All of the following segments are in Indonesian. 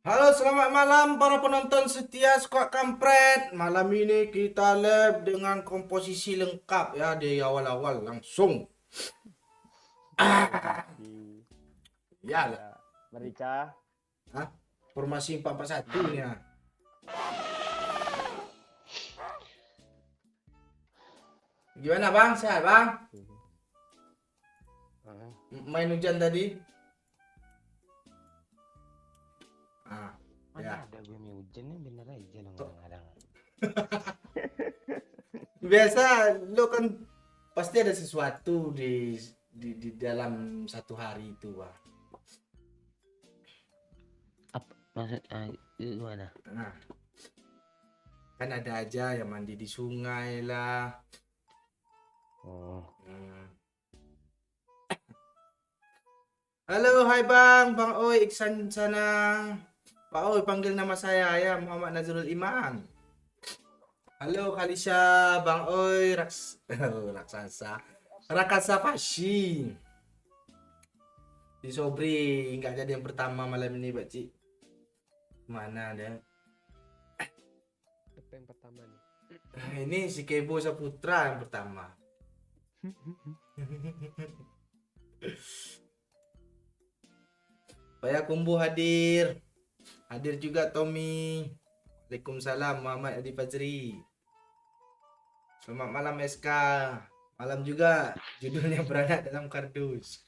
Halo, selamat malam para penonton setia Squad Kampret. Malam ini kita live dengan komposisi lengkap ya di awal-awal langsung. Komposisi Ya, ada merica. Hah? Formasi 441 ini ya. Gimana Bang? Sehat Bang? Main hujan tadi? Mana Ya. ada gue main hujan nih, bener aja lo kadang-kadang. Biasa lo kan pasti ada sesuatu di dalam satu hari itu, Bang. Apa maksud gimana? Nah, kan ada aja yang mandi di sungai lah. Oh, Halo, hai Bang, Bang Oi Iksan sana. Pak Oi panggil nama saya ya, Muhammad Nazrul Iman. Halo Kalisha, Bang Oi Raksasa. Rakasa Fashi. Di Sobri nggak jadi yang pertama malam ini, Pak Ci. Mana ada? Siapa yang pertama nih? Ini si Kebo Saputra yang pertama. Pak Kumbu hadir. Hadir juga Tommy. Waalaikumsalam Muhammad Adi Fajri. Selamat malam SK. Malam juga judulnya beranak dalam kardus.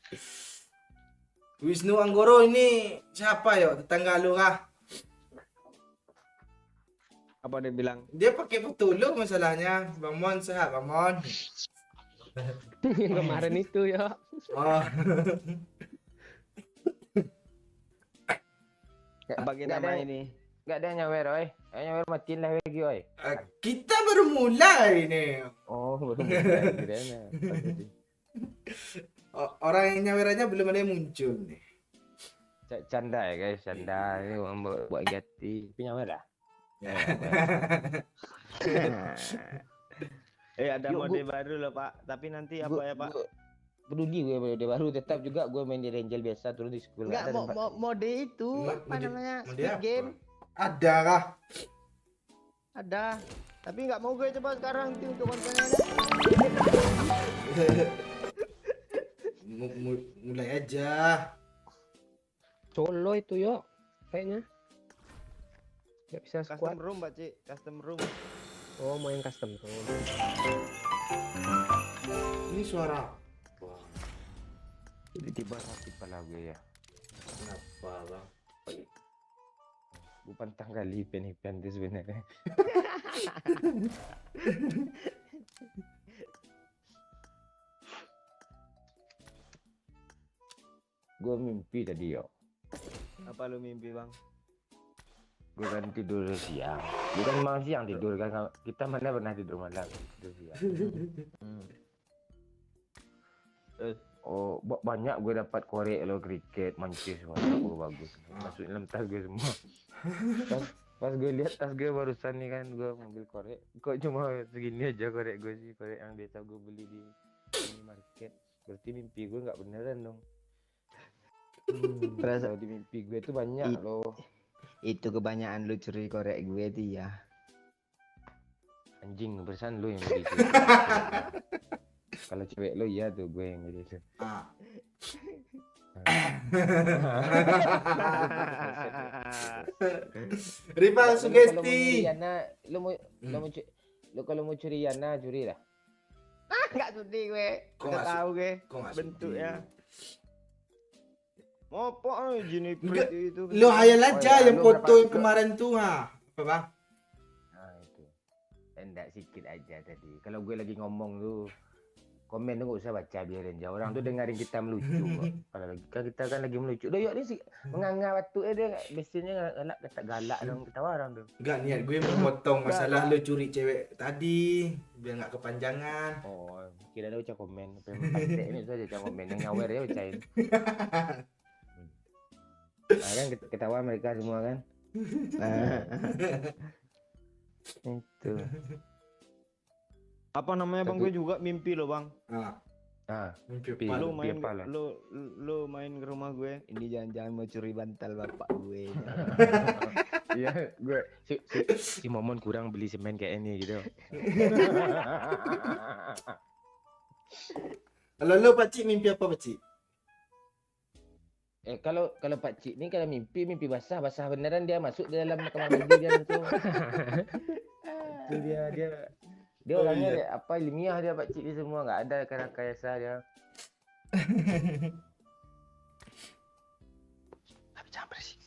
Wisnu Anggoro ini siapa ya? Tetangga lu kah? Apa dia bilang? Dia pakai petulung masalahnya. Bang Mon sehat Bang Mon. Yang kemarin itu ya. Oh. Bagi nggak nama ada. ini. Enggak ada nyawer oi. Nyawer matiin lah lagi oi. Kita baru mulai nih. Oh, belum mulai kiranya. Orang yang nyawerannya belum ada yang muncul nih. Canda ya guys, canda ini buat ganti. Tapi nyawer lah. Ada Yuk, mode baru loh Pak. Tapi nanti apa ya Pak? Peduli gue mode baru, tetap juga gue main di Ranger biasa turun di school. Enggak, mode itu apa Mode- namanya? mode Squid apa? Game. Ada kah? Ada. Tapi nggak mau gue coba sekarang tuh untuk kontennya. Mulai aja. Solo itu yuk kayaknya nggak bisa Custom squad. room Pak Ci, custom room. Oh mau yang custom tuh. Ini suara. Wah, Tiba-tiba sakit pala gue ya. kenapa bang? Gue pantang kali pen itu sebenarnya. Gue mimpi tadi yo. Apa lu mimpi Bang? Gue kan tidur siang. Bukan malam siang tidur kan. Kita mana pernah tidur malam. Tidur siang. Banyak gue dapat korek lo kriket, mancis semua. Oh, bagus. Masukin dalam tas gue semua. Pas gue lihat tas gue barusan nih kan gue ambil korek. Kok cuma segini aja korek gue sih, korek yang biasa gue beli di minimarket. Berarti mimpi gue nggak beneran dong. Kalau di mimpi gue itu banyak loh. Itu kebanyakan lu curi korek gue tuh ya. Anjing bersan lu yang beli itu. Kalau cewek lo iya tuh gue yang beli itu. Rival sugesti. Lu kalau mau curi Yana curi lah. Enggak sudi gue. Kok Udah nggak tahu gue Kok nggak bentuknya. Mau apa Enggak, Jennifer itu? Lu hayal aja Oh, ya, yang lu foto berapa- yang kemarin tuh apa bang? Nah itu. Enggak sikit aja tadi. Kalau gue lagi ngomong tuh komen tuh gak usah baca biarin aja. Orang tuh dengerin kita melucu kok. Kalau lagi kan kita kan lagi melucu. Udah yuk ini sih menganga waktu dia biasanya galak kata galak dong ketawa orang tuh. Enggak niat gue memotong masalah lu curi cewek tadi biar nggak kepanjangan. Oh, kira ada ucap komen. Pantek ini saja ucap komen yang nyawer ya ucain. Nah, kan ketawa mereka semua kan. Nah, itu. Apa namanya Bang? Tapi- Gue juga mimpi loh Bang. Ah, Ah, Mimpi Pi. apa? Lu Mimpi main apa lah? lu main ke rumah gue. Ini jangan-jangan mau curi bantal bapak gue. Iya, gue si Momon kurang beli semen kayak ini gitu. Kalau lu Pak Cik mimpi apa Pak Cik? Kalau Pak Cik ni kalau mimpi basah beneran dia masuk di dalam kamar mandi dia langsung. Itu dia Oh, orangnya iya. dia, apa ilmiah dia Pak Cik ni semua nggak ada rekayasa dia. Jangan berisik.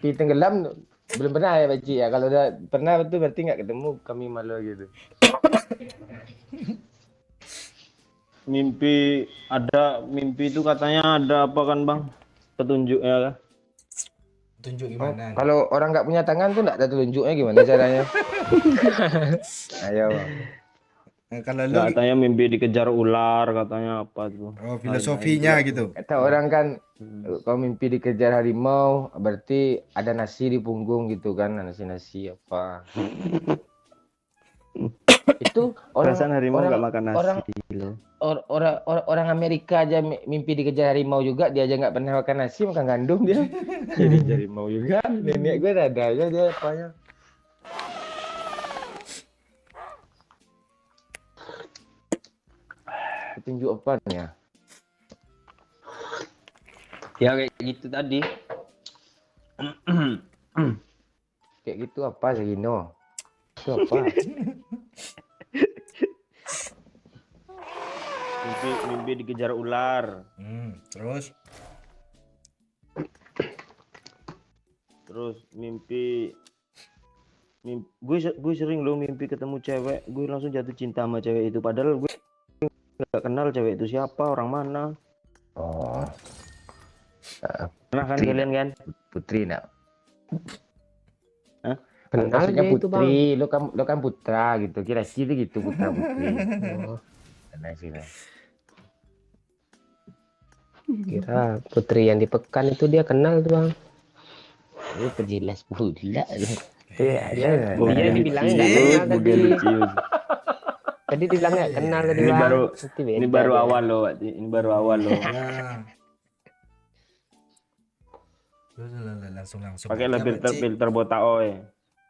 Pi tenggelam belum pernah ya Pak Cik ya. Kalau udah pernah betul berarti nggak ketemu kami malu gitu. Mimpi itu katanya ada apa kan bang? Petunjuknya kan? Tunjuk Oh, gimana? kalau orang nggak punya tangan tuh nggak ada telunjuknya gimana caranya? Ayo. Kalau lu Nggak, katanya mimpi dikejar ular katanya apa tuh? filosofinya gitu. Kata orang kan kalau mimpi dikejar harimau berarti ada nasi di punggung gitu kan, nasi apa. Itu Perasaan harimau orang nggak makan nasi orang loh. orang Amerika aja mimpi dikejar harimau juga, dia aja nggak pernah makan nasi, makan gandum dia. Jadi harimau juga. Nenek gue ada aja dia apanya. Petunjuk apa nih ya? Ya kayak gitu tadi. Kayak gitu apa sih Gino? Itu apa? Mimpi dikejar ular. Terus Terus mimpi gue sering loh mimpi ketemu cewek, gue langsung jatuh cinta sama cewek itu padahal gue nggak kenal cewek itu siapa, orang mana. Oh, Pernah kan Putri, kalian kan? Putri nak. Hah? Kenal Maksudnya dia itu bang. Putri, lo kan putra gitu. Kira gitu putra putri. Oh, Nah, sih lah. kira putri yang di Pekan itu dia kenal tuh bang. Lu perjelas pula. Iya, dia Iya, dibilangnya nggak iya, kenal tadi. Tadi dibilang nggak kenal tadi Ini bang. baru- Nanti Ini beda baru dia. awal loh, Wak. Ini baru awal loh. Ya. Langsung. Pakai aja, filter Pak Cik. filter botak oi.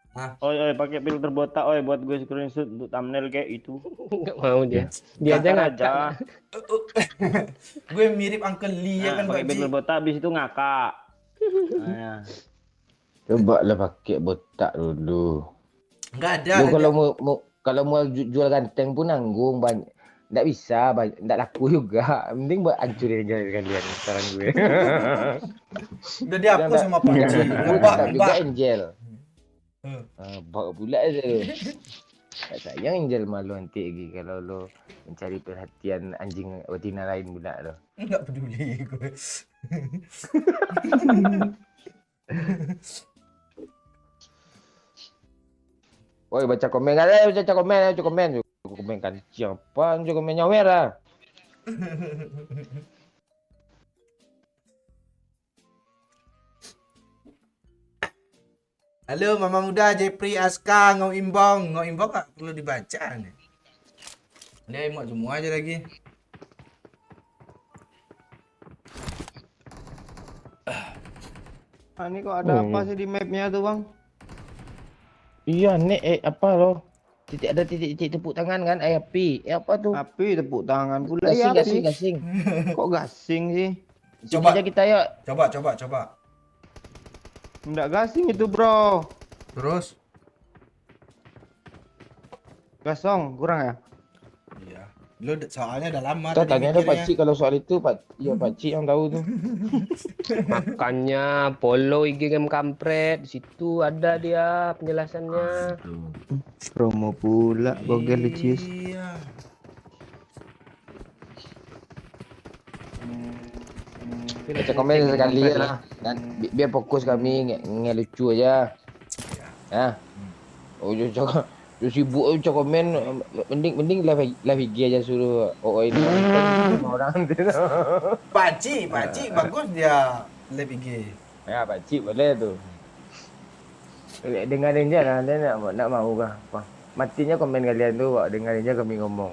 Hah? Oi pakai filter botak oi buat gue screenshot untuk thumbnail kayak itu. Nggak mau dia. Dia aja Ngakak ngakak. Gue mirip Uncle Lee ya Nah, kan Pak pakai filter Cik. botak habis itu ngakak. Nah, Coba lah pakai botak dulu. Enggak ada. Lu kalau mau jual ganteng pun nanggung banyak. Nggak bisa, nggak laku juga. Mending buat hancurin aja kalian saran gue. Udah dihapus sama Pak Cik. Nggak juga Angel. Hmm. Bawa pula aja. Tak sayang Angel malu nanti lagi kalau lo mencari perhatian anjing betina lain pula lo. Enggak peduli gue. Woi baca komen kan, baca komen. Komen kan siapa? Baca komen nyawer lah. Halo Mama Muda, Jepri, Aska, Ngau Imbong nggak perlu dibaca nih. Dia emot semua aja lagi. Ini kok ada apa sih di mapnya tuh bang? Iya nek apa lo? Ada titik tepuk tangan kan? Api. Apa tuh? Api tepuk tangan pula ya api. Gasing. Kok gasing sih? Coba. Aja kita yuk. Coba. Nggak gasing itu bro. Terus? Gasong kurang ya? Iya. Lu soalnya udah lama Kita tadi tanya deh mikirnya. Pak Cik kalau soal itu Pak Cik yang tahu tuh. Makanya follow IG Game Kampret. Di situ ada dia penjelasannya. Promo pula Google Lucius. Iya. Baca komen sekali lah. Dan biar fokus kami lucu aja. Ya. Oh jangan sibuk aja komen, mending live IG aja suruh ini sama orang tu. Pak Cik bagus dia live IG. Ya Pak Cik boleh tu. Dengarin je lah, dia nak mau kah apa. Matinya komen kalian tu, dengarin je kami ngomong.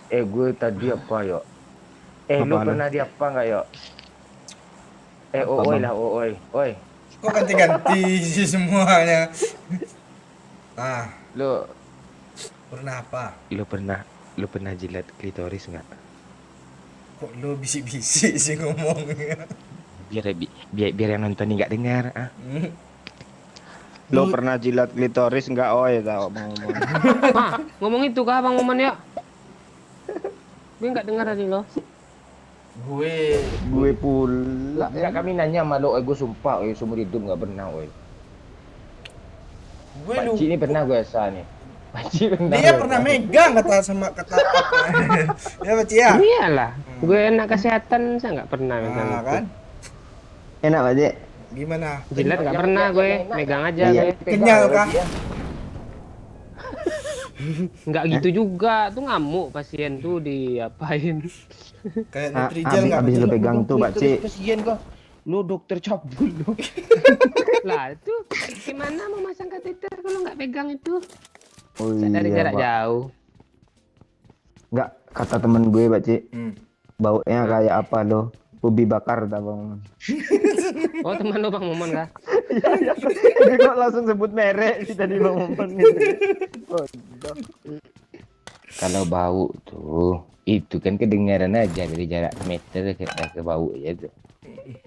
Gue tadi apa yo? Lu Apa, pernah di apa nggak yo? Apa, Oi Bang? lah, oi. Oi, Kok ganti-ganti sih semuanya? Ah, lu pernah apa? lu pernah lu pernah jilat klitoris nggak? Kok lo bisik-bisik sih ngomongnya? Biar yang nonton ini nggak dengar. Ah, Lo Lu pernah jilat klitoris nggak? Oh ya tau mau ngomong. Hah, ngomong itu kah Bang Momen ya? Gue nggak dengar tadi lo. gue Gue pula. nggak kami nanya sama lo, gue sumpah, seumur hidup nggak pernah, gue lu Pakcik ini pernah gue rasa nih. Pakcik pernah. dia gua pernah rasa. megang kata sama kata apa? Ya Pak ya. Iyalah, gue enak kesehatan saya nggak pernah megang Nah, itu. kan? Enak aja. Gimana? Jilat nggak pernah gue, megang aja Iya. gue. Kenyal kah? Nggak gitu juga, tuh ngamuk pasien tuh diapain. Kayak Ah, Nutrijel nggak? abis lo Pak? pegang tuh, Pakcik. Kasihan kok. Lu dokter cabul lu. Lah itu gimana mau masang kateter kalau nggak pegang itu? Oh Dari iya, jarak Pak. jauh. Nggak, kata temen gue, Pakcik. Hmm. Baunya kayak apa lo? Ubi bakar, tak Bang? Oh teman lo Bang Momon kah? Dia kok langsung sebut merek sih tadi Bang Momon gitu. Bodoh. Kalau bau tuh, itu kan kedengaran aja dari jarak meter ke bau aja tuh.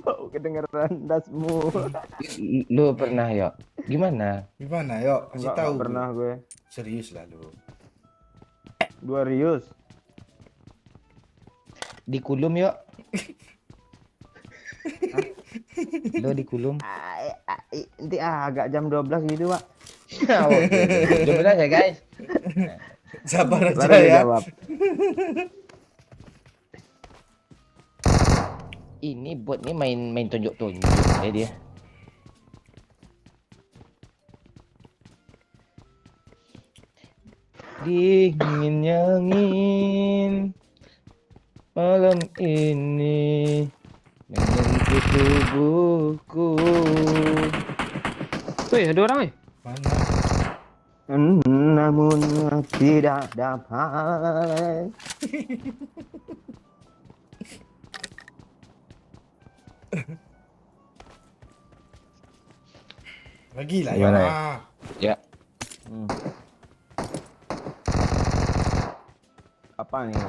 Bau kedengeran dasmu. Lu pernah ya? Gimana? Gimana? Yuk, kasih Nggak tahu. pernah gue. Serius lah lu. Gua Rius. Di kulum yuk. Lo di kulum. Nanti agak jam 12 gitu, Pak. Coba aja guys. Sabar aja Baru dia ya. jawab. Ini bot nih main tonjok-tonjok ya dia. Dinginnya angin malam ini menyentuh tubuhku. Wih ada orang Mana? Namun tidak dapat. Lagi lah Gimana ya. ya? Ya, Hmm. Apa nih?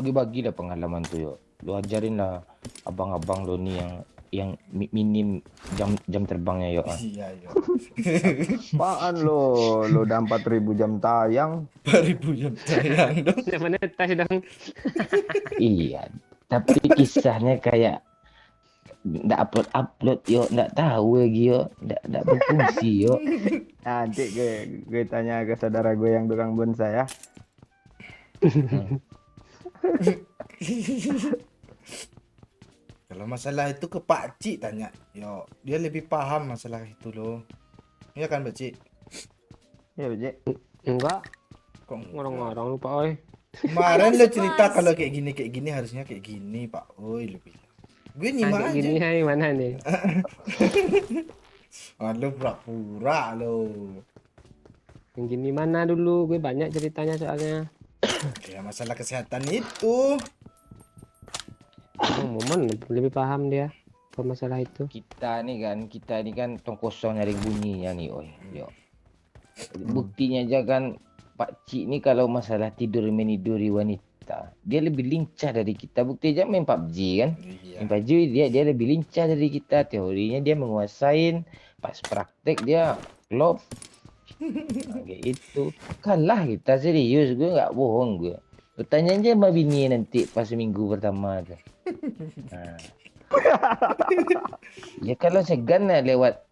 bagi lah pengalaman tuh yuk. Lu ajarin lah abang-abang lo nih yang minim jam terbangnya yuk. Iya, iya. Apaan lo? Lo udah 4.000 jam tayang. 2000 jam tayang dong. Udah monetas dong. Iya, tapi kisahnya kayak nggak upload yuk, nggak tahu lagi yuk, nggak berfungsi yuk. Nanti gue tanya ke saudara gue yang tukang bonsai ya. Kalau masalah itu ke Pak Cik tanya. Yo, dia lebih paham masalah itu loh. Iya kan Pak Cik? Iya, Bejek. Enggak, Kok enggak? orang-orang lupa oi. Kemarin lo cerita kalau kayak gini harusnya kayak gini Pak. Oi lu bilang. Gue nyimak Kayak aja. gini hai mana nih? Ah, lu pura-pura lo. Yang gini mana dulu? Gue banyak ceritanya soalnya. Ya masalah kesehatan itu. Bang Momon lebih paham dia ke masalah itu. Kita nih kan tong kosong nyari bunyinya nih, oi. Yuk. Buktinya aja kan Pak Cik nih kalau masalah tidur meniduri wanita, dia lebih lincah dari kita. Bukti aja main PUBG kan. Iya. Main PUBG dia lebih lincah dari kita. Teorinya dia menguasain, pas praktek dia flop. Nah, kayak itu. Kalah kita serius, gue nggak bohong gue. Lu tanya aja sama bini nanti pas minggu pertama tuh. Nah. Ya kalau segan lah lewat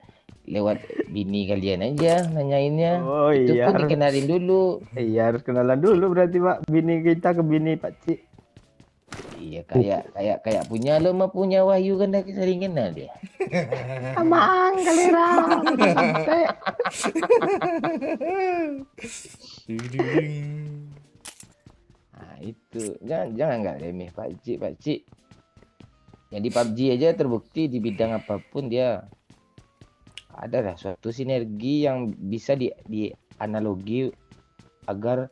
bini kalian aja nanyainnya. Oh Itu iya. pun dikenalin dulu. Iya, harus kenalan dulu berarti, Pak. Bini kita ke bini Pak Cik. Iya kayak punya lo mah punya Wahyu kan dari sering kenal dia. Amang kalera. Nah itu jangan nggak remeh Pak Cik. Yang di PUBG aja terbukti di bidang apapun dia ada lah suatu sinergi yang bisa di analogi agar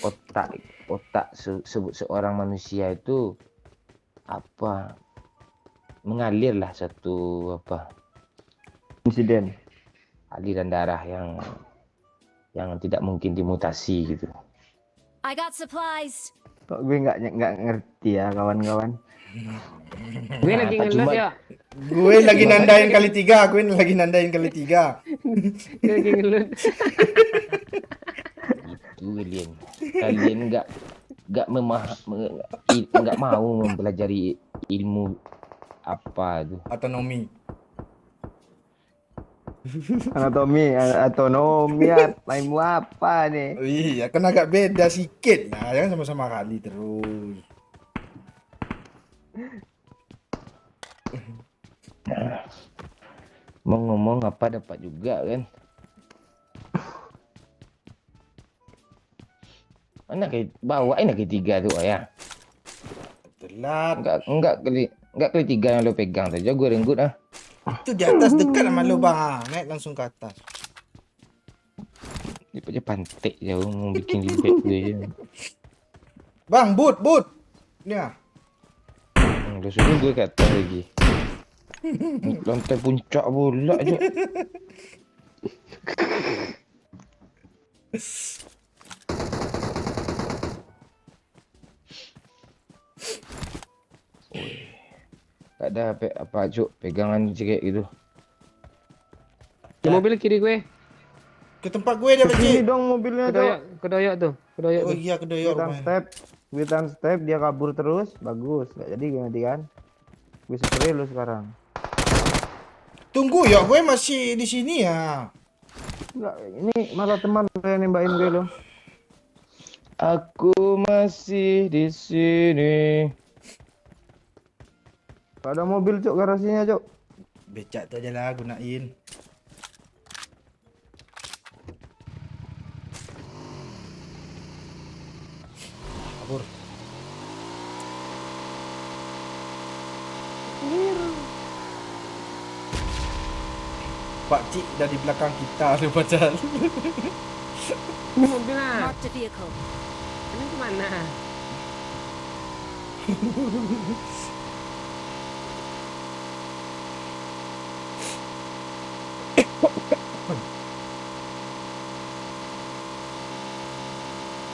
otak seorang manusia itu apa mengalir lah satu apa Insiden. aliran darah yang tidak mungkin dimutasi gitu. I got supplies. Kok gue nggak ngerti ya kawan-kawan. Gue lagi Apa ngelut cuma- ya. Gue lagi nandain kali 3, gue lagi nandain kali 3. Gue lagi ngelut. Itu kalian nggak mau mempelajari ilmu apa tuh. Autonomi. Autonomi ya. Lainmu apa nih? Iya, kan agak beda sikit. Nah, jangan sama-sama kali terus. Mau ngomong apa dapat juga kan. Mana bawain lagi 3 tuh ya. Telat. Enggak kali 3 yang lo pegang saja gue renggut ah. Itu di atas dekat sama lu bang. Naik langsung ke atas. Dia punya pantek jauh mau bikin libet gue je. Bang, boot. Ya. Udah suruh gue ke atas lagi. Lantai puncak pula je. Tak ada apa cuk pegangan sikit gitu. Di mobil kiri gue. Ke tempat gue dia Sini pakcik. dong mobilnya Kedoyak, Cok. kedoyak tuh. Kedoyak Oh tuh. iya, kedoyor Witan rumahnya. step. Witan step dia kabur terus. Bagus. Gak jadi gue nanti kan. Gue spray lu sekarang. Tunggu ya, gue masih di sini ya. Enggak, ini malah teman lu yang nembakin gue lo. Aku masih di sini. Gak ada mobil Cok garasinya Cok. Becak tu aja lah gunain. Kabur. Pak Cik dah di belakang kita tu pasal. Ini mobil lah. Marked a vehicle. Ini kemana?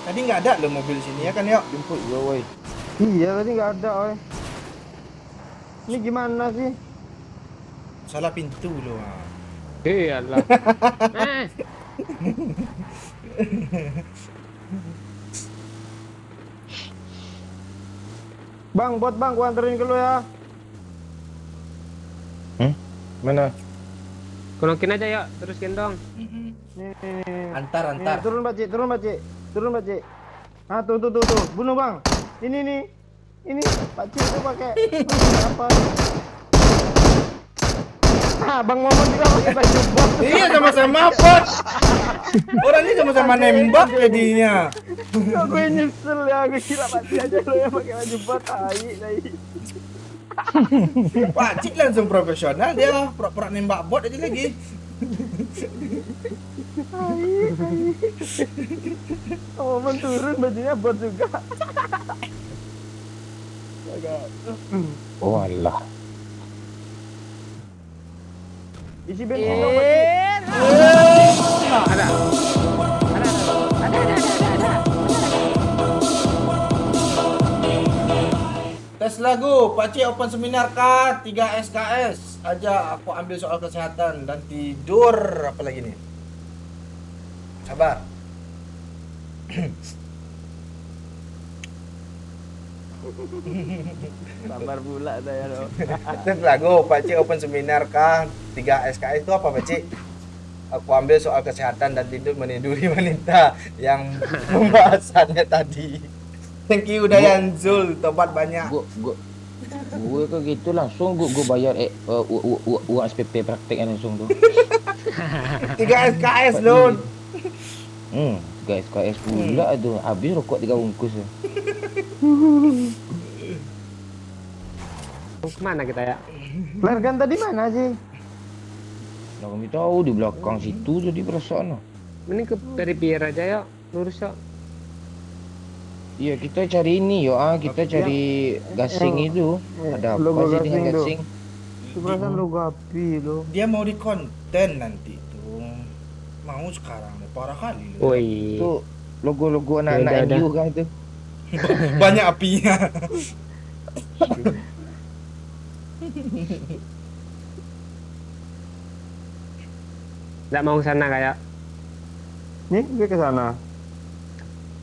Tadi nggak ada lo mobil sini ya kan yuk. Jemput gue woi. Iya tadi nggak ada oi. Ini gimana sih? Salah pintu lo. Iyalah. Eh, Bang, buat bang, gua anterin ke lu ya. Mana? konokin aja ya, terus gendong. Nih, nih. Antar. Nih, turun Pak Cik, turun Pak Cik. Turun Pak Cik. Ah, tuh. Bunuh bang. Ini nih. Ini Pak Cik tuh pakai apa? Ah, Bang Momon juga pakai baju bot. Iya sama-sama bot. Orang ini sama-sama nembak jadinya. Kok gue nyesel ya, gue kira Pak Cik aja lo yang pakai baju bot. Tai. Pak Cik langsung profesional dia pura-pura nembak bot aja lagi. Momon turun bajunya bot juga. Oh Allah. Isi bensin dong Pak Cik. Tes lagu, Pak Cik open seminar kah? 3 SKS aja aku ambil soal kesehatan dan tidur. Apa lagi nih? Sabar. Sabar pula saya lo. Tes lagu, Pak Cik open seminar kah? 3 SKS itu apa Pak Cik? Aku ambil soal kesehatan dan tidur meniduri wanita yang pembahasannya tadi. Thank you Dayan Zul, tobat banyak. Gue kok gitu langsung gue bayar uang SPP prakteknya langsung tuh. 3 SKS Lun. 3 SKS pula tuh. Habis rokok 3 bungkus. Kemana kita ya? Flare gun tadi mana sih? Nah, kami tahu di belakang situ jadi perasaan. Mending ke dari pier aja yuk. Lurus yuk. Iya, kita cari ini yuk, kita cari gasing itu. Ada apa logo sih dengan gasing tuh. gasing? Itu perasaan logo api lo. Dia mau di konten nanti tuh. Mau sekarang nih, parah kali lo. Woi. Itu logo-logo anak-anak Udah, udah. MU kan itu. Banyak apinya. Nggak mau ke sana kayak. Nih, gue ke sana.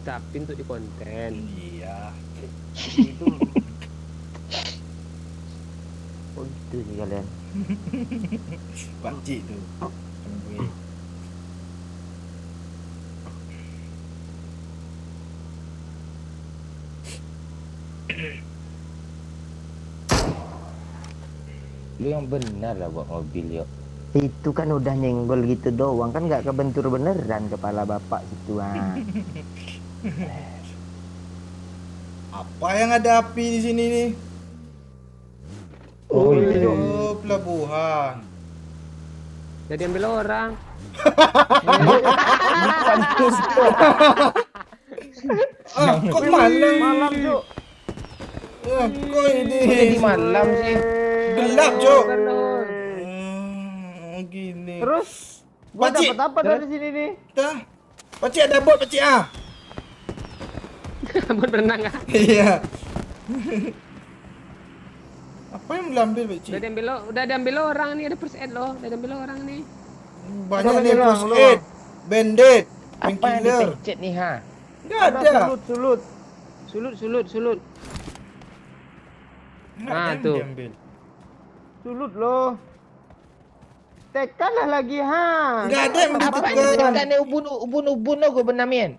Tapi untuk di konten. Iya. Oh gitu sih kalian. Pakcik tuh. Tungguin. Lu yang benar lah buat mobil yuk. Itu kan udah nyenggol gitu doang kan nggak kebentur beneran kepala bapak situ ah. Apa yang ada api di sini nih? Oh, Oh, pelabuhan. Jadi ambil orang. Kok malam? Malam, Cuk. Kok ini? Jadi malam sih. Gelap, Cok. Bukan dong. Gini. Terus gua Pakcik. dapat apa dari sini nih? Dah. Pakcik ada bot, pakcik ah. Buat berenang kah? Iya. Apa yang diambil, pakcik? Udah diambil orang nih, ada first aid loh. Udah diambil orang nih. Banyak Apa nih yang first hilang, aid, bandit, Apa yang painkiller. dipencet nih ha? Enggak Ada ada. sulut. Sulut. Nggak Ah, ada yang tuh. diambil. Sulut loh. Tekan lah lagi ha. Enggak ada yang Apa yang ditekan. ditekan ubun lo gue benamin.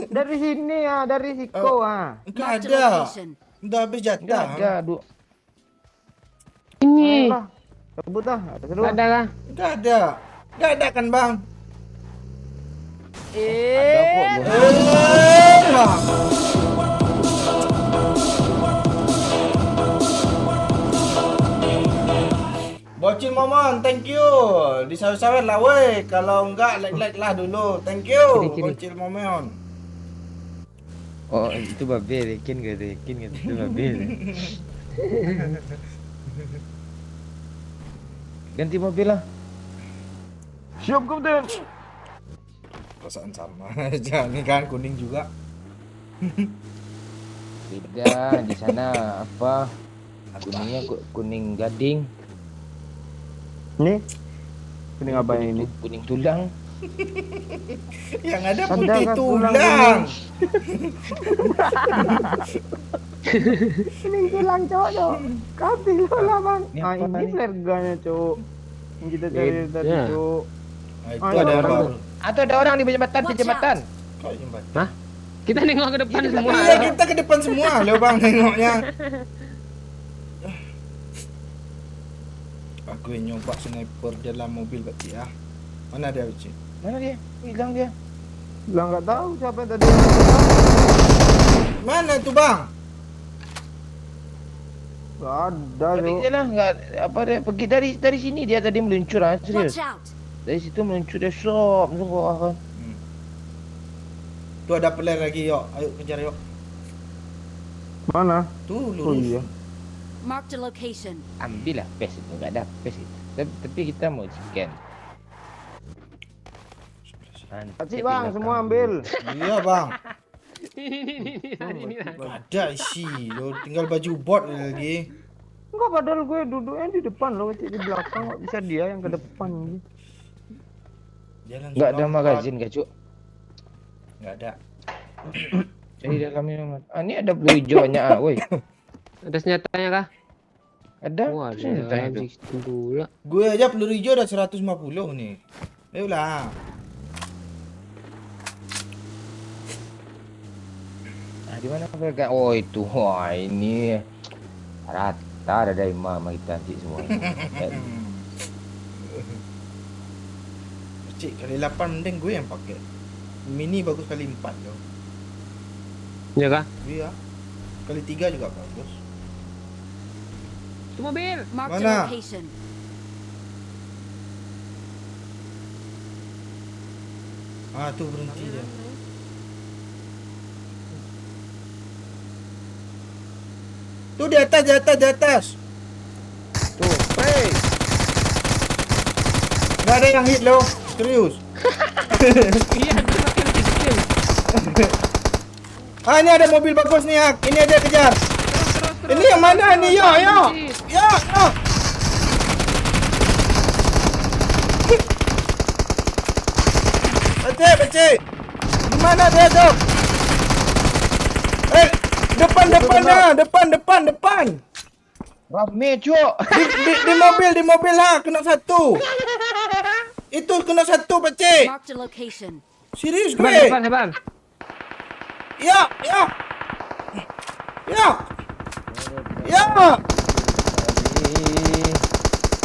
Dari sini ya, dari Siko ha. Enggak Marked a ada. location. Udah habis Enggak jatah. ada, Du. Ini. Ayolah. Sebut lah, ada seru. Ada kah? Enggak ada. Enggak ada kan, Bang? Ada kok, Bu. Bang. Bocil Momon, thank you. Disawer-sawer lah weh. Kalau enggak like lah dulu. Thank you. Kiri. Bocil Momon. Oh, itu babe, Rekin gitu itu babe. Ganti mobil lah. Siap kapten. Perasaan sama. Jangan kan kuning juga. Beda di sana apa? Kuningnya kuning gading. Nih. Kuning apa ini? Kuning tulang. Yang ada Ada putih kan tulang. tulang Kuning tulang cowok cowok. Kapi lo lah bang. Ini Ah apa ini nih? flare gunnya cowok. Yang kita cari Beda. tadi cowok. Nah, itu Ah, ada itu yang orang baru. Atau ada orang di jembatan, Watch Kau jembat. Hah? Kita nengok ke depan semua. Iya, kita ke depan semua loh bang nengoknya. Aku yang nyoba sniper dalam mobil Pakcik ah. Mana dia Pakcik? Mana dia? Hilang dia. Lah nggak tahu siapa yang tadi. Mana tuh bang? Gak ada Tadi cowok. dia lah, enggak apa dia pergi dari sini dia tadi meluncur ah, serius. Watch out! Dari situ meluncur dia shop langsung ke arah. Tuh ada player lagi yuk. Ayo kejar yuk. Mana? Tuh Oh lurus. iya. Marked a location. Ambil lah pes itu, enggak ada pes itu. Tapi kita mau scan. Pakcik bang, semua ambil. Iya bang. Ini. Ada isi lo tinggal baju bot lagi. Enggak padahal gue duduknya di depan loh, Pakcik di belakang kok bisa dia yang ke depan gitu. Jalan Enggak ada lompat. magazin kah, Cuk? Enggak ada. Jadi dalamnya ini ada peluru hijau banyak ah, woi. Ada senjatanya kah? Ada. Wah, senjata ada itu. pula. Gue aja peluru hijau udah 150 nih. Ayolah. Ah, di mana mereka? Oh, itu. Wah, ini rata ada imam kita nanti semua. Pakcik kali 8 mending gue yang pakai. Mini bagus kali 4 loh. Ya kah? Iya. Kali 3 juga bagus. Itu mobil. Marked Mana? a location. Ah, tuh berhenti dia. Tuh di atas, di atas, di atas. Tuh, hey. Nggak ada yang hit loh, serius. Iya, dia pakai ulti skill. Ah, ini ada mobil bagus nih, Hak. Ini aja kejar. Ini yang mana nih? Yo, yo. Yo, yo. Pecik, pecik. Gimana dia tuh? Depan. Rame, Cuk. Di mobil lah, kena satu. Itu kena satu, Pecik. Marked a location. Serius Depan, gue. depan. Ya.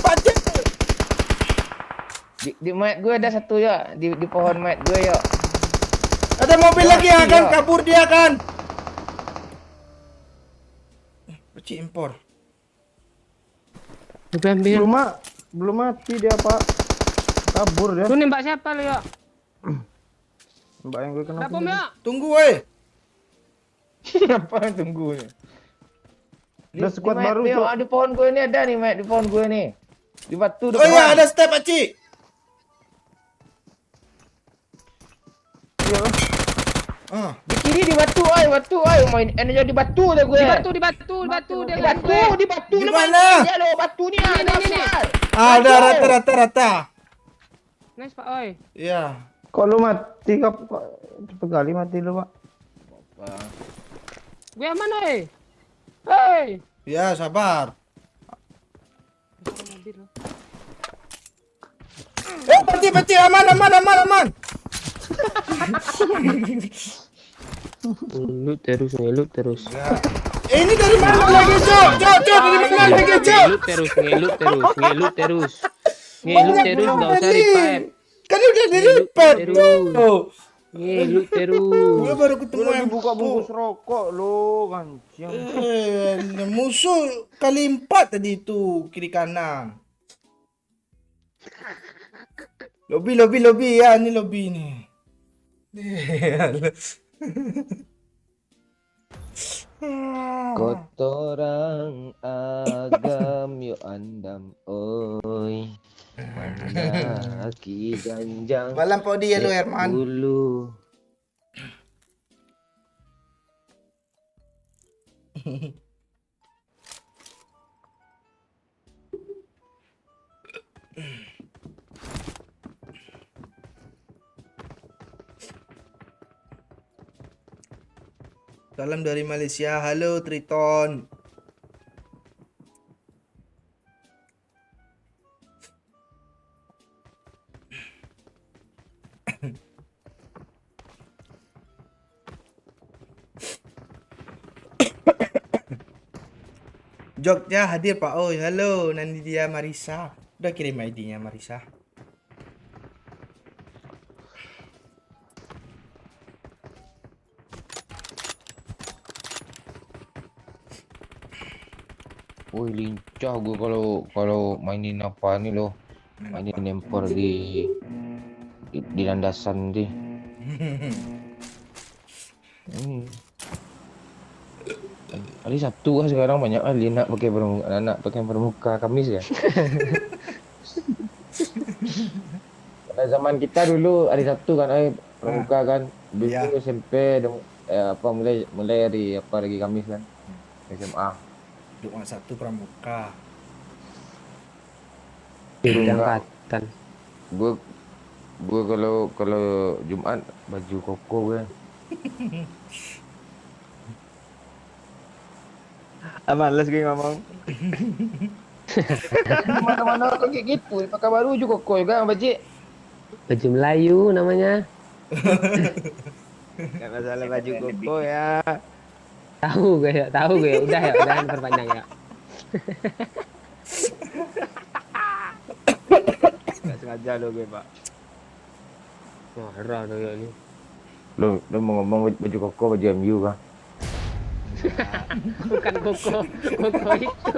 Pecik. Di mat gue ada satu ya, di pohon mat gue ya. Ada mobil lagi yang akan kabur dia kan. Pecik impor. Dia ambil. Belum mati dia, Pak. Kabur dia. Lu nembak siapa lu, ya? Mbak yang gue kenal. Ada bom, ya? Tunggu weh. Apa yang tunggu nih? Ada squad Mat, baru, Yo, Cuk. di pohon gue ini ada nih, mat, di pohon gue nih. Di batu Oh depan. iya, ada step Pecik. Iya. Ah. Di kiri di batu, main energi di batu dah gue. Di batu dia. Di batu Di depan mana? dia lo, batu ni ada. Ni. Ada rata. Nice, Pak Oi. Iya. Kok lu mati kok cepet kali mati lu, Pak. Gue aman, Oi. Hei. Ya, sabar. Pecik, aman. Ngelut terus. Ini dari mana lagi, Cok? Dari mana lagi, Cok? Ngelut terus. Enggak usah revive. Kan udah di repair, Cok. Ngelut terus. Gue baru ketemu Lu lagi yang buka bungkus rokok lu, kancing. Musuh kali 4 tadi itu kiri kanan. Lobby ya, ini lobby nih. Kotoran agam yo andam oi. Mandaki ganjang. Malam po dia lo Herman. Dulu. Salam dari Malaysia. Halo Triton. Jogja hadir Pak Oi. Halo Nandia Marisa. Udah kirim ID-nya Marisa. Woi lincah gue kalau mainin apa nih lo. Mainin empor di landasan di. Hari Sabtu kan sekarang banyak kali nak pakai bermuka, anak pakai bermuka Kamis ya. Pada zaman kita dulu hari Sabtu kan bermuka kan. Dulu Iya. SMP mulai hari lagi Kamis kan. SMA. Doa satu pramuka. Angkatan. Gue kalau Jumat baju koko gue. Males gue ngomong. Mana-mana kok kayak gitu, pakai baju koko juga baju. Baju Melayu namanya. Gak masalah baju koko ya. Tahu gue ya. Udah ya, jangan perpanjang ya. Gak sengaja lo gue, Pak. Marah tuh ya ini. Lo mau ngomong baju koko baju MU kan? Bukan koko itu.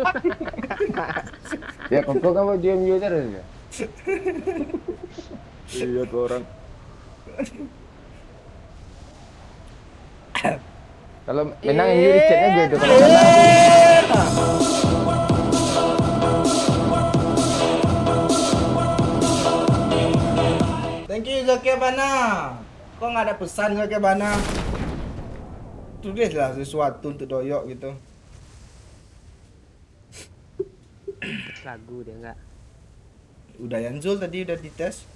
Ya koko kan baju MU terus ya. Iya tuh orang. Kalau menang MU richatnya gue tuh kalau kalah. Thank you Zakia Bana. Kok nggak ada pesan Zakia Bana? Tulislah sesuatu untuk doyok gitu. Lagu dia enggak. Udah Yanzul tadi udah dites.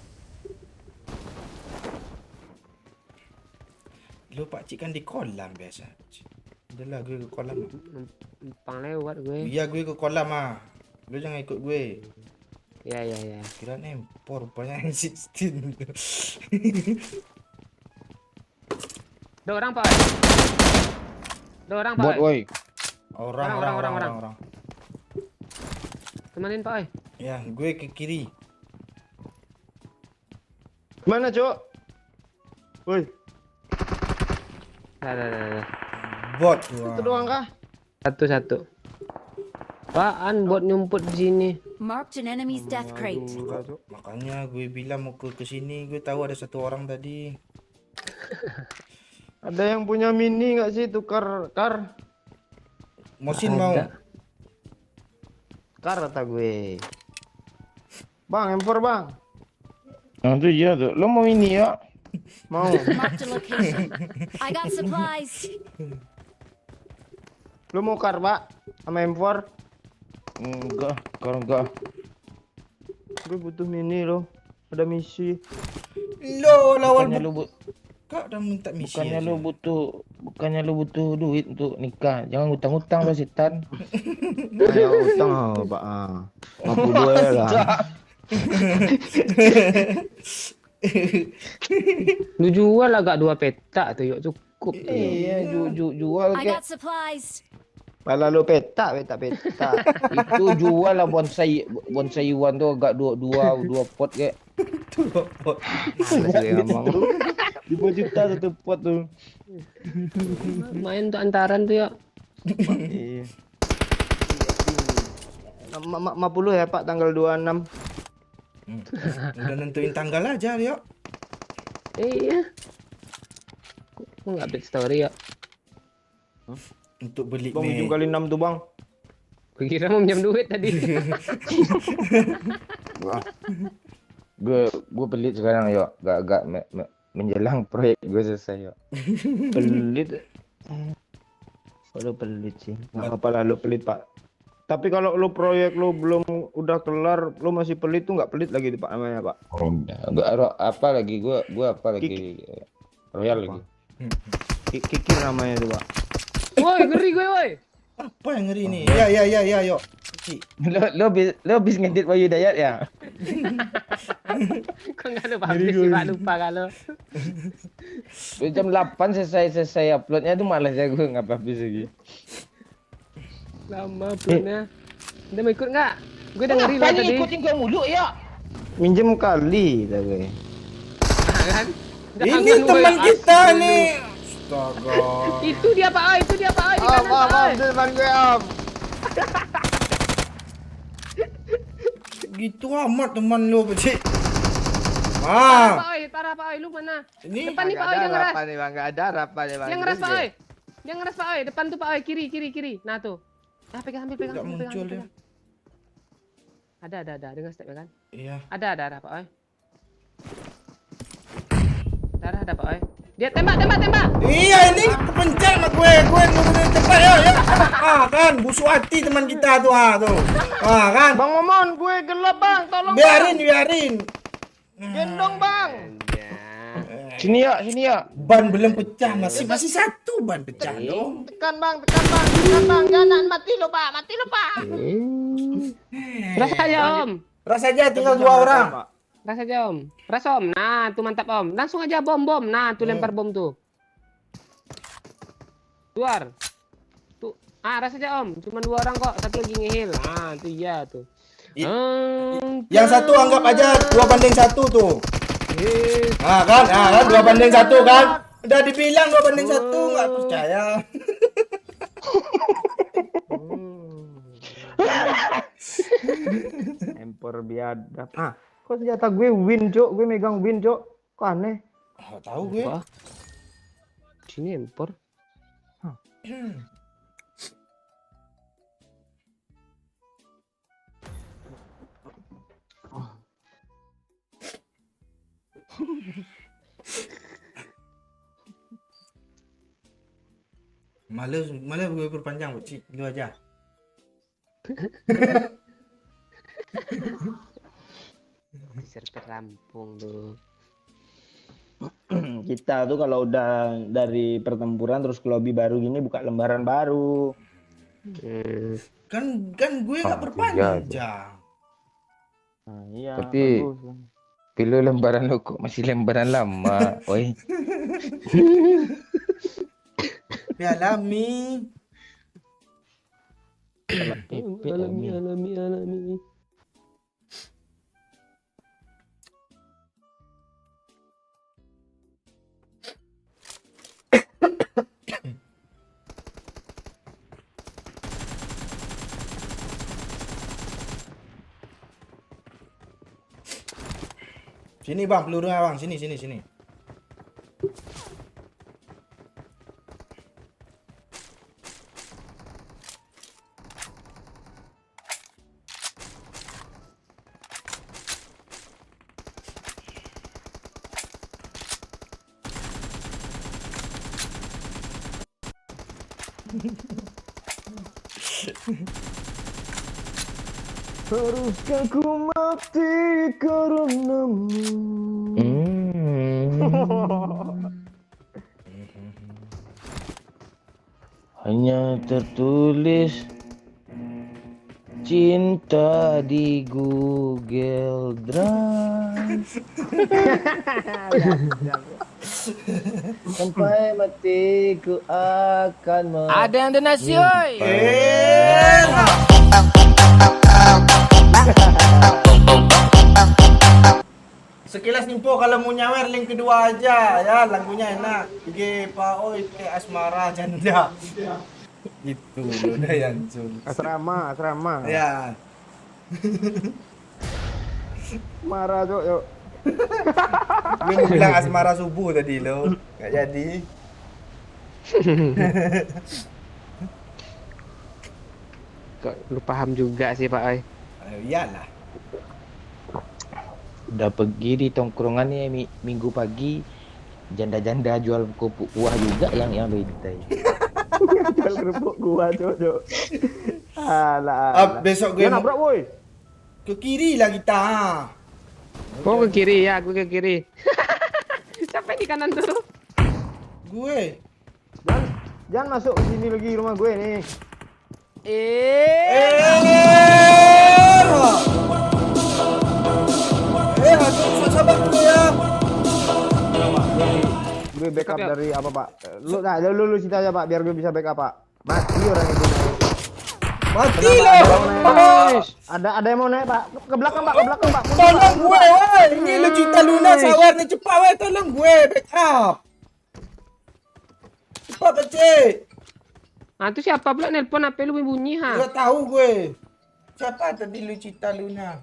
Lu Pak Cik kan di kolam biasa. Udahlah gue ke kolam. Numpang lewat gue. Iya gue ke kolam ah. Lu jangan ikut gue. Ya ya ya. Kira empor rupanya yang 16. Ada orang Pak. Ada orang Pak. Bot woi. Orang. Temanin Pak. Ya, gue ke kiri. Mana, Cok? Woi, Dah. Bot. itu doang kah? Satu. Apaan bot nyumput di sini? Marked an enemy's death crate. Makanya gue bilang mau ke sini, gue tahu ada satu orang tadi. Ada yang punya mini nggak sih tukar kar? Mosin mau. Kar kata gue. Bang, M4 bang. Nah itu iya tuh. Lo mau ini ya? Mau. Marked a location. I got supplies. Lu mau kar, Pak? Sama M4? Enggak, kalau enggak. Gue butuh mini loh. Ada misi. Lo lawan Bukannya lu Kak udah minta misi bukannya aja. lu butuh duit untuk nikah. Jangan utang-utang lo setan. Ayo utang, Pak. 52 ya lah. Lu jual agak 2 petak tuh yuk cukup tuh. Iya, jual I kayak got supplies. Malah lu peta. itu jual lah bonsai Iwan tuh agak dua pot kayak Males gue ngomong. 5 juta satu pot tuh. Main untuk antaran tuh yuk. Iya. 50 ya, Pak, tanggal 26. Udah nentuin tanggal aja, yuk. Iya. Kok nggak update story ya? Untuk beli Bang, 7 kali 6 tuh, Bang. Gue kira mau minjam duit tadi. Gue pelit sekarang yuk. Gak menjelang proyek gue selesai yuk. Pelit. Kalau pelit sih. Nggak apa-apa lah lu pelit, Pak. Tapi kalau lu proyek lu belum udah kelar, lu masih pelit tuh nggak pelit lagi tuh, Pak, namanya, Pak. Apa lagi gue apa lagi Royal lagi. Kikir namanya tuh, Pak. Woi, ngeri gue woi. Apa yang ngeri nih? Ya, yuk. Cik. Lo habis ngedit Bayu Dayat ya? Kok nggak lupa habis sih Pak, lupa kalau. Jam 8 selesai uploadnya tuh malas ya gue nggak habis lagi. Lama punya. Udah mau ikut nggak? Gue udah ngeri loh tadi. Ikutin gue mulu ya. Minjem kali, kata gue. Kan? Ini teman kita nih. Astaga. Itu dia Pak, itu dia Pak, di kanan Pak. Di depan gue, Om. Gitu amat teman lu, Cik. Parah Pak, lu mana? Ini Depan nih Pak, yang ngeras. nih, Bang. Nggak ada harapan nih, Bang. Yang ngeras Pak, yang ngeras Pak, depan tuh Pak, kiri. Nah tuh. Ah, pegang. nggak muncul dia. Ada, dengar step kan? Iya. Ada Pak, Ada Pak, Dia tembak. Iya, ini kepencet sama gue nunggu cepat ya. Kan busuk hati teman kita tuh tuh. Kan. Bang Momon, gue gelap, Bang. Tolong, Biarin. Gendong, Bang. Sini ya. Ban belum pecah, masih satu ban pecah dong. Tekan, Bang. Jangan mati lo, Pak. Ras aja Om. Ras aja tinggal 2 orang. Ras aja Om. Ras Om. Nah, tuh mantap Om. Langsung aja bom. Nah, tuh lempar bom tuh. Keluar. Tuh. Ras aja Om. Cuma 2 orang kok. Satu lagi ngehil. Nah, itu iya tuh. Yang satu anggap aja 2-1 tuh. Kan 2-1 kan. Udah dibilang 2-1 nggak percaya. Empor biadab. Kok senjata gue win, Cok? Gue megang win, Cok. Kok aneh? Nggak tahu gue. Apa? Sini impor. Malah gue perpanjang, Cik. Lu aja. Server rampung tuh. Kita tuh kalau udah dari pertempuran terus ke lobby baru gini buka lembaran baru. Kan gue nggak Oh, perpanjang. Nah, iya. Tapi- bagus. Pilih lembaran lu kok masih lembaran lama. Oi. Ya alami. Alami. Sini bang, pelurunya bang. Sini. Haruskah ku mati karenamu? Hanya tertulis cinta di Google Drive. Sampai mati ku akan Ada yang donasi, oi. Sekilas info kalau mau nyawer link kedua aja ya, lagunya enak. IG Pak Oi kayak Asmara Janda. Itu udah yang asrama. Ya. Marah cok yuk. Gue mau bilang Asmara subuh tadi lo, nggak jadi. Kok lu paham juga sih Pak Oi. Iyalah. Udah pergi di tongkrongan nih minggu pagi. Janda-janda jual kerupuk kuah juga yang bentai. Jual kerupuk gua cok. Alah. Besok gue Dia mau nabrak woi. ke kiri lah kita. Oh ke kiri ya, aku ke kiri. Siapa yang di kanan tuh? Gue. Jangan masuk ke sini lagi rumah gue nih. Hati sabar dulu ya. Gue backup Backup ya? dari apa pak? Lu cerita aja pak, biar gue bisa backup pak. Mati orang itu. Mati loh. Ada yang mau naik pak? Ke belakang pak, pak. Tolong gue, woi. Ini lu cinta Luna sawar nih cepat, woi. Tolong gue backup. Cepat Cik. Ah itu siapa pula nelpon HP lu bunyi ha? Gak tahu gue. Siapa tadi lu cinta Luna?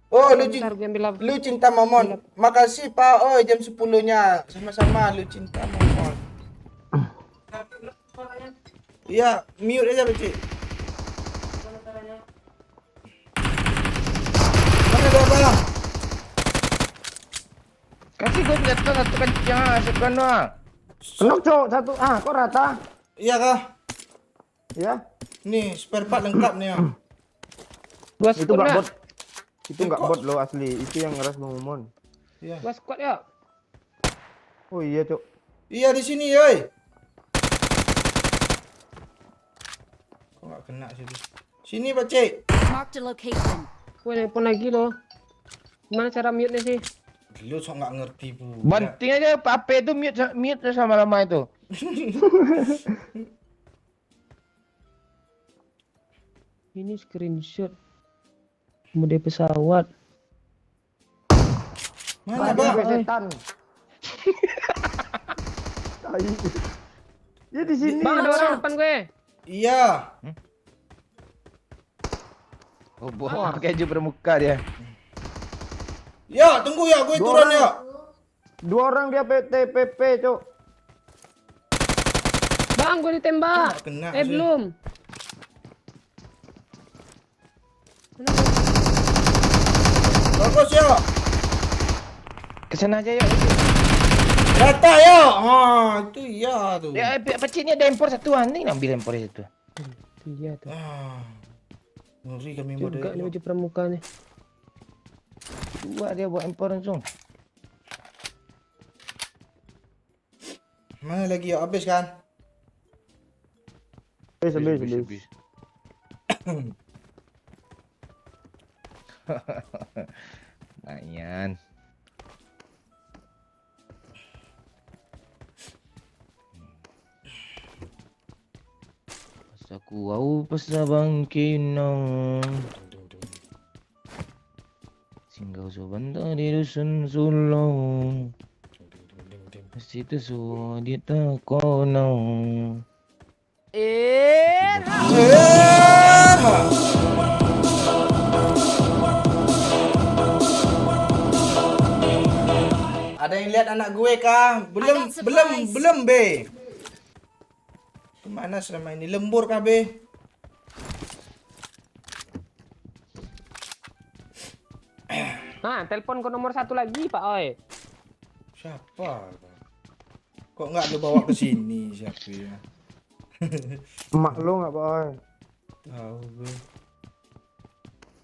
Oh, Bentar, gue ambil lu cinta Momon. Makasih Pak. Oh, jam 10-nya. Sama-sama lu cinta Momon. Iya, mute aja, Cik. Mana dia bang? Kasih gue lihat satu kencang, sekono. Kenok cok satu. Kok rata? Iya kah? Ya. Nih, spare part lengkap nih ya. Dua Itu squad nggak ya? bot. Itu nggak bot lo asli. Itu yang ngeras Bang Umon. Iya. Dua squad ya? Oh iya cok. Iya di sini, yoi. Kok nggak kena sih? Sini, Pak Cik. Marked a location. Gue nelpon lagi loh. Gimana cara mute-nya sih? Lu sok nggak ngerti bu. Banting aja HP itu mute sama lama itu. Ini screenshot mode pesawat. Mana Gue bang? setan. Tai. Dia di sini. Bang ada orang depan gue. Iya. Oh, pakai baju bermuka dia. Ya, tunggu ya, gue turun ya. Dua orang dia PTPP, Cok. Bang, gue ditembak. Kena, Eh, Zul. belum. Bagus yuk. Kesana aja yuk. Rata yuk. Itu iya tuh. Ya, pecik ni ada impor satu ni ambil impor satu. Iya tuh. Ngeri kami Juga nih model. baju pramuka nih. Dua dia buat impor langsung. Mana lagi yuk, habis kan? Habis. Lumayan. Pas aku au pas abang kinong. Singgah sebentar di dusun sulong. Pasti tu semua dia tak konong. Ada yang lihat anak gue kah? Belum, I got belum, supplies. belum, Be. Kemana selama ini? Lembur kah, Be? Telepon ke nomor 1 lagi, Pak Oi. Siapa? Kok nggak lu bawa ke sini? Siapa ya? Emak lu nggak, Boy? Tahu gue.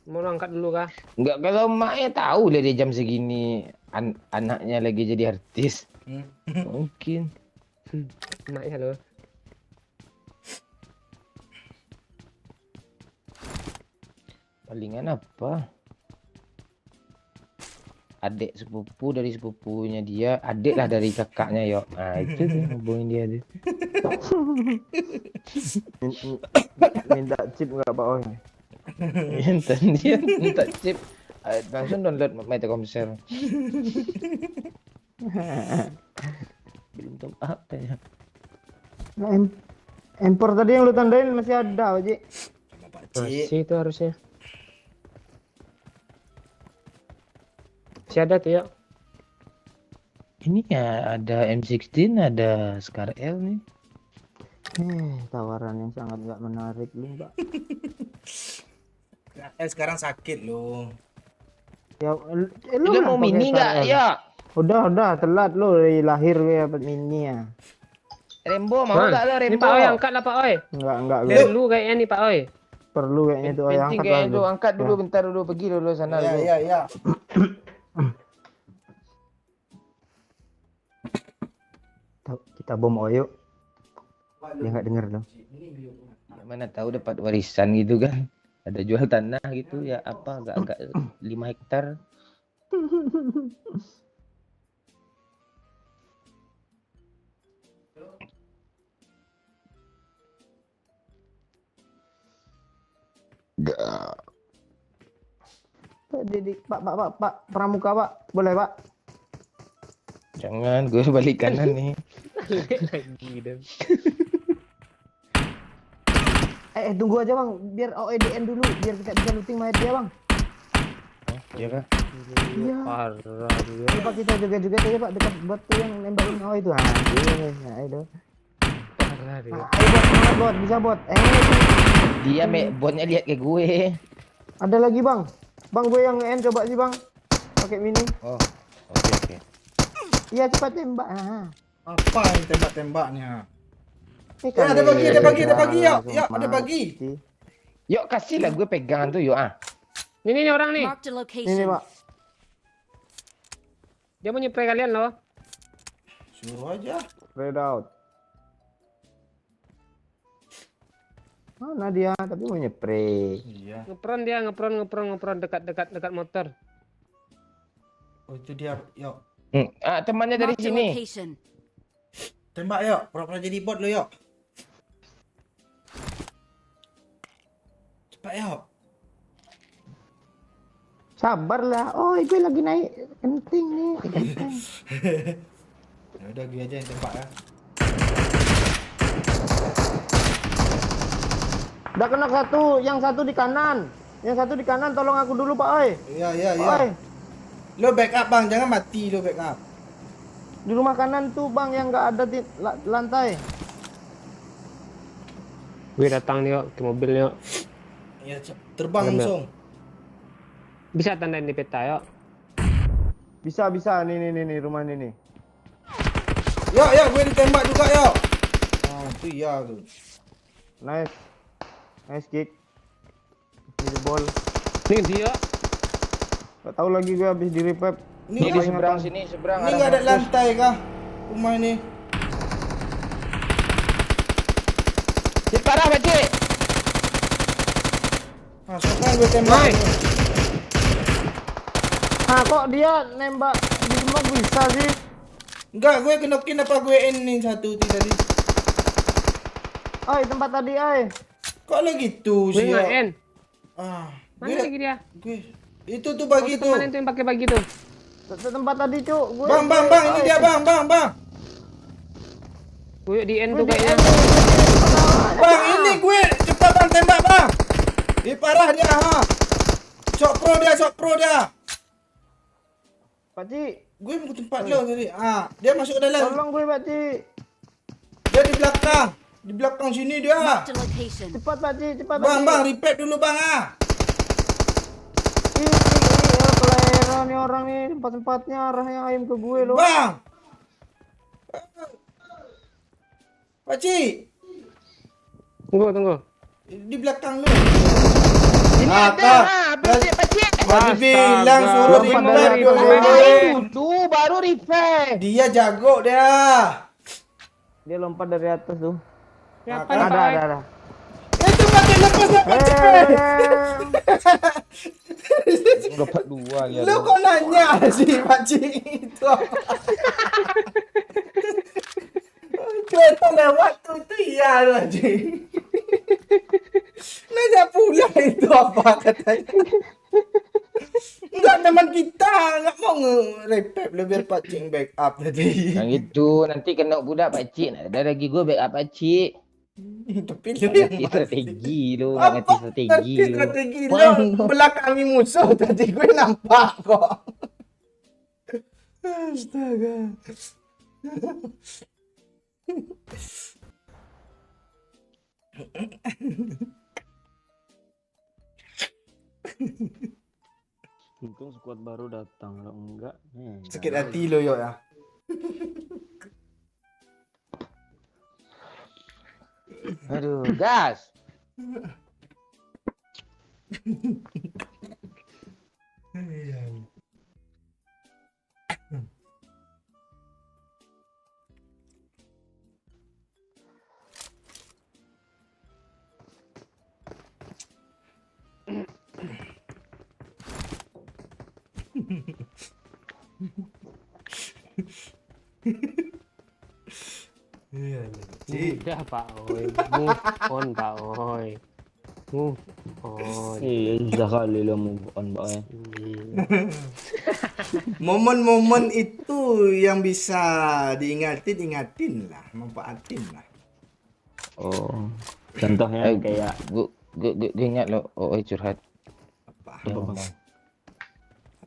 Mau lu angkat dulu kah? Enggak, kalau maknya tahu lah dia jam segini anaknya lagi jadi artis. Mungkin. Enak ya lo. Palingan apa? Adik sepupu dari sepupunya dia, adik lah dari kakaknya yo. Nah itu tuh hubungin dia tuh. Minta chip nggak, Boy? Minta dia minta chip. Langsung download My Telkomsel. Belum tahu apa ya. Nah, impor tadi yang lu tandain masih ada, Pak. Sama Pak Cik. Masih itu harusnya. Masih ada tuh ya. Ini ya ada M16, ada Scar L nih. Tawaran yang sangat nggak menarik lu, Mbak. Sekarang sakit loh. Ya, Lu mau pakai mini nggak? KL? Ya. Udah, telat lu dari lahir gue dapat mini ya. Rembo mau nggak lo Ini Rembo? Pak Oi angkat lah Pak Oi. Enggak gue. Dulu kayaknya nih Pak Oi. Perlu kayaknya tuh yang Penting angkat kayaknya lah lu lu. angkat dulu bentar dulu pergi dulu sana Iya, dulu. iya, iya. Kita bom Oyo. Dia nggak denger loh. Ya, mana tahu dapat warisan gitu kan. Ada jual tanah gitu ya apa agak 5 hektar. Pak Dedi, Pak, pramuka Pak, boleh Pak? Jangan gue balik kanan nih. Lagi dong. Tunggu aja Bang, biar OEDN dulu, biar kita bisa looting mayat dia Bang. Iya kah? Iya. Parah dia. Coba kita juga aja Pak, dekat batu yang nembakin itu. Nah itu. Parah dia. Ayo bot, semangat bot, bisa bot. Dia botnya lihat ke gue. Ada lagi Bang. Bang gue yang nge-end coba sih Bang. Pakai mini. Oh, oke. Iya cepat tembak. Apa yang tembak-tembaknya? Ini Ya, ada bagi, yuk. ada bagi. Yuk kasih lah gue pegang tuh yuk ah. Ini orang nih. Marked a Ini location. Pak. Dia mau nyepray kalian loh. Suruh aja. Spread out. Mana dia? Tapi mau nyepray. Iya. Ngepron dia, ngepron dekat motor. Oh, itu dia. Yuk. Temannya dari Marked a sini. location. Tembak yuk. Pura-pura jadi bot lo yuk. Cepat yuk. Sabarlah. Oh, gue lagi naik penting nih. Genteng. Ya udah gue aja yang tembak ya. Udah kena satu, yang satu di kanan. Yang satu di kanan, tolong aku dulu Pak Oi. Iya, iya, iya. Oi. Lo backup bang, jangan mati lo backup. Di rumah kanan tuh bang yang nggak ada di lantai. Gue datang nih yuk ke mobil yuk. Ya, terbang Bener. langsung. Bisa tandain di peta yuk. Bisa nih rumah ini nih. Ya, gue ditembak juga ya. Ah, itu ya tuh. Nice kick. Ini ball. Nih dia. Gak tahu lagi gue habis di revive. Ini Ini di nggak seberang sini, seberang arah nggak ada kampus. lantai kah? Rumah ini. Hit parah, Pakcik. Ah, siapa yang gue tembak? Hai. ini? Nah kok dia nembak di smoke bisa sih? Enggak, gue kenokin apa gue ini satu tadi. Oi tempat tadi Kok lo gitu Gue sih? nggak Ya? end. Ah, Mana lagi dia? gue itu tuh bagi tuh. Mana itu yang pakai bagi tuh? tempat tadi cuk. Bang, ini dia bang. Gue di end tuh kayaknya. Bang, ini gue cepat bang tembak bang. Ih parah dia ha. Sok pro dia. Pakcik, Gue mau ke tempat lo tadi. Ah, dia masuk ke dalam. tolong gue pakcik. Dia di belakang. Di belakang sini dia. Marked a location. Cepat pakcik, cepat Bang, pakcik. repair dulu bang ah. Ini ya kelera nih orang nih, tempat-tempatnya arahnya ayam ke gue loh. Bang. Pakcik, Tunggu. di belakang lu. Ini Ah, ada. Kak. Pakcik. Tadi bilang suruh Lompat repair dari dulu. atas. Tuh baru repair. Dia jago dia. Dia lompat dari atas tuh. Siapa Ada, nih? Ada. Itu pakai lepas Pakcik. Dapat dua ya. Lu kok nanya sih Pakcik itu apa? Kereta lewat tuh itu iya Pakcik. Nanya pula itu apa katanya. Enggak teman kita enggak mau nge-repair lu biar Pakcik backup tadi. Yang itu nanti kena budak Pakcik. Ada lagi gue backup Pakcik. Tapi lu Nggak yang ngerti mati. strategi lu, nggak Apa ngerti strategi lu. strategi Wah, lu belakangi musuh tadi gue nampak kok. Astaga. Untung squad baru datang, kalau enggak. Sakit hati lo yo ya. Aduh, gas. Udah Pak Oi. Move on Pak Oi. Move on. Iya, susah kali lo move on, Pak. Momen-momen itu yang bisa ingatin lah, manfaatin lah. Oh, contohnya kayak Gue ingat lo, curhat. Apa? Dia bang.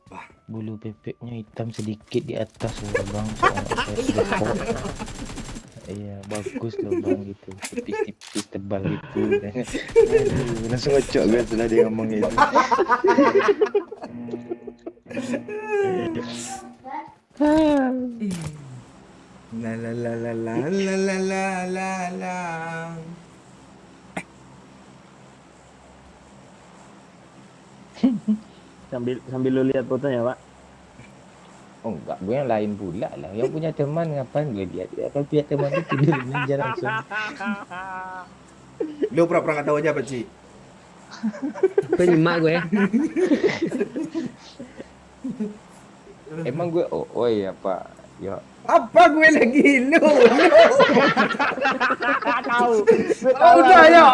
Apa? Bulu bebeknya hitam sedikit di atas loh bang. Soalnya iya bagus loh bang gitu. Tipis-tipis tebal gitu. Aduh, langsung ngocok gue setelah dia ngomong itu. La la la la la la la la la la. sambil lu lihat fotonya, Pak. Oh enggak, gue yang lain pula lah. Yang punya teman ngapain gue lihat ya? Kalau punya teman itu tidur aja langsung. Lu pura-pura nggak tahu aja Pakcik. Gue nyimak gue. Emang gue oh iya pak. Ya Apa gue lagi lu? Tahu. Oh, udah ya.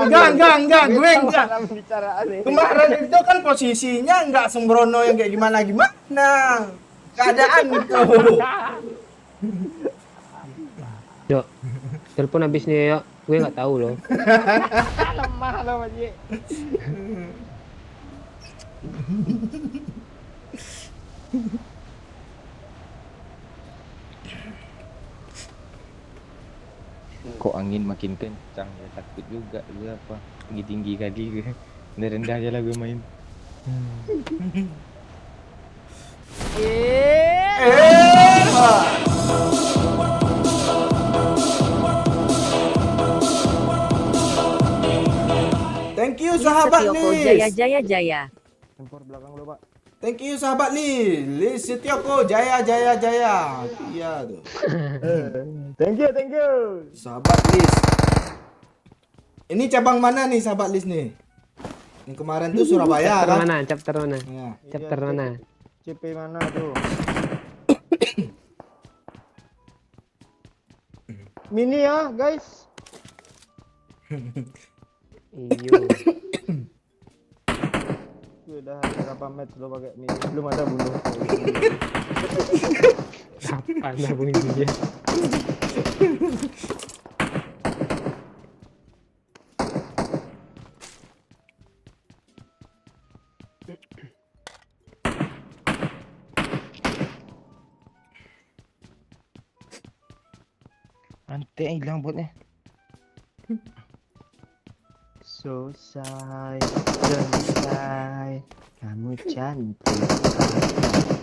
Enggak, gue enggak. Pembicaraan nih. Kemarin itu kan posisinya enggak sembrono yang kayak gimana. Keadaan itu. Yuk. Telepon habis nih yuk. Gue nggak tahu loh. Lemah lo, Pakcik. angin makin kencang ya takut juga gue apa tinggi kali gue. Rendah aja lah gue main. Thank you sahabat Setioko Jaya Lis. Jaya Jaya. Tempor belakang lu, Pak. Thank you sahabat Lis. Lis Setioko Jaya Jaya Jaya. Iya tuh. Thank you, thank you. Sahabat Lis. Ini cabang mana nih sahabat Lis nih? Yang kemarin tuh Surabaya Chapter kan? mana? Chapter mana? Ya. Chapter Iya, mana? CP mana tuh? Mini ya, guys. Iyo. Gue udah berapa match lo pakai mini? Belum ada bunuh. Apa dah bunyinya? Rantai hilang botnya. Selesai, selesai. Kamu cantik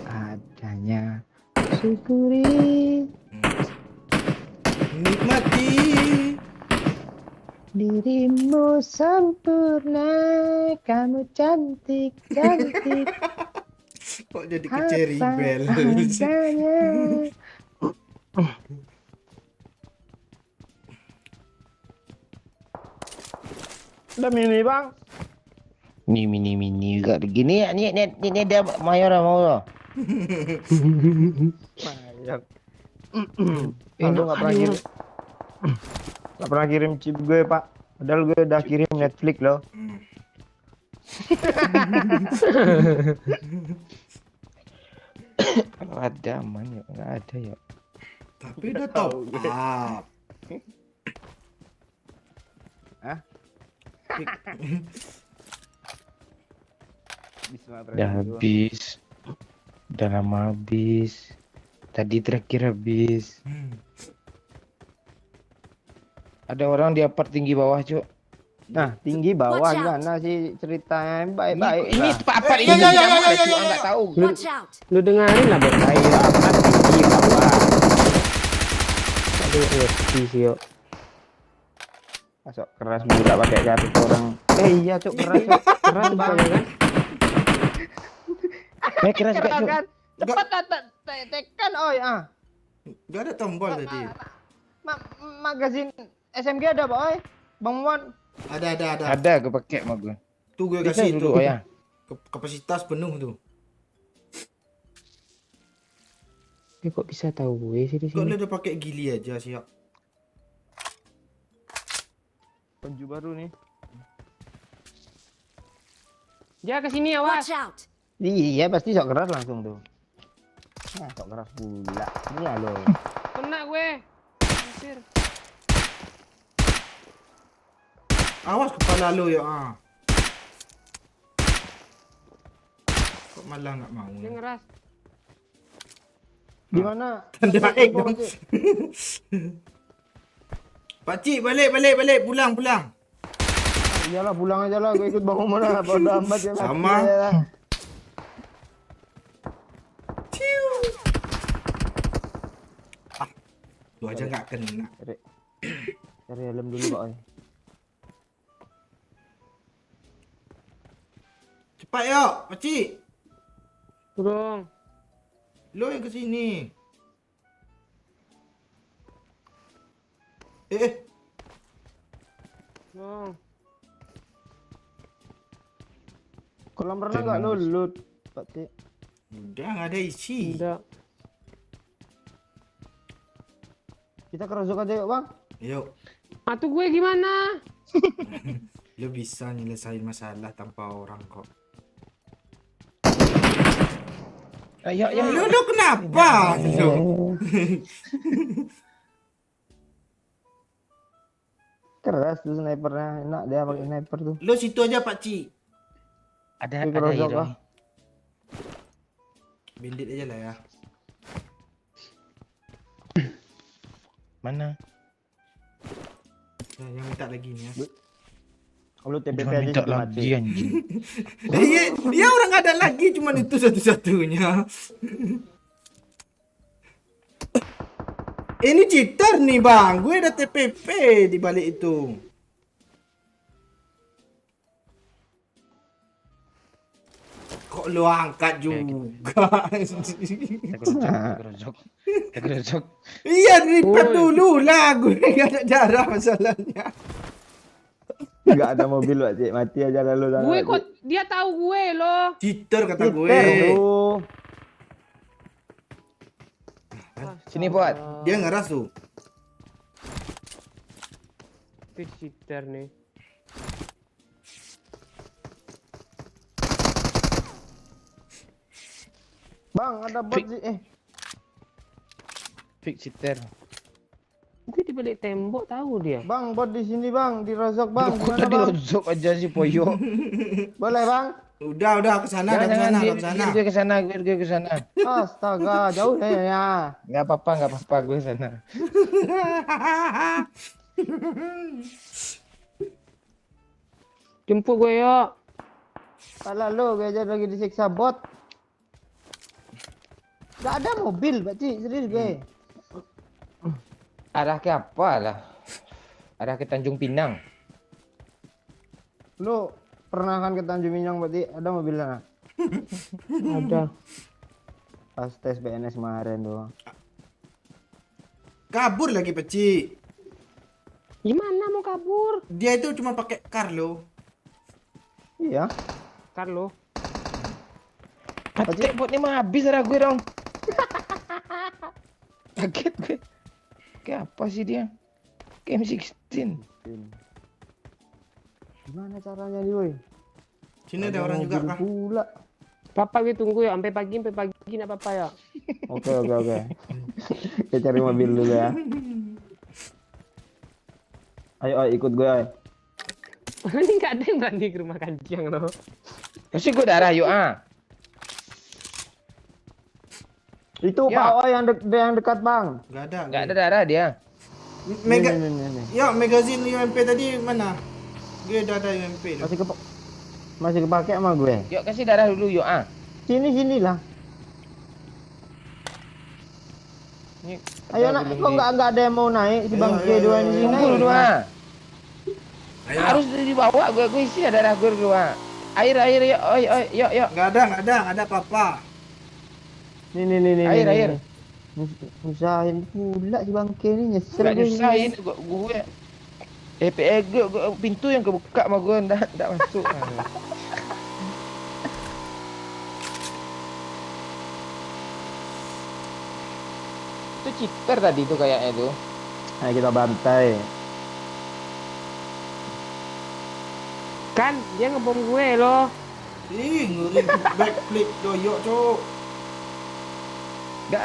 adanya. Syukuri Nikmati. dirimu sempurna. Kamu cantik, cantik Kok jadi ke Cherry apa Bell? adanya. Udah mini, Bang. Ini mini juga begini ya. Ini ada mayor mau lo. Mayor. Aldo nggak pernah kirim. Nggak pernah kirim chip gue, Pak. Padahal gue udah kirim Netflix loh. Kalau ada aman ya, nggak ada ya. Tapi udah top up. Hah? Udah habis. Udah lama habis. Tadi terakhir habis. Ada orang di apart tinggi bawah, Cuk. Nah, tinggi bawah Watch out. gimana sih ceritanya? Baik-baik. Ini lah. apart ini Ya, ya, ya, tidak ya, ada, ya, Cuk, ya, nggak ya. tahu. Watch out. Lu dengerin lah baik-baik. Ayo apart tinggi bawah. Aduh, ngerti sih yo. Masuk keras budak pakai kartu orang. Iya, Cuk, keras, Cuk. Keras banget kan? Keras juga, Cuk. Kan? Cepat tekan, oi ah. Gak ada tombol tadi. Magazin SMG ada, Pak, oi. Bang Muan. Ada. Ada gue pakai sama gue. Tuh gue Bisa kasih dulu tuh. ya. Kapasitas penuh tuh. Dia kok bisa tahu gue sih di Kok lu sini? udah pakai gili aja sih, Yok? Penju baru nih. Dia ke sini awas. Watch out. Iya, pasti sok keras langsung tuh. Nah, sok keras pula. Ini ya lo. Kena gue. Anjir. Awas kepala lu, Yok. Kok malah nggak mau? Dia ngeras. Di mana? Tanda X dong. Pakcik, balik. Pulang. Iyalah, pulang aja lah. Gue ikut Bang Muan lah. Bodo amat ya. mati Sama. aja lah. Lu aja nggak kena. Cari helm dulu, Pak, oi. Cepat, Yok. Pakcik. Turun. Lu yang kesini. Turun. Kolam renang nggak lulut, Pak Cik. Udah nggak ada isi. Tidak. Kita kerosok aja yuk, Bang. Yuk, Atuh gue gimana? lu bisa nyelesain masalah tanpa orang kok. Ayo. Lu kenapa? Lu? Keras tuh snipernya. Enak dia pakai sniper tuh. Lu situ aja, Pakcik. Ada Kerosok hero. lah. Bindit aja lah ya. Mana? Yang minta lagi nih ya. Lu TPP Jangan aja minta sebelum lagi mati. anjing. Dia orang nggak ada lagi, cuman itu satu-satunya. Ini cheater nih bang, gue ada TPP di balik itu. Kok lu angkat juga? Gerojok. Iya, lipat dulu lah, gue gak ada cara masalahnya. Enggak ada mobil Pak Cik, mati aja lalu sana. Gue Pak kok Cik. dia tahu gue loh. Cheater kata gue. Cheater, bro. Sini buat. Dia ngeras tuh. Itu cheater nih. Bang, ada bot sih. Fix sitter. Gue di balik tembok tahu dia. Bang, bot di sini, Bang. Di rozok, Bang. Kok Gimana, tadi Bang? rozok aja si Poyo. Boleh, Bang? Udah ke sana, ke sana, ke sana. Biar gue ke sana. Astaga, jauh ya. Enggak apa-apa gue ke sana. Jemput gue yuk. Alah lu, gue aja lagi disiksa bot. Gak ada mobil, Pak Cik. Serius gue. Arah ke apa lah? Arah ke Tanjung Pinang. Lu pernah kan ke Tanjung Minang, Pak Cik? Ada mobilnya? Nah? Ada. Pas tes BNS kemarin doang. Kabur lagi peci. Gimana mau kabur? Dia itu cuma pakai Carlo. Iya. Carlo. Patek bot ni mah habis arah gue dong. Kaget gue. Kayak apa sih dia? Kayak M16. Gimana caranya nih, woi? Sini ada orang juga kah? Pula. Papa gue tunggu ya sampai pagi enggak apa-apa ya. Oke. Kita cari mobil dulu ya. Ayo, ikut gue, ayo. Ini enggak ada yang berani ke rumah Kanjang loh. Masih gue darah yuk ah. Itu Ya. Pak O yang dekat, Bang. Gak ada. Enggak ada darah dia. Mega. Nih. Ya, magazine UMP tadi mana? Gue udah ada UMP. tuh. Masih kepake sama gue. Yuk kasih darah dulu yuk ah. Sini lah. Ini Ayo nak, kok enggak ada yang mau naik si Bang Ayo, dua ayo, ini ayo. tunggu dulu naik. ah. Ayo. Harus dibawa gue isi darah gue dulu ah. Air yuk, yuk. Nggak ada apa-apa. Nih. Air. Usahain pula si Bangke ini nyesel Enggak gue. nyusahin gue. gue pintu yang kebuka sama gue enggak masuk. Itu cheater tadi tuh kayaknya tuh. Ayo kita bantai. Kan dia ngebom gue loh. Ih, ngeri backflip doyok, Cok. Enggak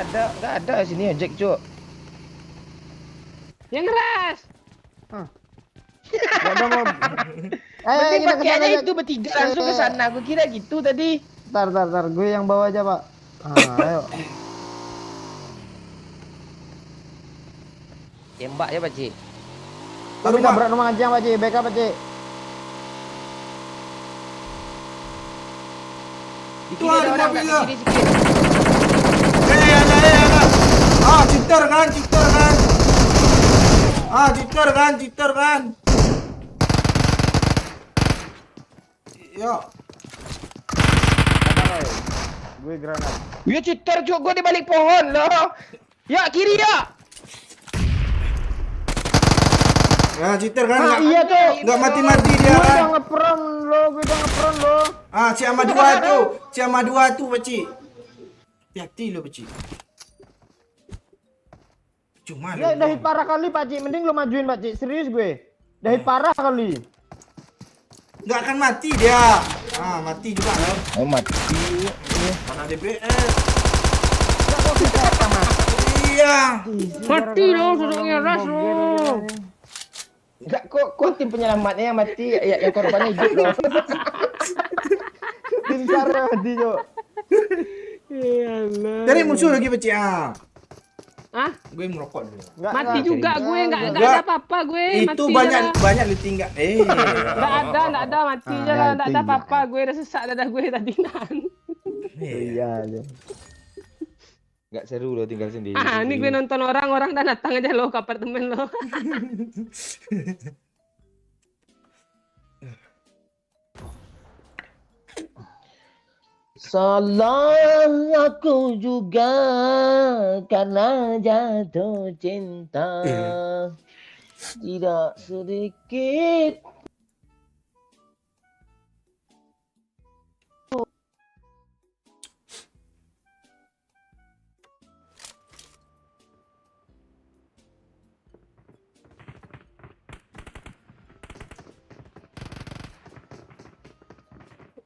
ada sini ojek, Cuk. Yang keras. Enggak ada mau. Ayo Mending kita pakai kesana aja aja. itu bertiga langsung ke sana. Gue kira gitu tadi. Tar, gue yang bawa aja, Pak. Ayo. Tembak ya, Pak Cik. Tapi tabrak rumah aja, Pak Cik. Backup, Pak Cik. Di Tuh, kiri ada ada orang, mobil di lah. kiri sikit. Ada. Ah, cheater kan. Ah, cheater kan. Yuk. Gue granat. Ya cheater, Cuk. Gue di balik pohon loh. Ya, kiri ya. Ya, cheater kan. Ah, iya tuh. Nggak mati-mati dia Gue kan. udah ngepron lo. Ah, si Ama 2 tuh, Peci. Hati-hati lo, Peci. Cuma Ya udah hit parah kali, Pak Cik. Mending lo majuin, Pak Cik. Serius gue. Udah hit parah kali. nggak akan mati dia. Ah, mati juga lo. Oh, mati. Karena DPS. Enggak kok kita sama. Iya. Mati dong, sudah ngeras loh. Enggak kok tim penyelamatnya yang mati, yang korbannya hidup loh. Tim Sarah mati, Cok. Iyalah. Cari musuh lagi, Peci. Ah. Ah, Gue merokok dulu. mati juga gue, nggak Enggak. ada apa-apa gue. Itu mati banyak aja lah. banyak ditinggal. Nggak ada, mati aja lah, nggak ada itu apa-apa. Gue udah sesak dada gue tadi nan. Iya aja. Nggak seru lo tinggal sendiri. Ah, ini gue nonton orang dan datang aja lo ke apartemen lo. Salah aku juga karena jatuh cinta. Tidak sedikit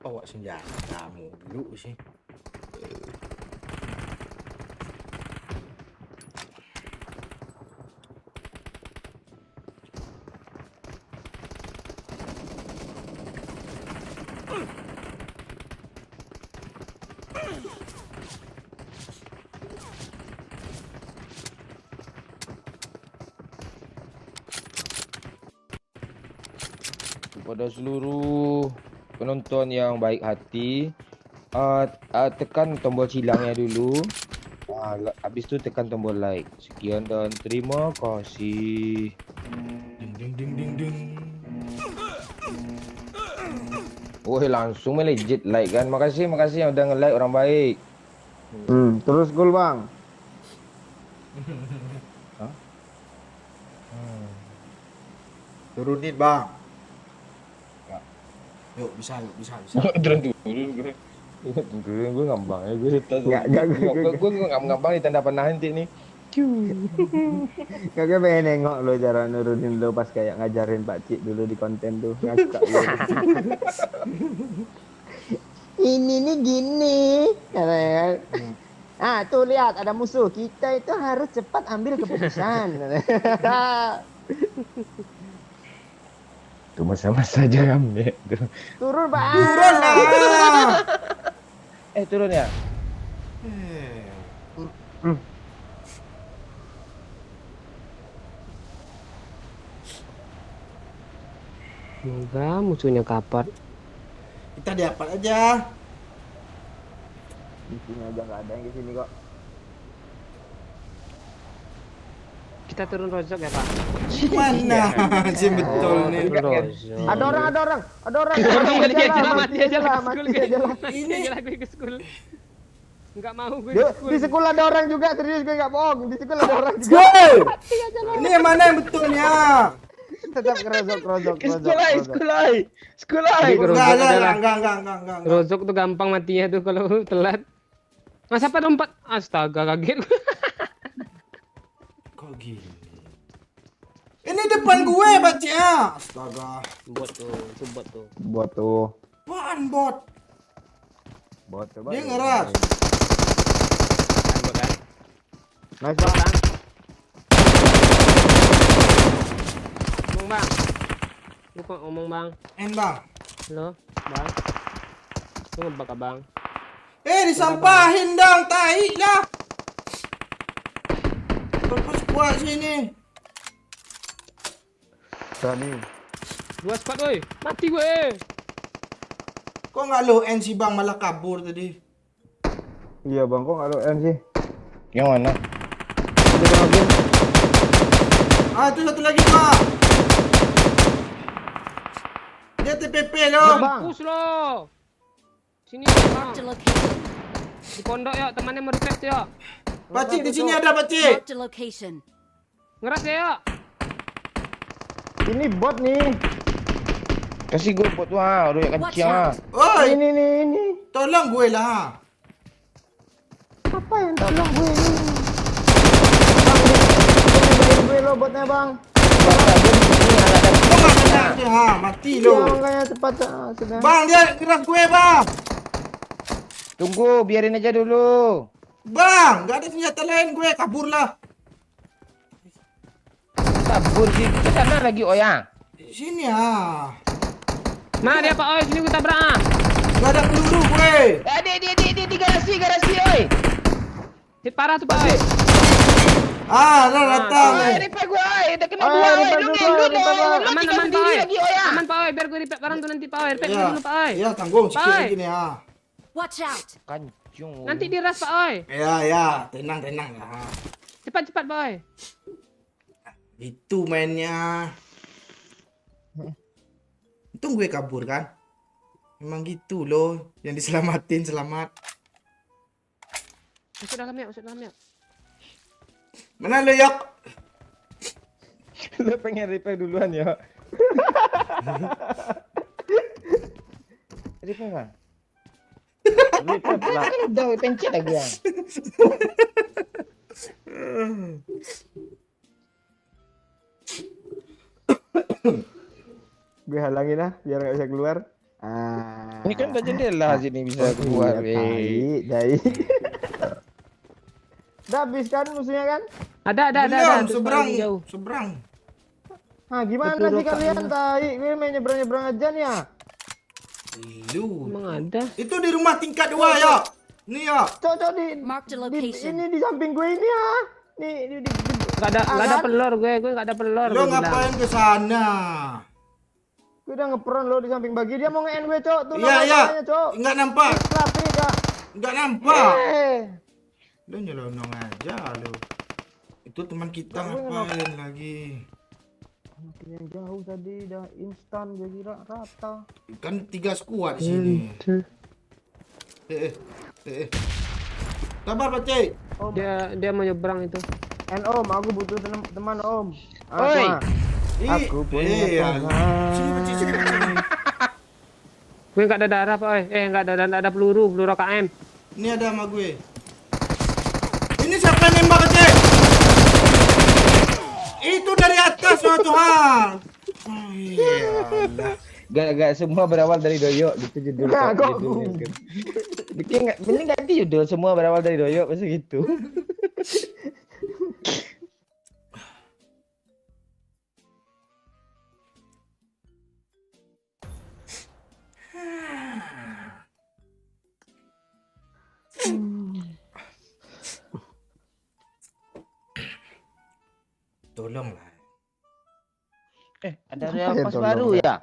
Bawa senjata mulu sih. Kepada seluruh penonton yang baik hati, tekan tombol silangnya dulu. Habis tu tekan tombol like. Sekian dan terima kasih. Ding ding ding ding ding. Woi, langsung legit like kan. Makasih yang udah nge-like orang baik. Terus gol bang. Turunin bang. Yuk bisa. Turun dulu. Gue ngambang ya, gue ngambang di tanda panah nanti nih. Kakak pengen nengok lo cara nurunin lo pas kayak ngajarin Pak Cik dulu di konten tuh. Ngakak lo. Ini nih gini. Katanya kan. Ah tuh lihat ada musuh. Kita itu harus cepat ambil keputusan. Tuh masa-masa aja ambil. Turun Pak. Turun lah. Turun ya. Semoga musuhnya kapat. Kita dapat aja. Di sini aja nggak ada yang di sini kok. Kita turun rozok ya Pak. Mana sih betul nih. Turun rozok. Ada orang. Mati aja lah. Mati aja lah. Ini aja lah gue ke school. Enggak mau gue Di, ke school. di sekolah ada orang juga, serius gue nggak bohong. Di sekolah ada orang juga. Hey! Ini yang mana yang betulnya? Tetap kerosok. Sekolah. Enggak. Rozok tuh gampang matinya tuh kalau telat. Masa apa lompat? Astaga kaget. Kok gini? Ini depan gue baca. Astaga. Bot tuh, itu bot tuh. Buat tuh. Apaan bot? Buat coba. Dia ngeras. Bot kan? Nice bang. Ngomong bang. Lu kok ngomong bang? Bang. Halo bang. Lu ngebak abang. Disampahin dong, tai lah. Terus buat sini. Tadi. 2 squad woi. Mati gue. Kok nggak lo end sih bang, malah kabur tadi. Iya bang, kok nggak lo M sih? Yang mana? Itu satu lagi bang. Dia TPP lo. Mampus lo. Sini bang. Marked a location. Di pondok ya, temannya mau request ya. Pakcik di sini ada pakcik. Marked a location. Ngeras ya yuk. Ini bot nih. Kasih gue buat tuh udah ya Watch kencing out. Oi, Ini. tolong gue lah. Apa yang tolong gue ini? Bang, gue lo botnya bang. Kok nggak kena dia? Mati Iya lo. makanya cepat sudah. Bang, dia gerak gue bang. Tunggu, biarin aja dulu. Bang, nggak ada senjata lain gue, kabur lah. Kabur sih. Ke sana lagi Oya. Sini ah. Mana dia Pak? Oi, sini gue tabrak ah. Nggak ada peluru gue. Di garasi oi. Hit parah tuh Pak. Oi. Dah datang. Oi, repair gue, oi. Dia kena Oi, dua, oi. repair Lu dulu, ngelut, repair oi. dulu. Lu Aman, tinggal aman, sendiri Pak. lagi, oi ya. Aman, Pak, oi. Biar gue repair barang tuh nanti, Pak, oi. Repair Ya. dulu, Pak, oi. Ya, tanggung sikit Oi. lagi nih ya. Watch out! Kancung. Nanti diras, Pak, oi. Ya, tenang ya. Cepat, Pak, oi. Itu mainnya. Untung gue kabur kan. Memang gitu loh, yang diselamatin selamat. Masuk dalam ya, masuk dalam ya. Mana lo Yok? Lu pengen repair duluan ya. Repair mah. Repair lah. Kan udah pencet lagi ya. Gue halangin lah biar nggak bisa keluar. Ah. Ini kan ada jendela sini bisa keluar. Iya, tai. Udah habis kan musuhnya kan? Ada. Belum, Terus seberang. paling jauh. Seberang. Ah, gimana Betul, sih Kak. kalian tai? Gue main nyebrang-nyebrang aja nih ya. Lu. Emang ada. Itu di rumah tingkat 2 ya. Nih ya. Cocok di, Marked a di location. ini di samping gue ini ya. Nih di Nggak ada kan? pelor gue nggak ada pelor. Lo gue bilang. ngapain ke sana? gue udah ngeperan lo di samping bagi dia mau nge-end gue, Cok. Tuh Iya, iya. namanya, Cok. Enggak nampak. Lapis ya. Enggak nampak. Eh. Lo nyelonong aja lo. Itu teman kita Gue ngapain lagi? Makin yang jauh tadi udah instan gue kira rata. Kan 3 skuad di sini. Eh. Sabar, Pace. Dia mau nyebrang itu. Om, aku butuh teman Om. Oi. Aku punya Sini, teman. Pace, sini. Gue nggak ada darah, Pak, oi. Nggak ada peluru KM. Ini ada sama gue. Ini siapa yang nembak, Pace? Itu dari atas, oh Tuhan. Oh, iya. Gak semua berawal dari doyok gitu judul. Nah, kok judulnya, kan. Bikin nggak, mending ganti judul semua berawal dari doyok pasti gitu. Tolonglah. Ada real Ya, pas tolong, baru Mbak. ya.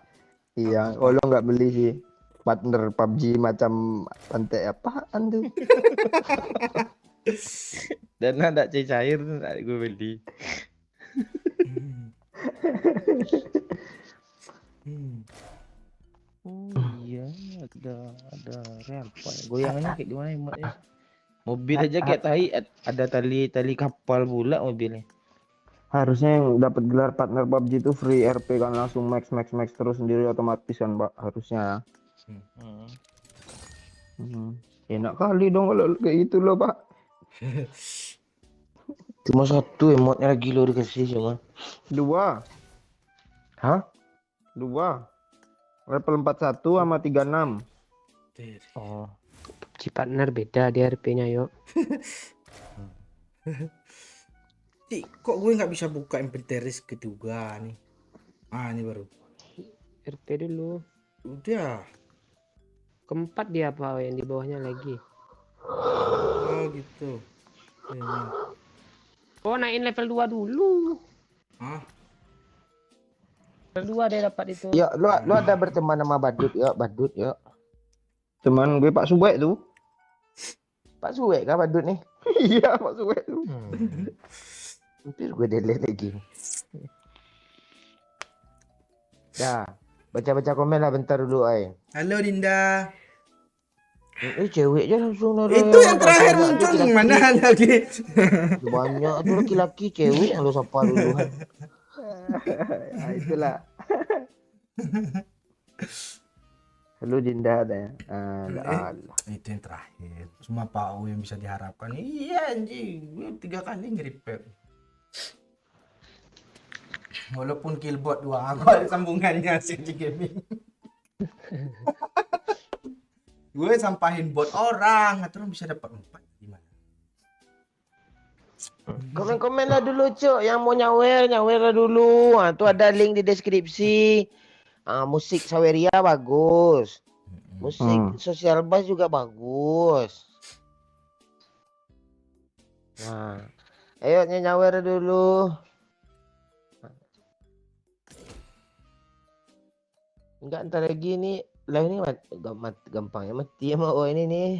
Iya, lo nggak beli sih. Partner PUBG macam pantai apaan tuh? Dan ada cair tuh tak gue beli. Oh iya, ada real pas. Goyangannya kayak gimana emotnya? Mobil aja kayak ada tali kapal pula mobilnya. Harusnya yang dapat gelar partner PUBG itu free RP kan langsung max terus sendiri otomatis kan, Pak. Harusnya. Enak kali dong kalau kayak gitu loh, Pak. Cuma satu emotnya lagi lo dikasih cuma. 2. Hah? 2. Level 41 sama 36. Oh. Si partner beda dia RP-nya, yuk. Kok gue nggak bisa buka inventories kedua nih? Ini baru. RP dulu. Udah. Keempat dia apa yang di bawahnya lagi. Oh gitu. Ini. Oh, naikin level 2 dulu. Hah? Level 2 dia dapat itu. Ya, lu ada berteman sama Badut ya, Badut ya. Teman gue Pak Suwek tuh. Pak Suwek kah Badut nih? Iya, Pak Suwek tuh. Hampir gue delete lagi. Dah, baca-baca komen lah bentar dulu ay. Halo Dinda. Cewek aja langsung naruh. Itu yang terakhir muncul mana lagi? Banyak tuh laki-laki cewek yang lu sapa duluan. Nah, itulah. Halo Dinda ada ya. Ada. Itu yang terakhir. Cuma Pak O yang bisa diharapkan. Iya anjing, gue 3 kali nge-repair. Walaupun killbot 2, aku ada sambungannya sih di gaming. Gue sampahin bot orang, terus bisa dapat 4 gimana? Komen-komen lah dulu cok, yang mau nyawer lah dulu. Tuh ada link di deskripsi. Musik Saweria bagus. Musik Social Bass juga bagus. Nah, Ayo nyawer dulu. Enggak, ntar lagi nih. Lah ini gampangnya mati sama oh ini nih.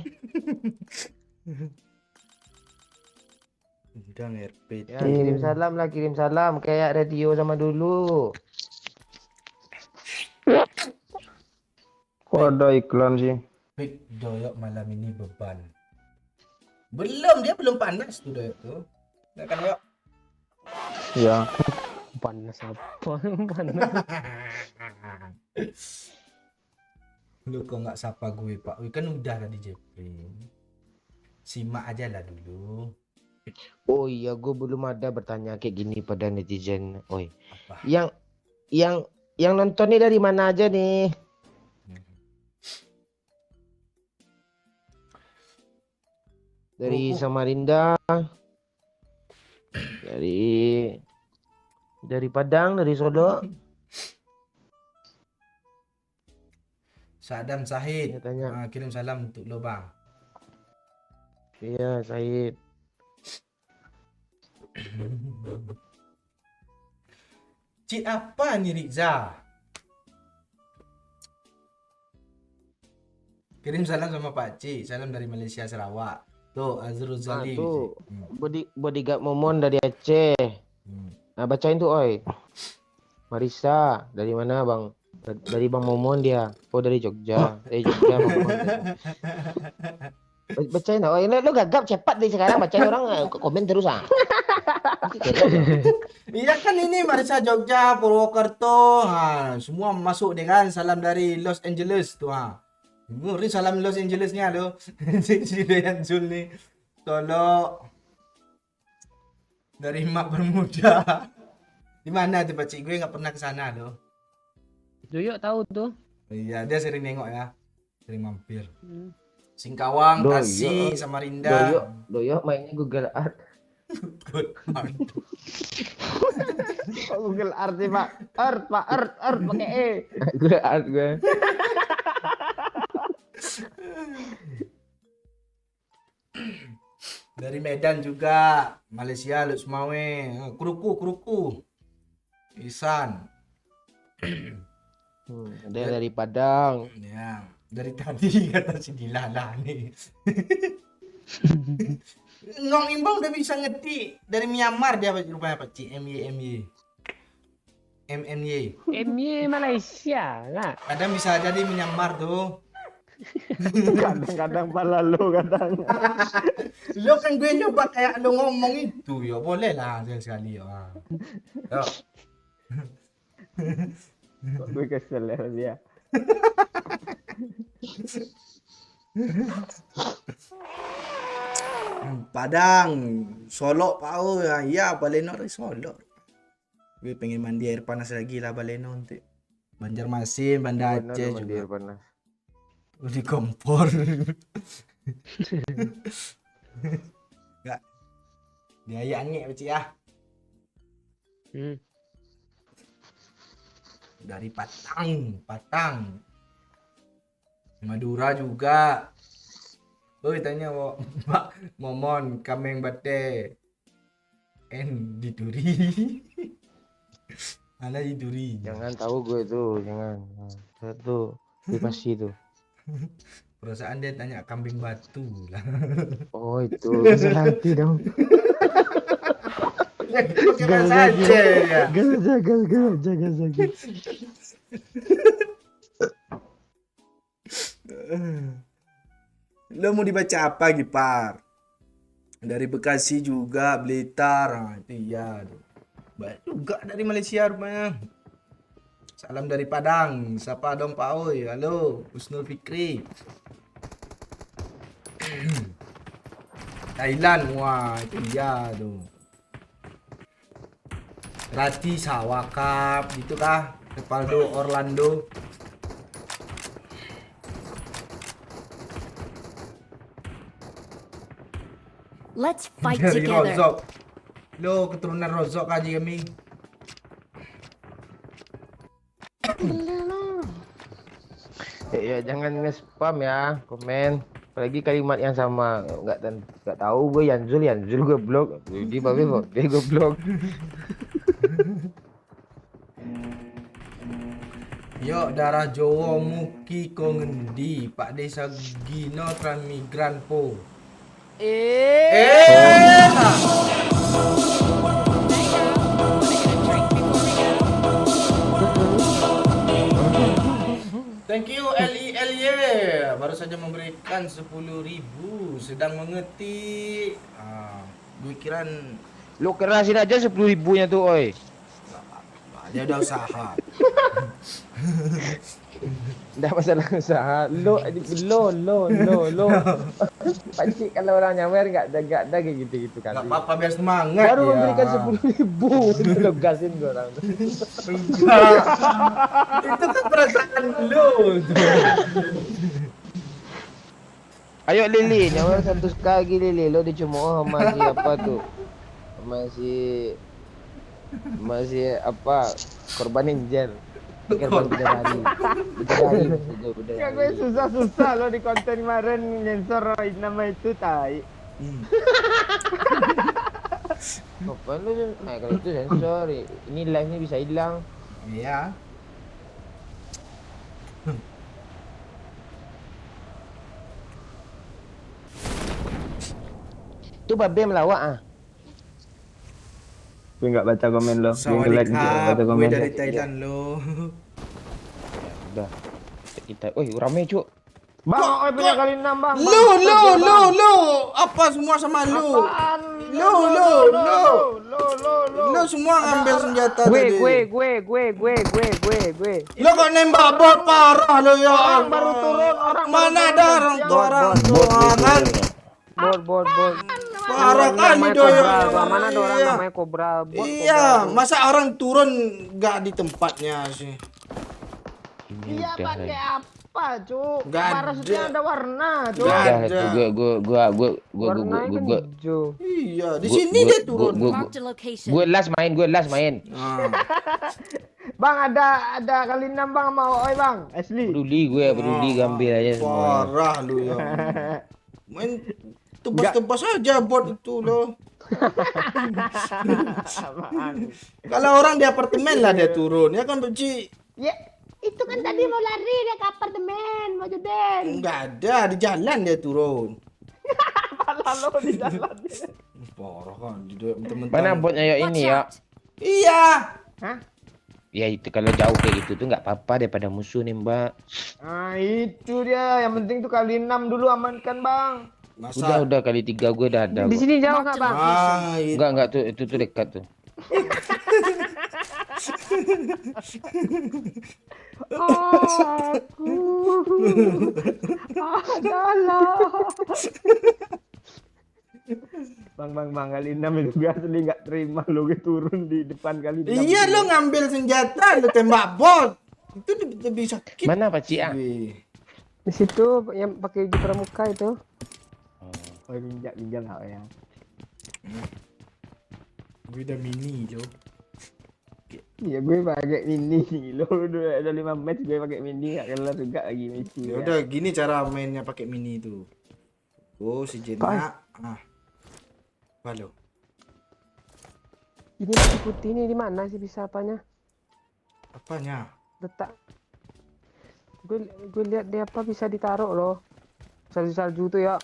Udah ngerpet. Ya, kirim salam lah, kirim salam kayak radio sama dulu. Kok ada iklan sih? Pik doyok malam ini beban. Belum, dia belum panas tuh doyok tuh. Nggak kan doyok? Ya. Panas apa? Panas. Lu kok nggak sapa gue Pak? Gue kan udah tadi Jepri. Simak aja lah dulu. Oh iya, gue belum ada bertanya kayak gini pada netizen. Oi. Apa? Yang nonton nih dari mana aja nih? Dari Samarinda, dari Padang, dari Solo. Sadam Sahid. Dia tanya. Kirim salam untuk lo bang. Iya, Said. Cik apa nih Riza? Kirim salam sama Pak Cik. Salam dari Malaysia Sarawak. Tuh Azrul Zali. Tuh, bodyguard Momon dari Aceh. Nah, bacain tuh, oi. Marisa, dari mana bang? Dari Bang Momon dia. Oh, dari Jogja. Dari Jogja, Bang Momon. Bacain, oi. Lo gagap cepat deh sekarang. Bacain orang komen terus ah. Iya kan ini Marisa Jogja, Purwokerto. Semua masuk deh kan. Salam dari Los Angeles tuh Ngeri salam Los Angelesnya lo. Si Dayan Zul nih. Tolong. Dari Mak Bermuda. Di mana tuh Pak Cik? Gue nggak pernah ke sana lo. Doyok tahu tuh. Iya, dia sering nengok ya. Sering mampir. Singkawang, Doyok. Tasik, Samarinda. Doyok mainnya Google Art. Good. Google Art sih, Pak. Art pakai E. Google Art gue. Dari Medan juga, Malaysia, Luxmawe, Keruku, Isan. Ada yang dari Padang. Ya, dari tadi kata si Dilala nih. Ngong Imbang udah bisa ngetik dari Myanmar dia rupanya Pak Cik. MY. MY Malaysia lah. Kadang bisa jadi Myanmar tuh. Kadang-kadang pala lu kadang. Lo kan gue nyoba kayak lo ngomong itu ya boleh lah sekali ya. Yo. Gue kesel ya dia. Padang, Solo pau ya, iya Baleno dari Solo. Gue pengen mandi air panas lagi lah Baleno nanti. Banjarmasin, Banda Aceh juga. Panas. Di kompor. Enggak. Dia ayangnya Pak Cik ya. Dari Patang. Madura juga. Tanya Mbak Momon Kameng Bate di Duri. Ada di Duri. Jangan tahu gue tuh, jangan. Satu privasi tuh. Perasaan dia tanya kambing batu lah. Oh itu hati dong. Pakai bahasa Aceh ya. Jaga. Lo mau dibaca apa Gipar? Dari Bekasi juga, Blitar. Itu iya. Banyak juga dari Malaysia rupanya. Salam dari Padang. Siapa dong Pak Oi? Halo, Husnul Fikri. Thailand, wah itu iya tuh. Rati Sawakap, gitu kah? Kepaldo Orlando. Let's fight Dari together. Rozok. Lo keturunan Rozok aja kami. Ya jangan nge-spam ya komen. Apalagi kalimat yang sama. Nggak tahu gue Yanzul gue blok. Di babe kok dia gue blok. Yo darah Jawa muki ko ngendi Pak Desa Gino transmigran po. Thank you LILY baru saja memberikan 10.000 sedang mengetik. Gue kira Lu kerasin aja 10.000-nya tuh, oi. dia udah usaha. Nggak masalah usaha. Lo. Pancik kalau orang nyawer nggak ada kayak gitu kan. Gak apa-apa biar semangat Baru ya. memberikan 10.000 itu lo gasin gue orang. Enggak. Itu kan perasaan lu tuh. Ayo Lili, nyawer 100 kali Lili. Lo dicemooh sama si apa tuh? Masih apa? Korban Injil. Korban bidadari. Ya gue susah-susah lo di konten kemarin nyensor nama itu tai. Apa lu? Nah, kalau itu sensor. Ini live-nya bisa hilang. Iya. Itu babe melawak ah. Gue nggak baca komen lo. Gue like nggak Sawadikap, baca gue komen. dari Thailand lo. Udah. Kita, wih, rame cuk. Bang, oi punya kali 6 bang. Lu, apa semua sama lu? Lu, semua ngambil senjata tadi. Gue. Lu kok nembak bot parah lo ya. Orang baru turun, orang Mana baru ada turun. orang tua kan? Bot. Parah kan Namanya itu ya. Cobra. Mana ada orang Iya. namanya Cobra? Bot Iya, Cobra. masa orang turun nggak di tempatnya sih? Ini Iya udah pakai lagi. apa, Cuk? Nggak Parasutnya ada. ada warna, Cuk. Nggak Udah ada. itu Warnanya kan gue hijau. Iya, di sini dia turun. Marked a location. gue last main. Ah. Bang ada kali 6 bang sama oi bang. Asli. Peduli gambil aja semua. Parah lu ya. Main tebas-tebas aja bot itu lo. Kalau orang di apartemen lah dia turun, ya kan Beci? Ya, itu kan tadi mau lari dia ke apartemen, mau joden. Enggak ada, di jalan dia turun. Lalu di jalan. Parah kan, di temen-temen. Mana botnya ya Watch ini ya? out. Iya. Ya itu kalau jauh kayak gitu tuh nggak apa-apa daripada musuh nih mbak. Nah, itu dia. Yang penting tuh kali 6 dulu amankan, Bang. Masa Udah kali 3 gue udah ada. Di kok. sini jauh Marked nggak a bang? location. Enggak tuh itu tuh dekat tuh. Aku adalah. Bang, kali 6 itu gue asli nggak terima lo gue turun di depan kali 6. Iya lo ngambil senjata, lo tembak bot. Itu lebih sakit. Mana Pak Cia? Wih. Di situ yang pakai baju pramuka itu. Oh, pinjam hak ya. Gue udah mini lo. Iya, gue pakai mini lo udah ada 5 match gue pakai mini gak kelar juga lagi Messi. Ya udah gini cara mainnya pakai mini itu. Oh sejenak. Apa lo? Ini nasi putih ini di mana sih bisa apanya? Apanya? Letak. Gue lihat dia apa bisa ditaruh loh. Salju-salju tuh ya.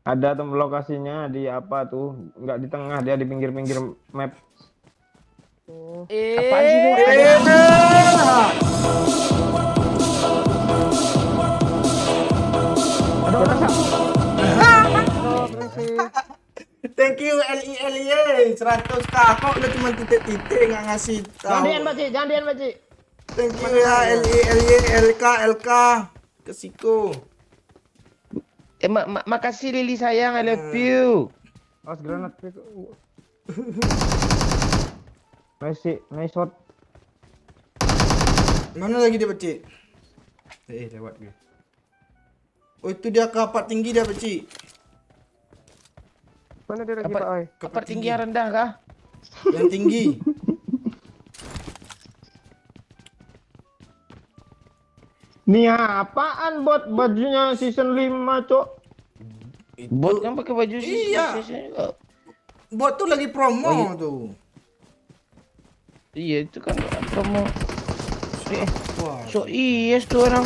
Ada tuh lokasinya di apa tuh? Nggak di tengah, dia di pinggir-pinggir map. Apaan sih ini? Thank you LILY 100k kok lo cuma titik-titik nggak ngasih tahu. Jangan dian baci. Thank you ya LILY LK Kesiko. Makasih Lili sayang, I love you. Awas granat. Nice shot. Mana lagi dia Beci? Lewat gue. Oh itu dia kapak tinggi dia Beci. Mana dia lagi Pak Oi? Kapan tinggi yang rendah kah? Yang tinggi. Nih apaan bot bajunya season 5, Cok? Bot kan pakai baju sih. Iya. Bot tuh lagi promo Oh, iya. tuh. Iya itu kan promo. Wah. So yes tuh orang.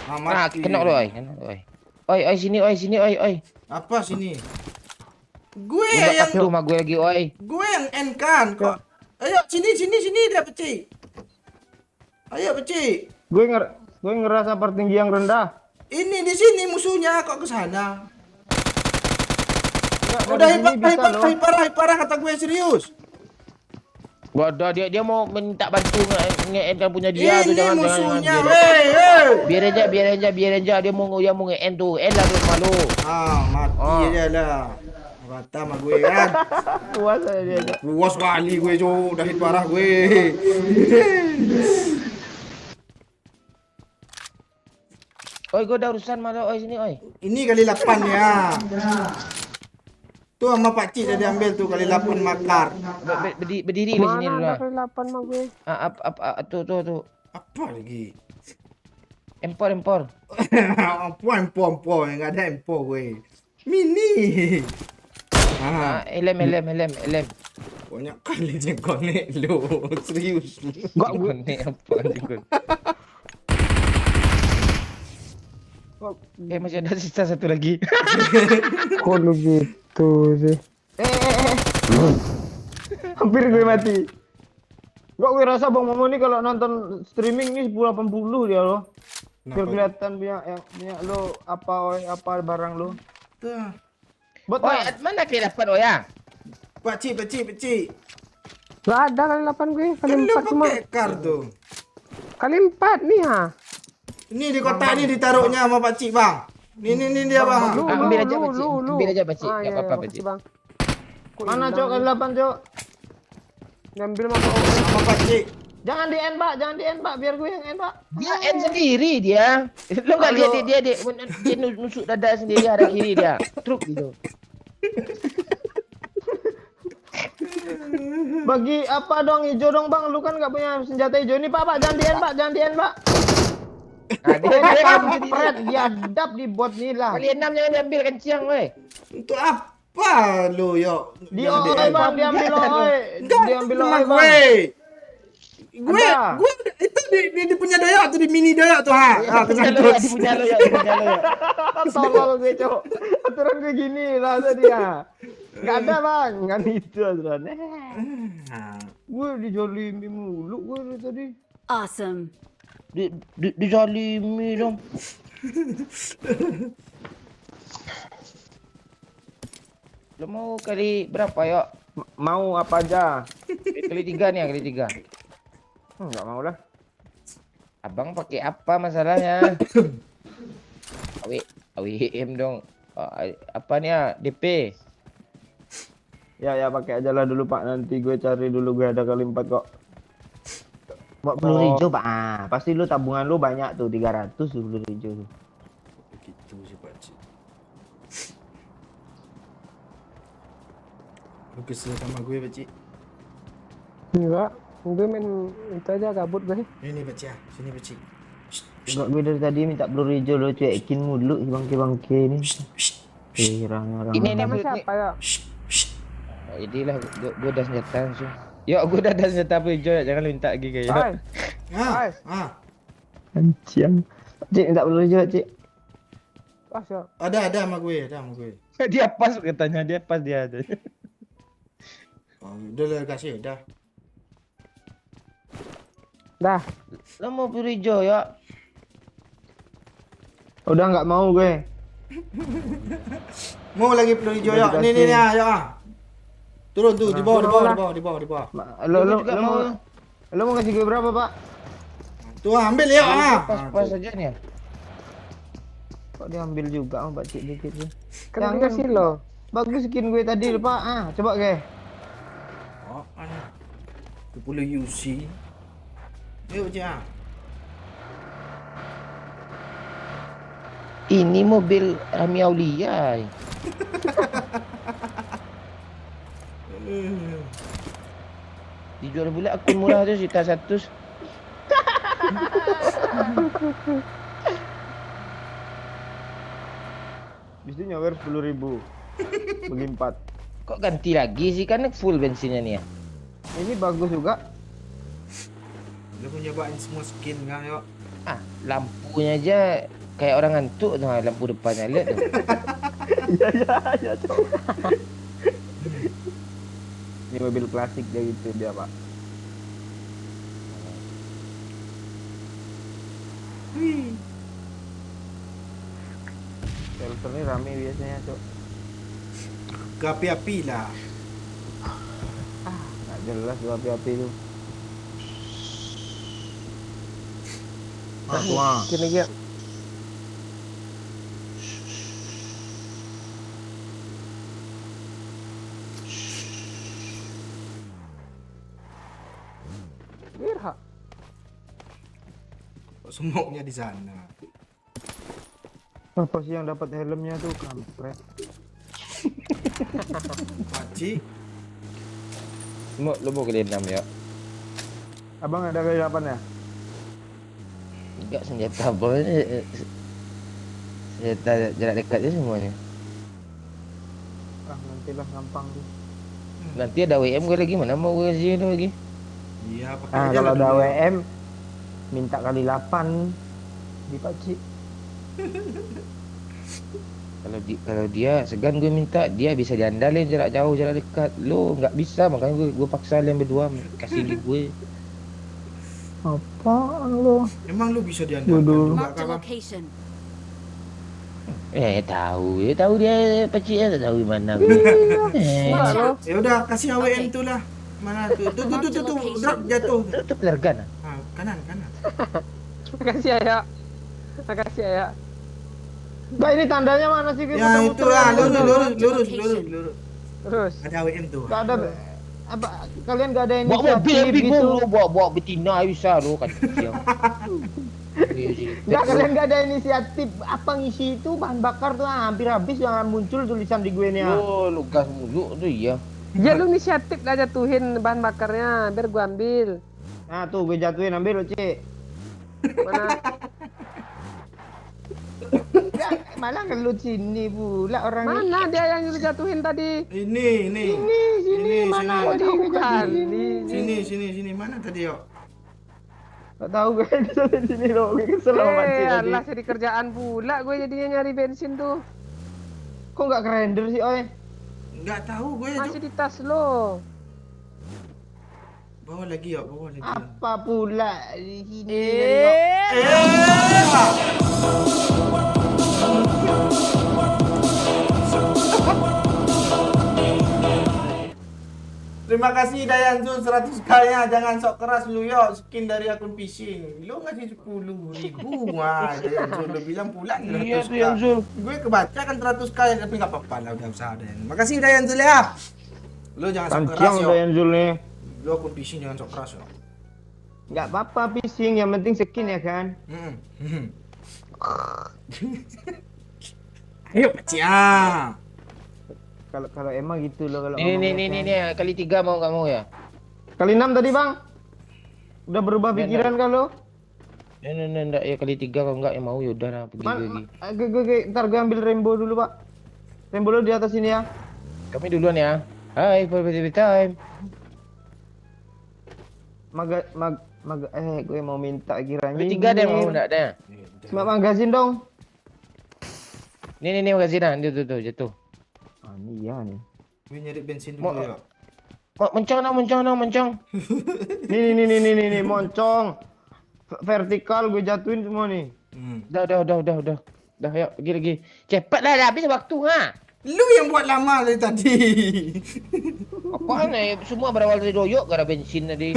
Nah, mati. kena lo oi, kena lo oi. Oi sini oi. Apa sini? Gue Enggak yang patuh sama gue lagi oi. gue yang end kan kok. Ayo sini dia peci. Ayo peci. Gue ngerasa pertinggi yang rendah. Ini di sini musuhnya kok ke sana. Enggak, Udah dari sini bisa loh. parah kata gue serius. Waduh dia mau minta bantu nge-end punya dia tuh Ini jangan musuhnya, jangan. Biar aja dia mau nge-end tuh. End lah tuh malu. Mati Oh. aja lah. Kata sama gue kan. Puas aja dia. Puas kali gue cok, udah hit parah gue. Oi gue udah urusan malu oi sini oi. Ini kali 8 ya. Tuh sama Pak Cik dah diambil tuh kali 8 makar. Berdiri di sini dulu Mana lah. ada kali 8 mah gue. Tuh. Apa lagi? Empor. Apa empo enggak ada empo gue. Mini. Elem. Banyak kali dia connect lu. Serius lu. Gak gue nih apa anjing gue. Masih ada sisa satu lagi. Kok lu gitu sih? Hampir gue mati. Kok gue rasa Bang Momo nih kalau nonton streaming nih 1080 dia loh. Biar kelihatan punya lo apa barang lo. Tuh. Oi, mana kira dapat oi ya? Pak Cik. Gak ada kali 8 gue. Kali Kan lu 4 cuma. pakai kar tuh. Kali 4 nih ha. Ini di kotak ini ditaruhnya sama Pak Cik, Bang. Ini dia, Bang. Ambil aja Pak Cik. Ambil aja Pak Cik. Ah, Enggak iya, apa-apa Pak makasih, Cik. Bang. Kok Mana hilang cok nih? kali 8 cok? Ngambil masuk Sama Pak Cik. Jangan di end Pak, biar gue yang end Pak. Dia end sendiri dia. Lo enggak lihat dia nusuk dada sendiri arah kiri dia. Truk gitu. Bagi apa dong hijau dong Bang, lu kan nggak punya senjata hijau ini Pak, jangan di end Pak. Nah, dia Kampret, biadab di bot nih lah. kali 6 jangan diambil kencang weh. Untuk apa lu, yo? Di Jangan OI di-end. Bang, diambil OI. Enggak, Diambil sama OI Bang. gue Ada. itu di punya doyok tuh, di mini doyok tuh ha. Punya lo ya, punya lo ya. Tolol gue cok. Aturan gue gini lah tadi ya. Nggak ada Bang, kan itu aturan. Gue dijolimi mulu gue dari tadi. Awesome. Dizalimi dong. Lo mau kali berapa ya? Mau apa aja? Kali 3 nih ya, kali 3. Nggak mau lah. Abang pakai apa masalahnya? AWM dong. Apa nih ya? DP. Ya pakai aja lah dulu Pak. Nanti gue cari dulu, gue ada kali 4 kok. 40 hijau Pak. Pasti lu tabungan lu banyak tuh 300 10 hijau tuh. Begitu sih Pak Cik. Lu kesel sama gue Pak Cik. Enggak. Gue main itu aja gabut gue. Ini Pak Cik, sini Pak Cik. Enggak, gue dari tadi minta peluru hijau lo cuekin mulu si bangke-bangke ini. Orang-orang. Ini Sama siapa ya? Jadilah gue udah senjata langsung. Yuk, gue udah ada senjata apa hijau ya, jangan lu minta lagi kayak. Hai. Ancian. Cik, minta peluru hijau Cik. Pas ya. Ada sama gue. Dia pas katanya, dia pas dia ada. Oh, udah lah kasih, dah. Dah. Lo mau peluru hijau ya? Udah nggak mau gue. Mau lagi peluru hijau ya. Udah Ini dikasih. ya. Turun tuh di bawah. Lo juga mau. mau ngasih gue berapa Pak? Tuh ambil ya. Pas aja nih ya. Kok diambil juga Pak Cik dikit sih. Kan Jangan. dikasih lo. Bagus skin gue tadi Pak. Coba gue. Oh, ana. 10 UC. Yuk Cik. Ini mobil Rami Aulia. Dijual pula akun murah tu sekitar 100. Habis itu nyawer 10.000. Bagi 4. Kok ganti lagi sih kan full bensinnya nih ya? Ini bagus juga. Lu mau nyobain semua skin kan yuk? Ah, lampunya aja kayak orang ngantuk tuh lampu depannya lihat tuh. Ya, Cok. Ini mobil klasik dia gitu dia, Pak. Wih. Shelter ini rame biasanya, Cok. Api-api lah. Nggak jelas tuh api-api itu. Wah. Kini lagi. Wirha. Kok semoknya di sana? Apa sih yang dapat helmnya tuh kampret? Pakcik. Lu mau ke D6 ya? Abang ada kesiapan ya? Enggak senjata apa senjata jarak dekat aja semuanya. Nantilah gampang tuh. Nanti ada WM gue lagi mana mau gue sih lagi. Iya, pakai Ah, aja kalau lah ada dulu. WM minta kali 8 di Pakcik. Kalau dia segan gue minta dia bisa diandalin jarak jauh jarak dekat. Lu nggak bisa makanya gue paksa kalian berdua kasih di gue. Apaan lo? Emang lu bisa diandalkan Dulu. juga Marked a kawan? location. Tahu dia pecik ya tahu di mana gue. Watch out. Ya udah kasih AWM Oke. tuh lah. Mana tuh? Tuh, drop jatuh. Itu pelergan. Ah, kanan. Makasih ya. Makasih ya. Mbak ini tandanya mana sih? Ya itu lah, lurus. Terus. Ada AWM tuh. Gak ada. Apa kalian gak ada Bawa mobil inisiatif bingung gitu? lu bawa betina bisa lu kan siang. Enggak, kalian gak ada inisiatif apa ngisi itu bahan bakar tuh hampir habis jangan muncul tulisan di gue nih ya. Lu gas mulu tuh iya. Ya lu inisiatif lah jatuhin bahan bakarnya biar gua ambil. Nah tuh gue jatuhin ambil lo Cik. Mana? Ya, malah ngelut sini pula orang Mana dia yang lu jatuhin tadi? Ini. sini mana Oh, tadi jauh gue jatuhin. kali. Sini. Mana tadi yuk? Gak tahu gue di sini lo, gue kesel sama Cik tadi. Allah jadi kerjaan pula gue jadinya nyari bensin tuh. Kok gak kerender sih oi? Nggak tahu gue. Masih di tas lo. Bawa lagi yuk. Apa pula di sini? Terima kasih Dayanzul 100k nya. Jangan sok keras lu yuk. Skin dari akun phishing. Lu ngasih 10.000. Wah, Dayanzul lu bilang pula 100k. Iya tuh Yanzul. Gue kebaca kan 100k ya, tapi nggak apa-apa lah, udah usaha Dayan. Makasih Dayanzul ya. Lu jangan sok keras Pancang yuk. udah yang Zul nih. Lu akun phishing jangan sok keras yuk. Gak apa-apa phishing, yang penting skin ya kan? Ayo Cia. Kalau emang gitu loh kalau Ini kali 3 mau nggak mau ya? Kali 6 tadi bang. Udah berubah pikiran kan lo? Enggak ya kali 3 kalau enggak ya mau ya udah lah pergi lagi. Ntar gue ambil rainbow dulu pak. Rainbow lo di atas sini ya. Kami duluan ya. Hai, for time. Gue mau minta kiranya. Kali 3 ada yang mau enggak ada? Cuma magazin dong. Nih magazin ah, tuh jatuh. Ah ini iya nih. Gue nyari bensin dulu Mau- yuk. Mencong. Nih moncong. Vertikal gue jatuhin semua nih. Udah. Dah yuk pergi lagi. Cepat lah dah habis waktu ha. Lu yang buat lama dari tadi. Apaan semua berawal dari doyok gara bensin tadi.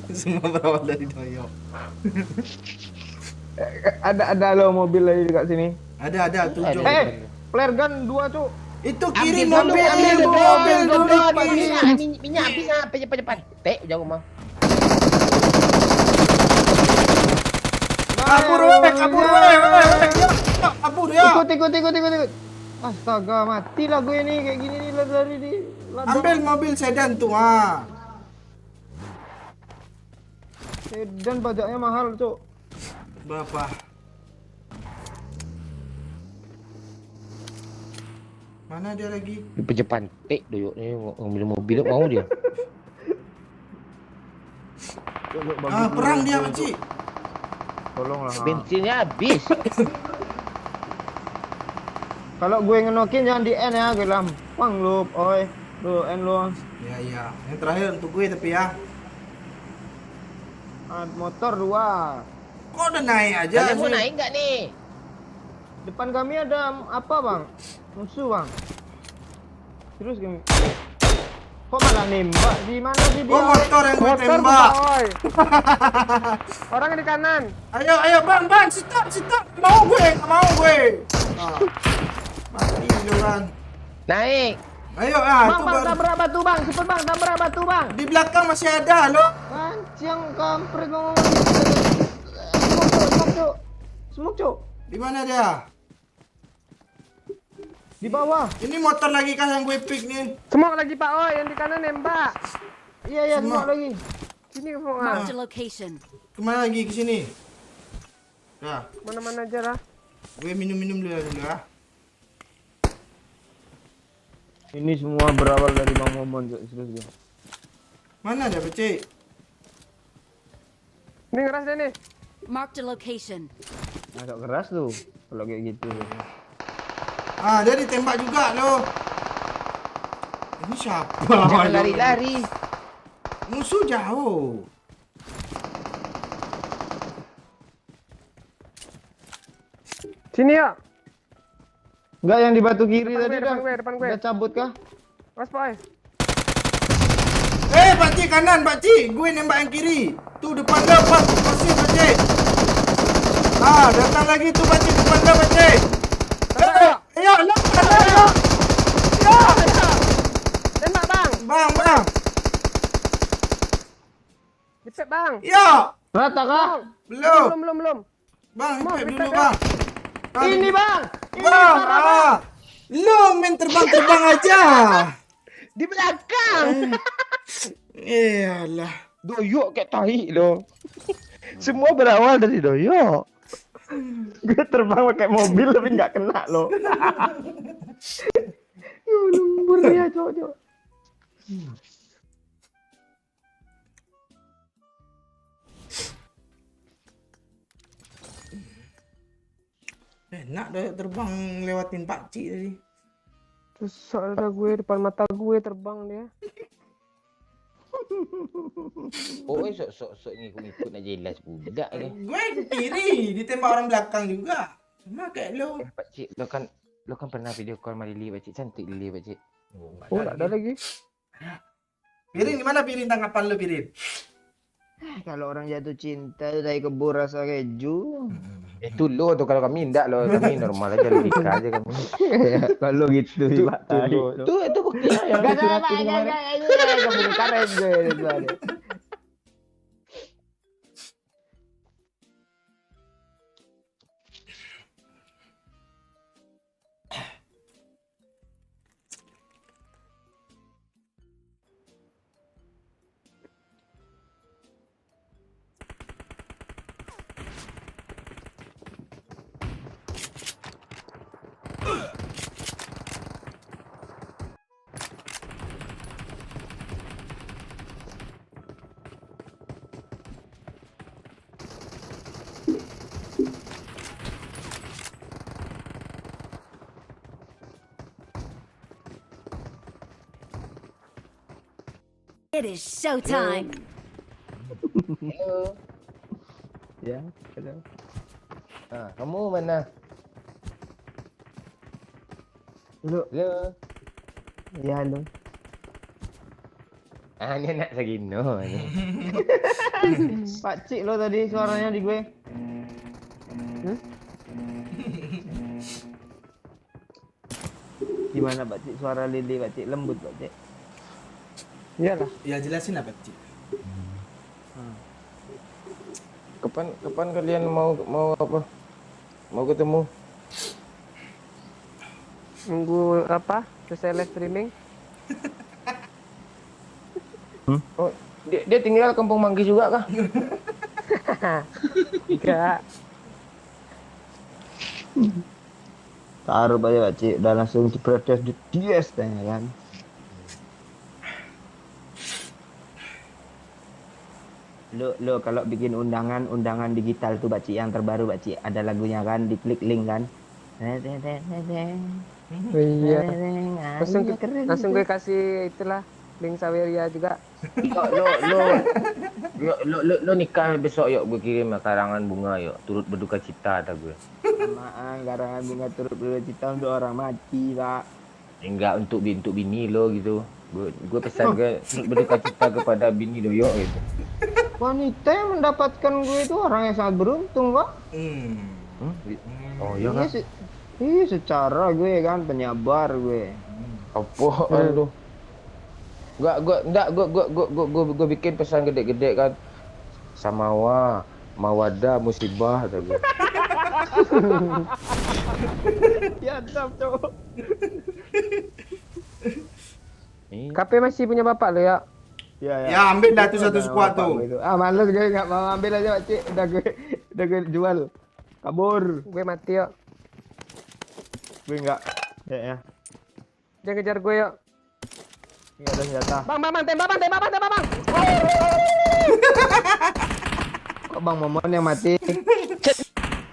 Semua berawal dari doyok. Ada lo mobil lagi dekat sini. Ada 7. Flare gun 2 cuk. Itu kiri Ambil mobil dulu. minyak habis ah cepat. Tek jauh mah. Kabur ya. Ikut. Astaga, matilah gue nih kayak gini nih lari di ladang. Ambil mobil sedan tuh ah. Sedan pajaknya mahal, cuk. Berapa? Mana dia lagi? Di pejepantik doyok ni ngambil mobil mau dia. Perang dia, pakcik. Tolonglah. Bensinnya habis. Kalau gue ngenokin jangan di end ya, gue lampang lu, oi. Lu end lu. Iya. Yang terakhir untuk gue tapi ya. Motor 2. Kok udah naik aja Kalian mau sih? naik nggak nih? Depan kami ada apa, Bang? Musuh, Bang. Terus kami. Kok malah nembak? Di mana sih dia? Oh, motor yang gue Motor tembak. Pak Oi. Orang di kanan. Ayo, bang, stop. Nggak mau gue. Ah. Mati lu kan. Naik. Ayo, Bang, itu bang, baru. tabrak batu bang, cepet bang, tabrak batu bang. Di belakang masih ada, lo. Kancing kampret ngomong gitu. Smoke cuk. Di mana dia? Di bawah. Ini motor lagi kah yang gue pick nih? Semua lagi Pak Oi, yang di kanan nembak. Iya, Semua. semua lagi. Sini semua. Marked a location. Kemana lagi ke sini? Nah, Mana-mana aja lah. gue minum dulu ya. Ini semua berawal dari Bang Momon, Cuk. Serius gue. Mana dia, Pecik? Ini ngeras deh nih. Marked a location. Agak keras tuh kalau kayak gitu. Dia ditembak juga, lo. Ini siapa? Jangan lari-lari. Musuh jauh. Sini ya. Enggak, yang di batu kiri Depan tadi gue, dah. depan gue. Udah cabut kah? Mas Pak Oi. Pakcik kanan, Pakcik. Gue nembak yang kiri. Tuh depan dah, pasir, Pakcik. Datang lagi tuh, Pakcik, depan dah, Pakcik. Ayo, lah. Tembak bang. Bang. Dipet bang. Ya, Rata kah? belum. Belum. Bang, Mau, hipep hipep dulu, dah. Bang. Ini, Bang. Bang, lu main terbang aja. Di belakang. Iyalah. Doyok kayak tai lo. Semua berawal dari doyok. Gue terbang pakai mobil tapi nggak kena loh. Lembur dia cok. Enak dah terbang lewatin Pakcik tadi. Terus ada gue depan mata gue terbang dia. Oh, sok ngikut nak jelas budak ni. Gue ke kiri, ditembak orang belakang juga. Sama kayak lo. Pak Cik, lo kan pernah video call sama Lili, Pak Cik. Cantik Lili, Pak Cik. Oh, tak ada lagi. Pirin gimana Pirin, tanggapan lo Pirin? Kalau orang jatuh cinta itu dari kebun rasa keju. Itu lo tuh, kalau kami enggak lo, kami normal aja logika aja kami. Kalau gitu sih Pak. Itu buktinya yang Gak dicuratin ada Pak, kemarin. kebun karet gue. It is showtime. Halo. Ya, ada. Kamu mana? Lu, Halo. ya lu. Ini anak Sagino ni. Pak Cik lo tadi suaranya di gue. Gimana Pak Cik suara Lili Pak Cik, lembut Pak Cik. Iyalah. Ya jelasin lah Pakcik. Kapan kalian mau apa? Mau ketemu? Nunggu apa? Selesai live streaming. Oh, dia tinggal Kampung Manggis juga kah? Enggak. Taruh aja pakcik, udah langsung diprotes di DS tanya kan. Lo kalau bikin undangan digital tuh pakcik yang terbaru pakcik, ada lagunya kan, diklik link kan. Oh iya. Ah, Langsung iya, keren langsung itu. gue kasih itulah link Saweria juga. Lo nikah besok yuk gue kirim karangan bunga yuk turut berduka cita ada gue. Samaan garangan bunga turut bercita untuk orang mati pak. Enggak untuk bini lo gitu. Gue pesan gue turut berduka cita kepada bini lo yuk gitu. Wanita yang mendapatkan gue itu orang yang sangat beruntung pak. Oh iya Iya, kan? iya secara gue kan penyabar gue. Apaan lu? Gue bikin pesan gede-gede kan. Samawa, mawadah, musibah kata gue. Siap cowok. KP masih punya bapak lo ya? Ya ambil dah tuh satu squad tuh. Males gue nggak mau ambil aja pakcik. Udah gue jual. Kabur. Gue mati yuk. Gue nggak. Ya. Dia ngejar gue yuk. Ini ada senjata. Bang, tembak bang. Kok Bang Momon yang mati?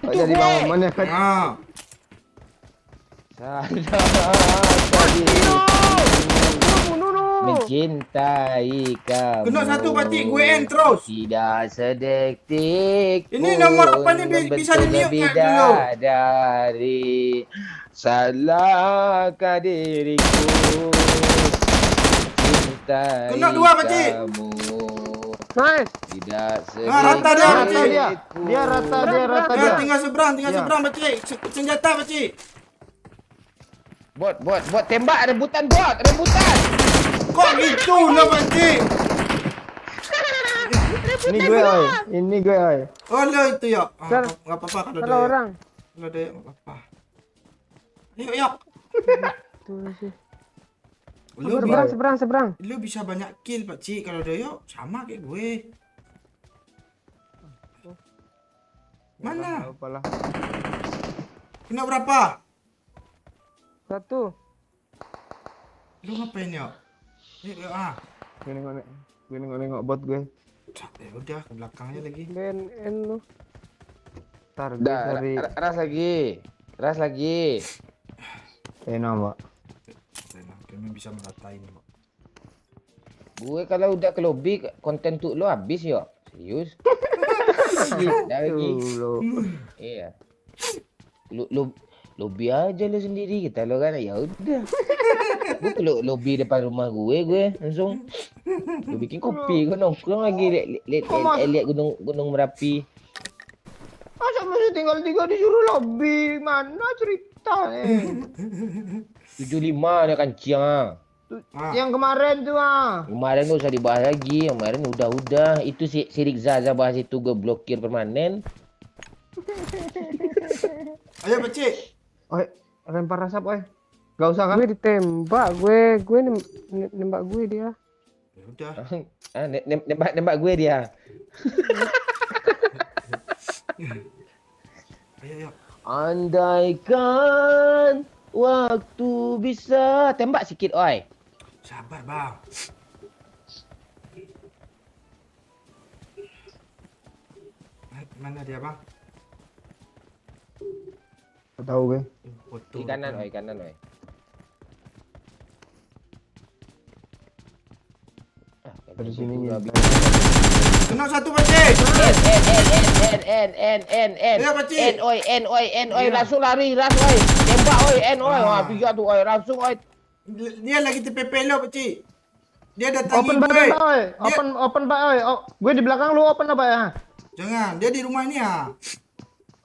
Kok jadi Bang Momon yang mati? Ah. Mencintai kamu. Kena satu pakcik, gue end terus. Tidak sedetik. Ini nomor apa ni bisa di-mute kat dulu? Dari salahkah diriku cintai Kena dua, pakcik. kamu. Nice. Tidak rata dia, rata dia. Dia rata dia. Tinggal seberang pakcik. Senjata pakcik. Bot, tembak, rebutan. Kok gitu lah pakcik? Ini gue oi. Oh lo itu ya. Sir, Enggak apa-apa kalau Salah dia. orang. Kalau dia enggak apa-apa. Ayo. Tuh sih. Lu Seberang. Lu bisa banyak kill pakcik kalau dia yuk sama kayak gue. Mana? Apalah. Kena berapa? 1. Lu ngapain ya? Yuk ah. Gue nengok bot gue. Ya udah ke belakangnya lagi. BNN lu. Ntar gue cari. Ras lagi. Mbak. Kami bisa meratain kok. Gue kalau udah ke lobby konten tuh lo habis ya. Serius. Dah lagi. Iya. Lobby aja lo sendiri kita lo kan ya udah. Gue ke lobby depan rumah gue langsung. Gue bikin kopi, gue nongkrong lagi lihat gunung Merapi. Masa masih tinggal 3 disuruh lobby? Mana ceritanya? 75 ada kancing. Yang kemarin tuh Kemarin gak usah dibahas lagi, kemarin udah. Itu si Rizza bahas itu gue blokir permanen. Ayo pakcik. Oi, lempar asap oi. Gak usah kan? Gue ditembak, gue nembak gue dia. Ya udah. Nembak gue dia. Ayo. Andaikan waktu bisa tembak sikit oi. Sabar bang. Mana dia bang? Tahu gue. Foto. Di kanan oi. Dari sini nih. Kena satu pakcik. Ya, pakcik. N oi langsung lari ras oi. Tembak oi N oi. Wah 3 tuh oi langsung oi. Dia lagi TPP lo pakcik. Dia datangi Open gue. back oi. Open back oi. Gue di belakang lu open apa ya? Jangan, dia di rumah ini ya.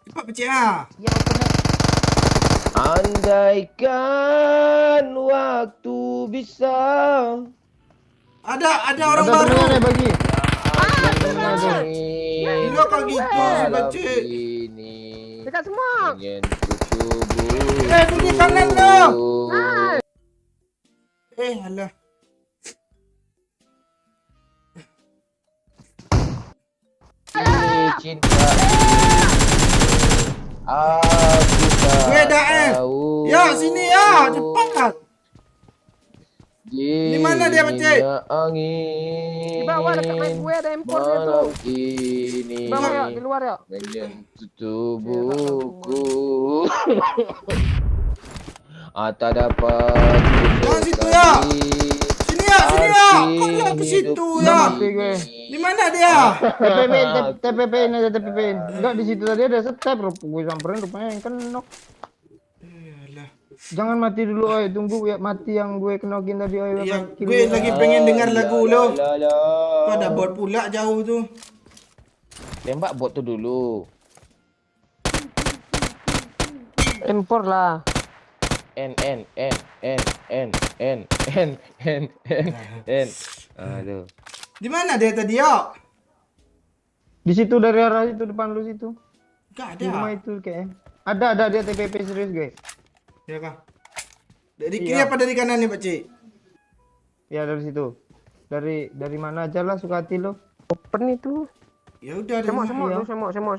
Cepat pakcik ah. Andaikan waktu bisa. Ada orang baru. Ada temennya bagi. Lo kok gitu sih pakcik. Ini Dekat semua. ingin kutubuh. Di kanan lo. Alah. Cinta aku tak Gue dah, tahu Di mana dia, Pak Cik? Dinginnya angin. Di bawah dekat mic gue ada empor dia tuh. Malam ini Di bawah yuk, di luar yuk. menyentuh tubuhku. Tak dapat Jangan situ ya. Sini ya, sini ya. Kok dia ke situ ya? Mati gue. Di mana dia? TPP-in aja TPP-in. Enggak di situ tadi ada step, gue samperin rupanya yang kenok. Yalah. Jangan mati dulu, oi. Tunggu ya mati yang gue kenokin tadi, oi. Ya, Kill gue dia. lagi pengen dengar lagu lo. La, la, Kok ada bot pula jauh tuh. Tembak bot tuh dulu. Empor lah. N. Aduh. Di mana dia tadi ya? Di situ dari arah itu depan lu situ. Gak Di rumah ada. itu kayaknya. Ada dia TPP serius, guys. Ya kah? Dari kiri Iya. apa dari kanan nih, Pak Cik? Ya dari situ. Dari mana aja lah suka hati lo. Open itu. Ya udah dari Semok, mana? semok, Iya. tuh,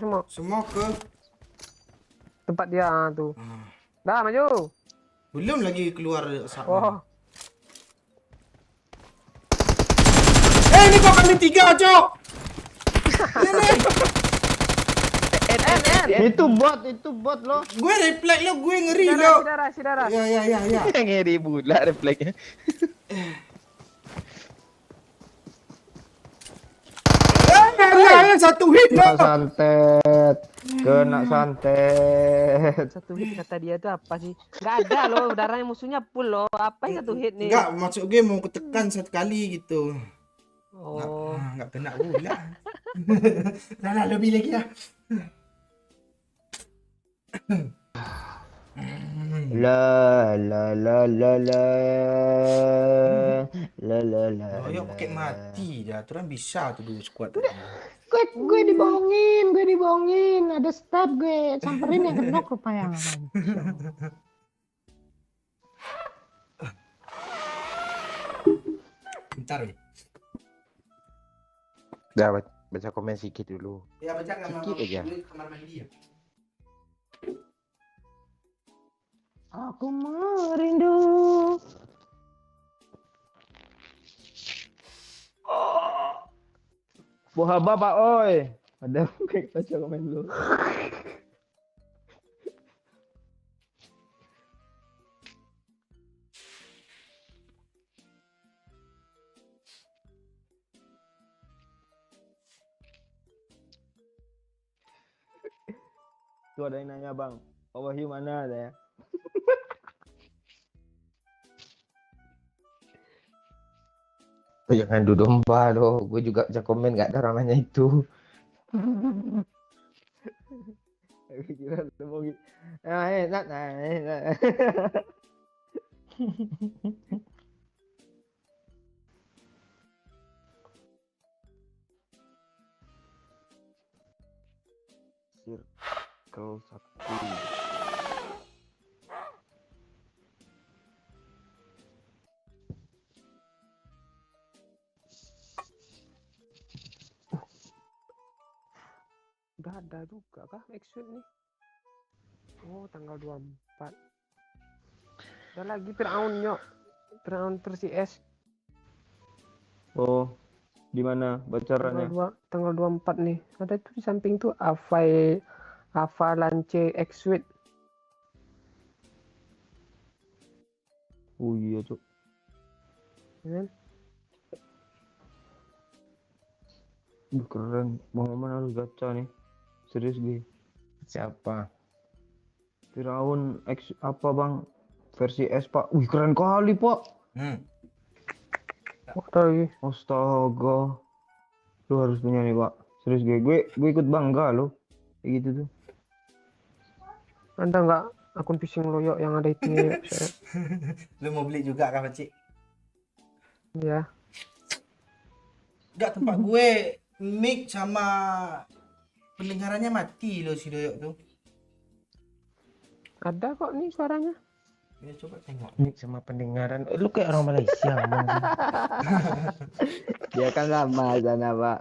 semok. Semua ke. Tempat dia tuh. Ah. Dah, maju. Belum lagi keluar asap. Oh, Ini kok kami 3, Cok. Ini. Itu bot lo. Gue refleks lo, gue ngeri si lo. darah. Ya. Ngeri pula refleksnya. Satu hit Kena lo. santet. Kena santet. Satu hit kata dia tuh apa sih? Gak ada loh, darahnya musuhnya full loh. Apa yang satu hit nih? Enggak, maksud gue mau ketekan satu kali gitu. Oh, Enggak kena pula. Lah, lebih lagi lah. La la la la la la la la. Oh, yuk pakai mati dah. Turun bisa tuh dulu squad. Gue dibohongin. Ada step gue samperin yang kenok rupanya. Bentar, weh. Dah baca komen sedikit dulu. Ya baca kamar Sikit aja. kamar mandi ya. Aku merindu. Bohaba Pak oi. Ada kayak baca komen dulu. Tuh ada yang nanya bang, Pak Wahyu mana ada ya? Oh, jangan duduk domba loh. Gue juga baca komen gak ada orang nanya itu. Aku kira ada mau gitu. Nah. Circle 1. udah ada juga kah Exit nih? Oh, tanggal 24. Ada lagi Fir'aun nyok. Fir'aun versi S. Oh, di mana bocorannya? Tanggal 24 nih. Ada tuh di samping tuh Ava Lance X-Suite. Oh iya cuk. Ya kan? Keren. Bang harus gacha nih. Serius gue. Siapa? Firaun X apa bang? Versi S pak. Wih keren kali pak. Oh, ada lagi. Astaga. Lu harus punya nih pak. Serius gue ikut bangga lo. Kayak gitu tuh. Ada nggak akun fishing loyok yang ada itu ya? Lu mau beli juga kah, Pak Cik? Ya. Enggak, tempat gue mic sama pendengarannya mati loh si Doyok tuh. Ada kok nih suaranya. Ya coba tengok. Mic sama pendengaran. Lu kayak orang Malaysia ngomong. Dia kan lama sana pak.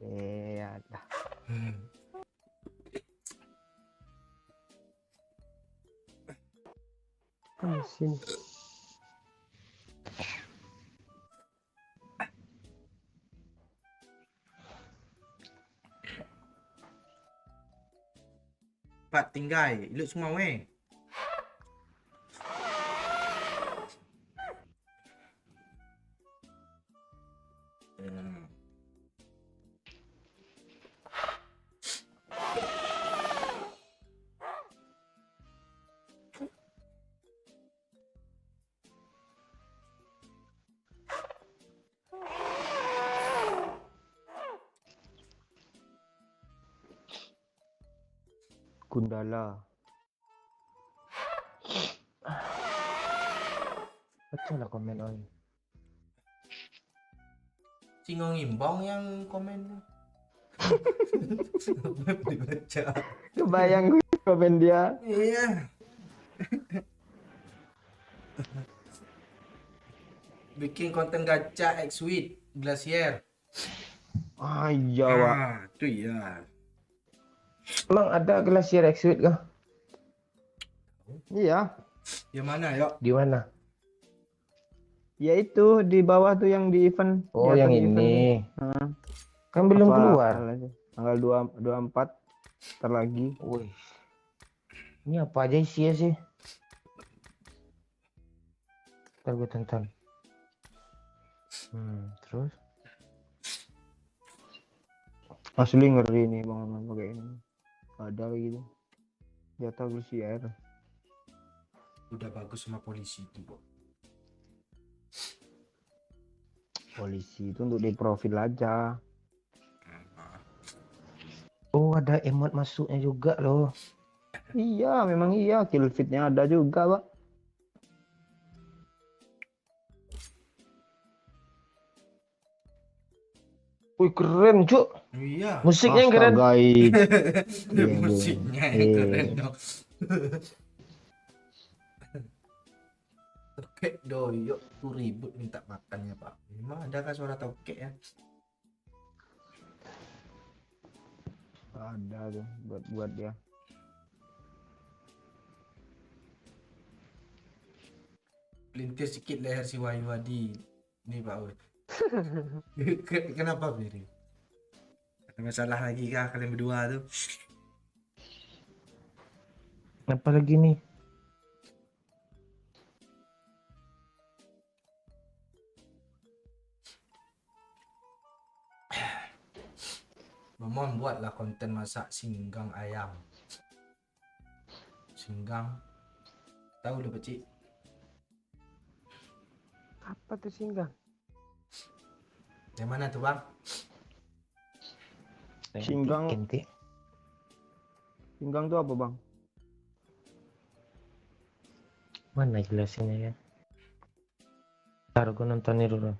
Ya dah. Sini. Pak tinggai, iluk semua weh. Gundala. Baca lah komen oi. Singong imbong yang komen. Web dibaca. Kebayang gue komen dia. Iya. Bikin konten gacha X-Suite Glacier. Ah iya Wak. Itu iya. Emang ada Glacier X-Suite kah? Iya. Yang mana yuk? Di mana? Ya itu di bawah tuh yang di event. Oh, di yang atas event tuh. ini. Heeh. Kan belum Apa- keluar. Tanggal 24 ntar lagi. Wih. Ini apa aja isinya sih? Ntar gue tonton. Terus? Asli ngeri nih bang pakai ini. Ada kayak gitu. Jatah Glacier. Udah bagus sama polisi itu. Polisi itu untuk di profil aja. Oh, ada emot masuknya juga loh. Iya, memang iya. Kill feed-nya ada juga, Pak. Wih, keren, Cuk. Iya. Musiknya yang keren. Astaga, Iya, Musiknya yang iya. keren dong. Tokek doyok tuh ribut minta makannya Pak. Memang ada kan suara tokek ya? Ada tuh buat dia. Pelintir sedikit leher si Wahyu Hadi. Ini Pak Oi. Kenapa Biri? Ada masalah lagi kah kalian berdua tuh? Apa lagi nih? Momon buatlah konten masak singgang ayam. Singgang. Tahu udah Pak? Apa tuh singgang? Yang mana tuh Bang? Singgang. Ente. Singgang tuh apa, Bang? Mana jelasinnya ya? Ntar gue nontonnya dulu.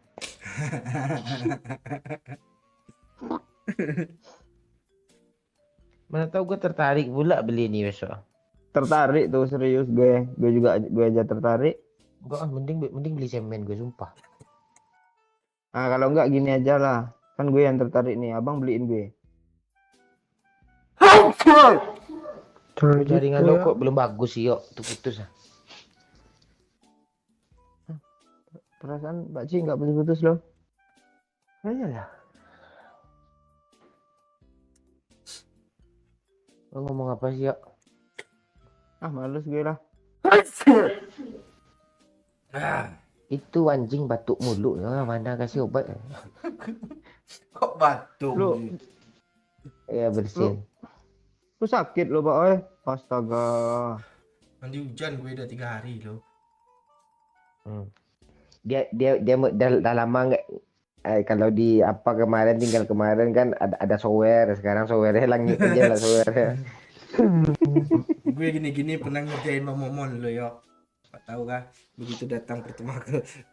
Mana tahu gue tertarik pula beli ini besok. Tertarik tuh serius gue. Gue aja tertarik. Enggak, mending beli semen gue sumpah. Nah, kalau enggak gini aja lah. Kan gue yang tertarik nih. Abang beliin gue. Jaringan gitu lo ya. kok belum bagus sih, yuk. Tuh putus ah. Perasaan Mbak Ci nggak putus-putus loh. Iyalah. Lo ngomong apa sih, yuk? Ah, males gue lah. Ah, Itu anjing batuk mulu ya, mana kasih obat. kok batuk? Lu- Ya bersin. Lu sakit loh, Pak Oi. Astaga. Mandi hujan gue udah 3 hari loh. Dah lama nggak kalau di apa tinggal kemarin kan ada software, sekarang software langit aja lah software. Gue gini-gini pernah ngerjain Bang Momon lo yo. Pak tahu kah? Begitu datang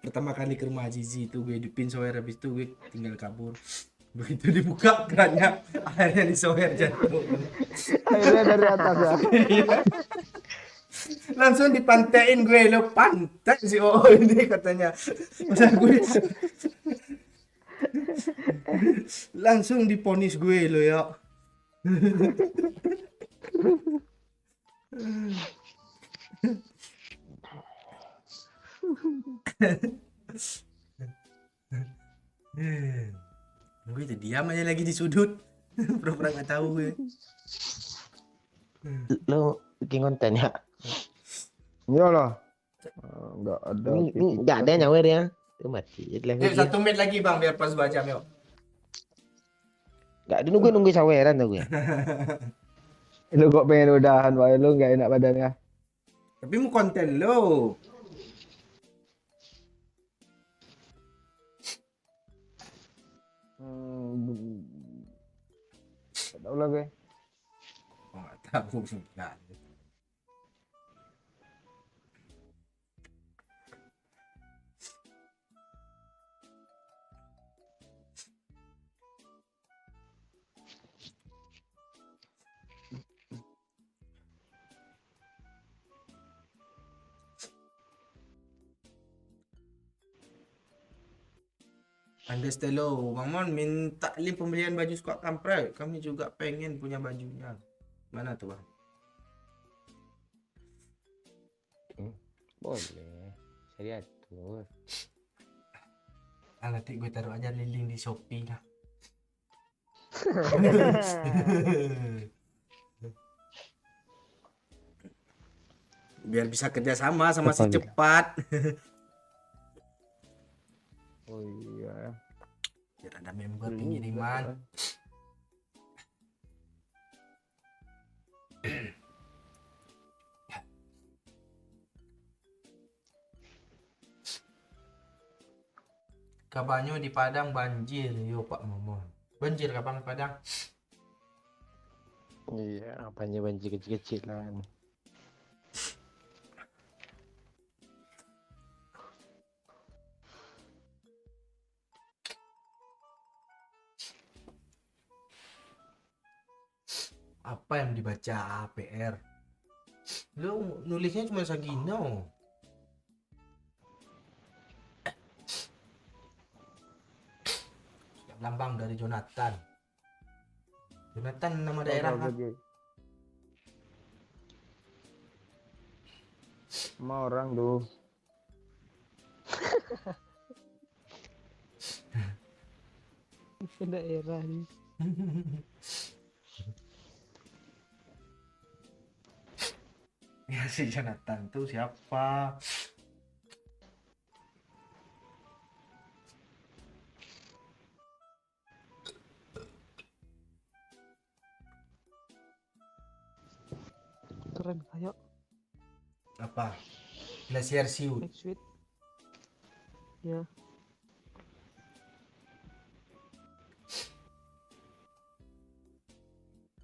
pertama kali ke rumah Azizi itu gue hidupin software, habis itu gue tinggal kabur. Begitu dibuka kerannya, airnya di software jatuh. Akhirnya dari atas ya. Langsung dipantein gue lo, pantai si oh ini katanya. Masa gue langsung diponis gue lo ya. Diam aja lagi di sudut. Pura-pura nggak tahu gue. Lo bikin konten ya? Iyalah. Nggak ada. Ini nggak ada nyawer ya? Tuh mati. Live Yuk, lagi. 1 menit lagi bang, biar pas 2 jam yuk. Nggak ada nunggu saweran tuh gue. Lu kok pengen udahan, Pak? Lu nggak enak badannya. Tapi mau konten lo. Nggak tahu lah gue. Oh, nggak tahu juga. Anda Stelo, Bang Mon minta link pembelian baju squad kampret. Kami juga pengen punya bajunya. Mana tuh bang? Boleh. Saya diatur. Ah, nanti gue taruh aja link di Shopee lah. Biar bisa kerjasama sama si cepat. Oh iya. Biar ada member pengiriman. Kabarnya di Padang banjir, yo Pak Momon. Banjir kapan Padang? Iya, apanya banjir kecil-kecilan. Apa yang dibaca PR? Lu nulisnya cuma Sagino. Lambang dari Jonathan. Jonathan nama daerah kan? Sama orang tuh. Ke daerah nih. Ya si Jonathan tuh siapa? Keren kayak Apa? Glacier Siu. Next Sweet. Ya.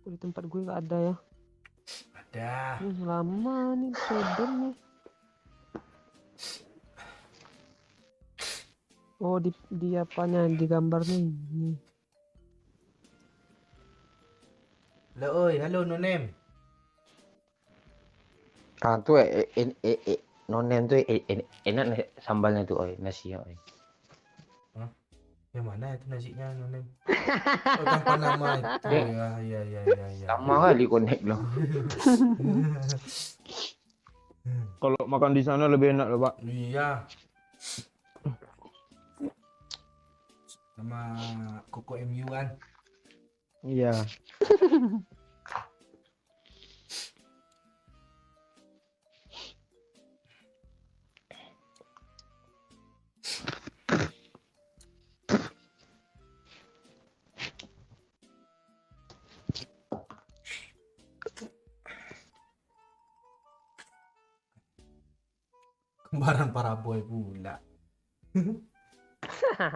Oh, di tempat gue nggak ada ya. Ada. Lama nih Sweden nih. Oh di apanya di gambar nih. Nih. Halo, oi, halo Nonem. Ah tuh nonen tuh enak sambalnya tuh oi, nasi ya oi. Yang mana itu nasinya Nonem? Oh, tanpa nama itu. Ya. Sama kali connect loh. Kalau makan di sana lebih enak loh, Pak. Iya. Sama Koko MU kan. Iya. Kembaran Paraboy pula.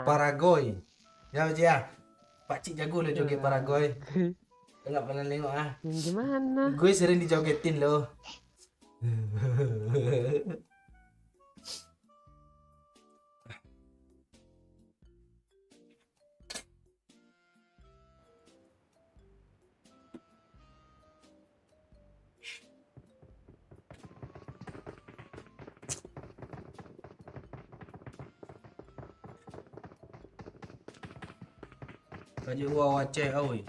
Paragoy. Ya Uji ya. Pak Cik jago lo joget Paragoy. Enggak pernah nengok ah. Yang gimana? Gue sering dijogetin loh. Baju gua waceh oi.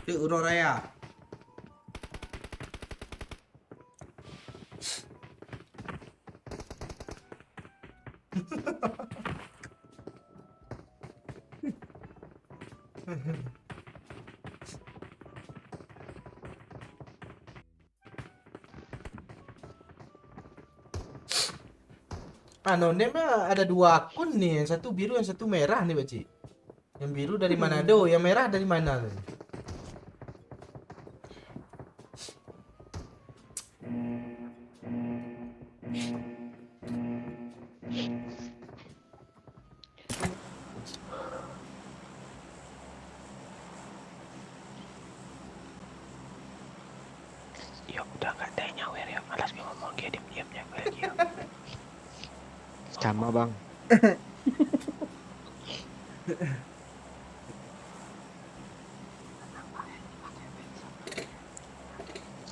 Itu Uroraya. Anonim ada 2 akun nih, yang satu biru, yang satu merah nih, Baci. Yang biru dari Manado, yang merah dari mana nih? Yuk, udah gak ada yang nyawer ya. Malas gue ngomong dia diam-diam nyawer lagi yuk. Sama bang.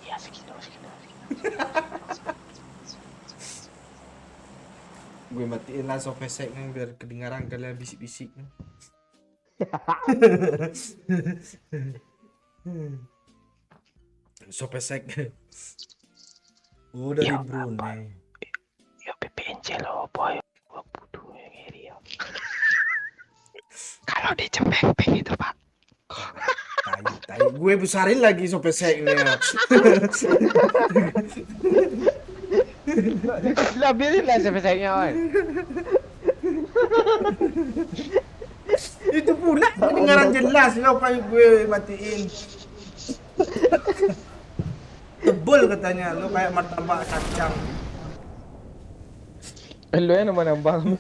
Iya, segitu. Gue matiin lah sofesek nih biar kedengaran kalian bisik-bisik nih. Sopesek. Dari Ya, Brunei. Yuk, PPNC lo, boy. Gua butuh yang ini ya. Kalau di Cempeng itu, Pak. Tai. Gue besarin lagi sopeseknya. Lah biarin lah selesainya, oi. Itu pula kedengaran jelas lo kayak gue matiin. Tebel katanya lo kayak martabak kacang. Lu yang nambah-nambah.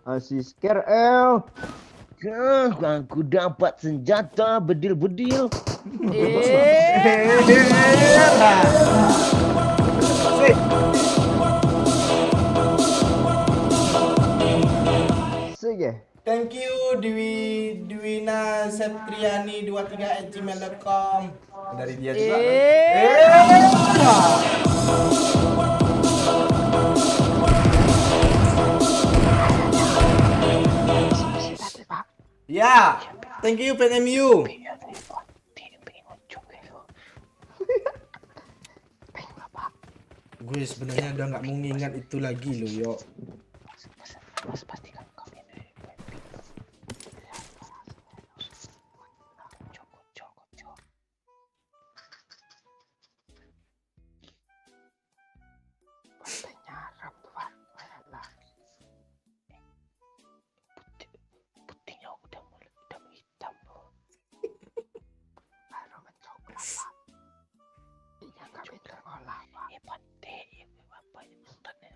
Asis KRL. Aku dapat senjata bedil-bedil. Sige. Thank you Dwina Septriani 23@gmail.com. Dari dia juga. Ya, thank you PNMU. Gue sebenarnya udah nggak mau ngingat itu lagi loh, yo. Putihnya udah hitam loh. Baru mencoklat, Pak. Iya, nggak pintar olah, Pak. Ya, pandai. Ya, Bapak yang nonton ya.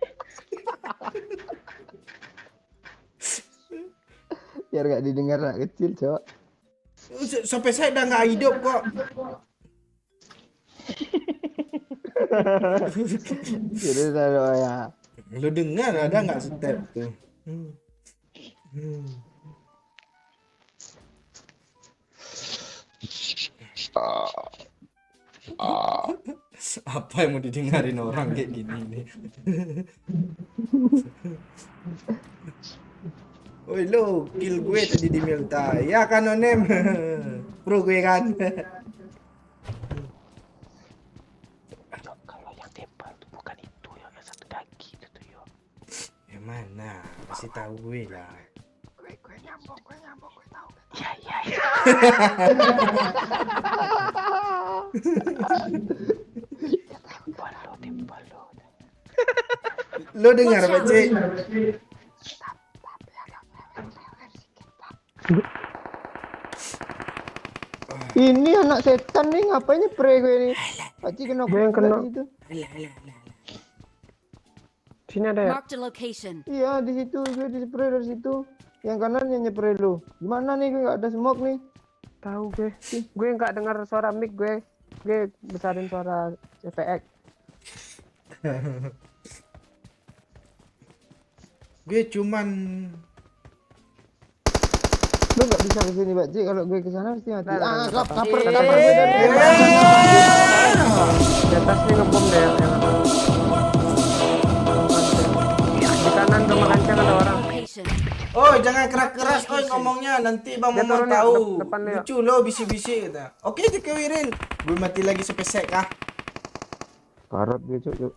Biar gak didengar anak kecil, Cok. Sampai saya udah nggak hidup kok. Jadi taruh ya. Lu dengar ada nggak step tuh? Apa yang mau didengarin orang kayak gini nih? Woi lo, kill gue tadi di Milta. Ya kan Onem? Pro gue kan. Kalau yang tembak tuh bukan itu yang satu daki itu tuh yo. Yang mana? Kasih tahu gue lah. Gue nyambung gue tahu. Iya. Tembak lo. Lo dengar Pak Cik? Ini anak setan nih, ngapain nyepre gue ini? Pakcik kena Gue yang kena. itu. Sini ada ya? Marked a location. Iya, di situ gue di spray dari situ. Yang kanan yang nyepre lu. Gimana nih, gue nggak ada smoke nih. Tahu gue. Gue nggak dengar suara mic gue. Gue besarin suara CPX. Gue cuman Lu nggak bisa kesini Pakcik, kalau gue kesana pasti mati. Nah, Kaper Iya. gue dari Di atas nih ngebom deh yang di kanan rumah kancang ada orang. Location. oh jangan keras-keras ngomongnya nanti Bang Dia Momon turun ya, tahu. depan dia. Lucu lo bisik-bisik kata. Oke, Wiril. Gue mati lagi sepesek kah? Parot gue, Cuk.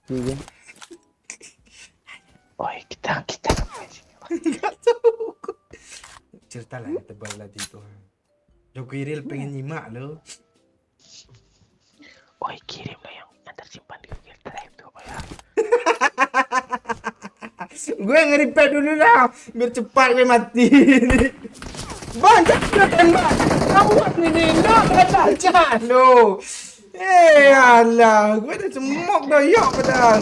Iya. Oi, kita ngapain sih? Nggak tahu. Cerita lah tebal tadi itu. Joko Iril pengen nyimak lo. Oi, kirim lah yang tersimpan di Google Drive tuh, oh ya. Gue nge-repair dulu lah, biar cepat gue mati. Bang, jangan tembak. Kamu ini nak baca lo. Alah, gue dah semok dah yok padahal.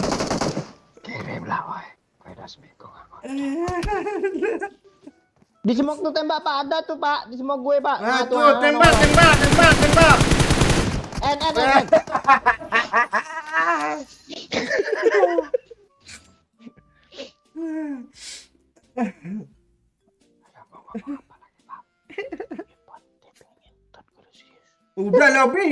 Kirim lah, oi. Oi, dah seminggu. Di semok tuh tembak Pak, ada tuh Pak, di semok gue Pak. Ah, tuh, tuh tembak. N. Udah lah, Bi.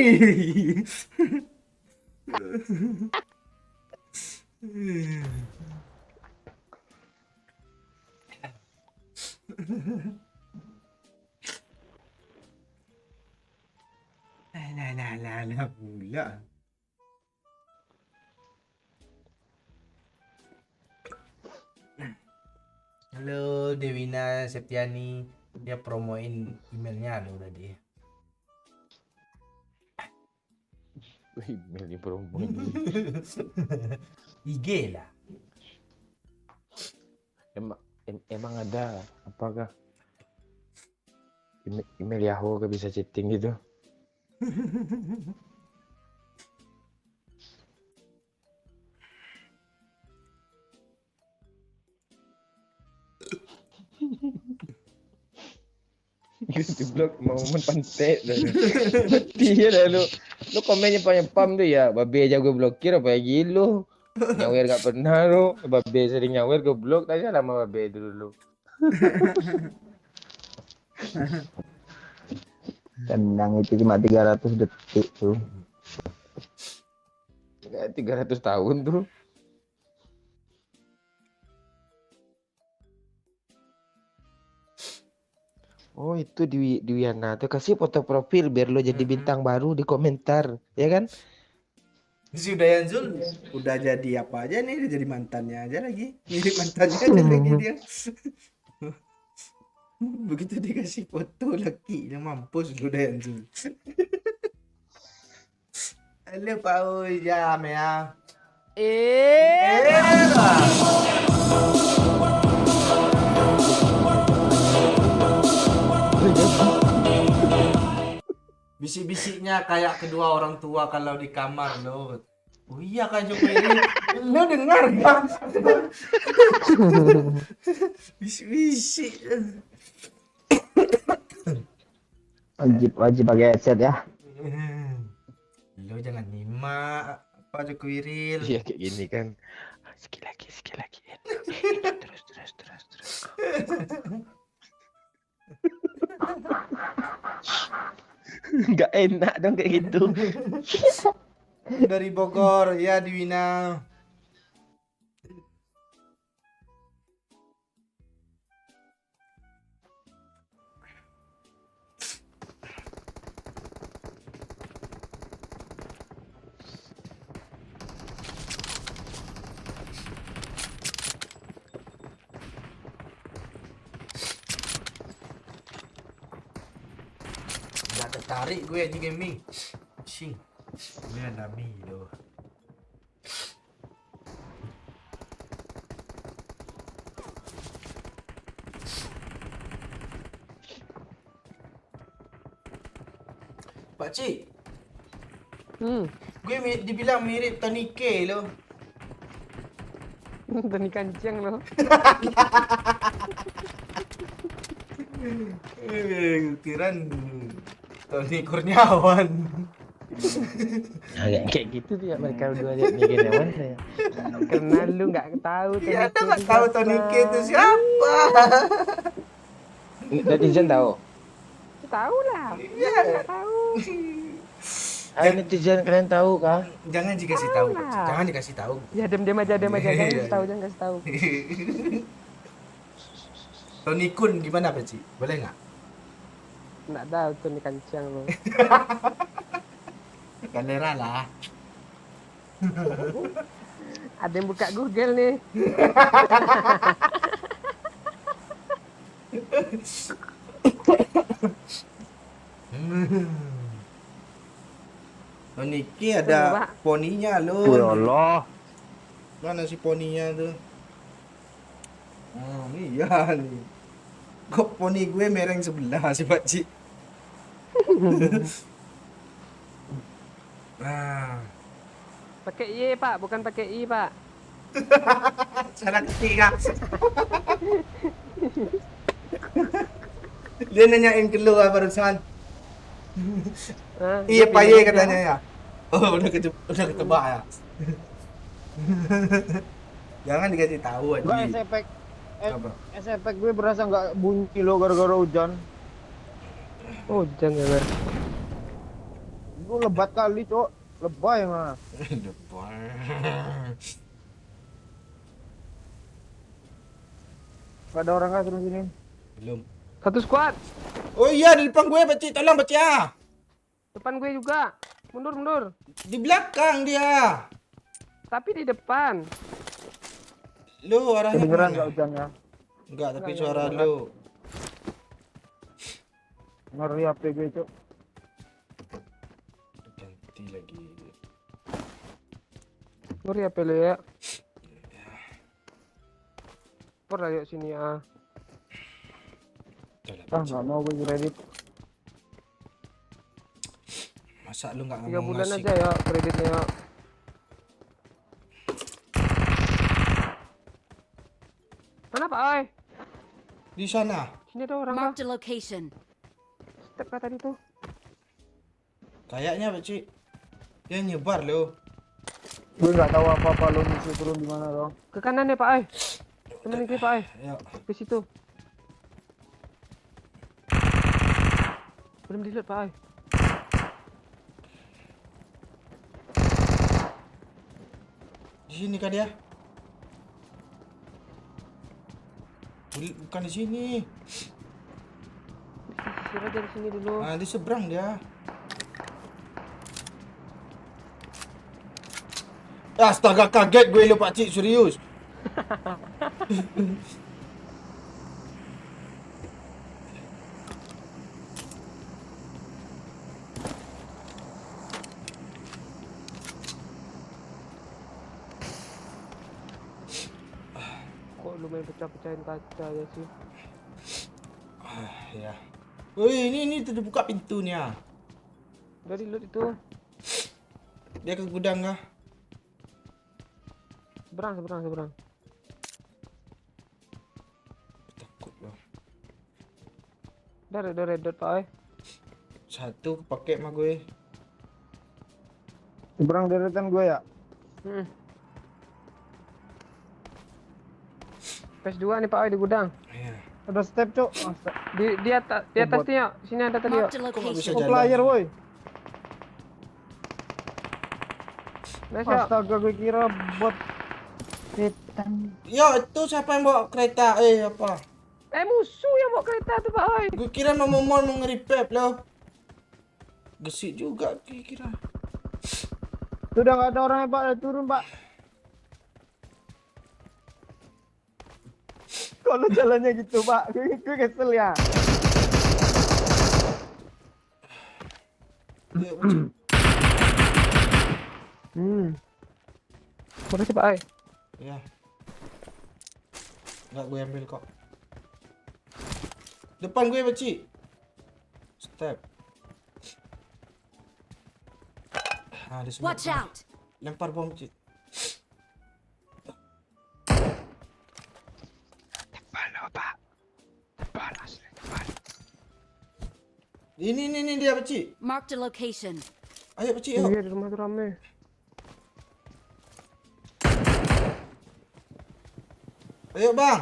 Lah pula. Halo Dewina Septiani, dia promoin emailnya lo tadi. Email di promo ini. IG lah. Emang ada apakah email Yahoo ke bisa chatting gitu? Gitu blog mau pantai dah. Iya dah lu komennya banyak pam tuh ya. Babe aja gue blokir apa lagi lu. Nyawer gak pernah lu. Babe sering nyawer gue blok tanya lama babe dulu. Tendang itu cuma 300 detik tuh. 300 tahun tuh. Oh, itu di Wiana tuh kasih foto profil biar lo jadi bintang baru di komentar, ya kan? Si Udayan Zul udah jadi apa aja nih, udah jadi mantannya aja lagi. Mirip mantannya aja lagi dia. Begitu dikasih foto laki yang mampus Udayan Zul. Halo Pak Uy, jam ya. Bisik-bisiknya kayak kedua orang tua kalau di kamar lo. Oh iya kan Joko ini. Lo dengar kan? Bisik-bisik. Wajib pakai headset ya. Lo jangan nyimak apa Joko Wiril. Iya kayak gini kan. Sekali lagi. Terus. Nggak enak dong kayak gitu. Dari Bogor ya Diwina. Nggak tertarik gue di gaming. Sing. Gue nami lo. Pak Cik, gue dibilang mirip Tony K lo. Tani kancing lo. Kirain Tony Kurniawan. Agak kayak gitu tuh ya mereka berdua aja mikir yang saya. Karena lu nggak tahu. Ya, anda nggak tahu Tony K itu siapa? Netizen tahu. Tahu lah. Iya. Nggak tahu. Hai netizen kalian tahu kah? Jangan dikasih tahu, Pak Cik. Lah. Jangan dikasih tahu. Ya diam aja. Jangan kasih tahu. Tony Kun gimana Pak Cik? Boleh nggak? Nggak tahu tuh nih kancing lo. Galera lah. Ada yang buka Google nih. Oh, Niki ada Coba. poninya Ya loh. Allah. Mana si poninya tuh? Oh iya nih. Kok poni gue mereng sebelah sih Pakcik? Nah, Pakai Y, Pak, bukan pakai I, Pak. salah ketik Kak. Dia nanyain ke lu barusan. Ah, Iya dia Pak pilih Ye aja. katanya ya. Oh udah ketebak ya. Jangan dikasih tahu Enggak aja. Apa? efek gue berasa nggak bunyi lo gara-gara hujan. Oh, jangan. Gue lebat kali, Cok. Lebay mah. Gak ada orang kan turun sini. Belum. Satu squad. Oh iya di depan gue Pakcik, tolong Pakcik ya. Depan gue juga. Mundur, mundur. Di belakang dia. Tapi di depan. Lu arahnya Kedengeran kemana? nggak hujannya? Enggak, tapi Enggak, suara enggak. lu. Ngeri HP gue, Cok. Ganti lagi. Ngeri apa lu ya? Pernah yuk sini ya. Udah lah, Ah, Pakcik. nggak mau gue kredit. Masa lu nggak 3 ngomong bulan ngasih? aja ya kreditnya ya. Mana Pak Oi? Di sana. Sini ada orang Pak. Marked a location. Step kah tadi tuh? Kayaknya Pakcik. Dia nyebar lo. Gue nggak tahu apa-apa lo mesti turun di mana lo. Ke kanan ya Pak Oi. Temenin gue Pak Oi. Ya. Ke situ. Belum dilihat Pak Oi. Di sini kah dia? Bukan di sini. Sisir aja di sini dulu. Ah, di seberang dia. Astaga, kaget gue lo Pakcik, serius. Kok lu main pecah-pecahin kaca ya sih? Ya. Woi, ini terbuka pintunya. Dari loot itu. Dia ke gudang kah? Seberang. Takut loh. Dari red dot Pak Oi. Satu pakai mah gue. Seberang deretan gue ya. PS2 nih Pak Oi di gudang. Iya. Ada step, Cok. Di atas nih yuk. Sini ada tadi yuk. Marked a Kok nggak bisa location. Oh, player, woi. Nice yuk. Astaga, gue kira bot. Setan. Yo, itu siapa yang bawa kereta? Apa? Musuh yang bawa kereta tuh Pak Oi. Gue kira mau nge-repair loh. Gesit juga gue kira. Sudah nggak ada orangnya, Pak. Udah turun, Pak. Kalau jalannya gitu, Pak. Gue kesel ya. Ya, Pakcik. Makasih Pak Oi. Ya. Enggak, gue ambil kok. Depan gue Pakcik. Step. Ah, ada semut. Watch out. Lempar bom Pakcik. Ini dia Pakcik. Marked a location. Ayo Pakcik, yuk. Iya di rumah tuh rame. Ayo bang.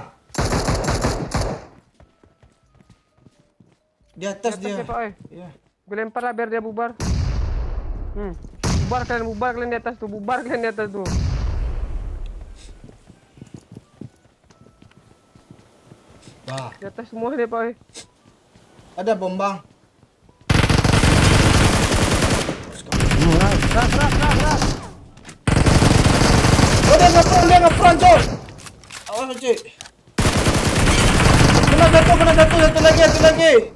Di atas Di atas dia. ya, Pak Oi. Iya. Gue lempar lah biar dia bubar. Bubar kalian di atas tuh. Bubar kalian di atas tuh. Bah, Di atas semua deh Pak Oi. ada bom bang. Oh, dia ngepron, Cok. Awas, Cik. Kena satu lagi.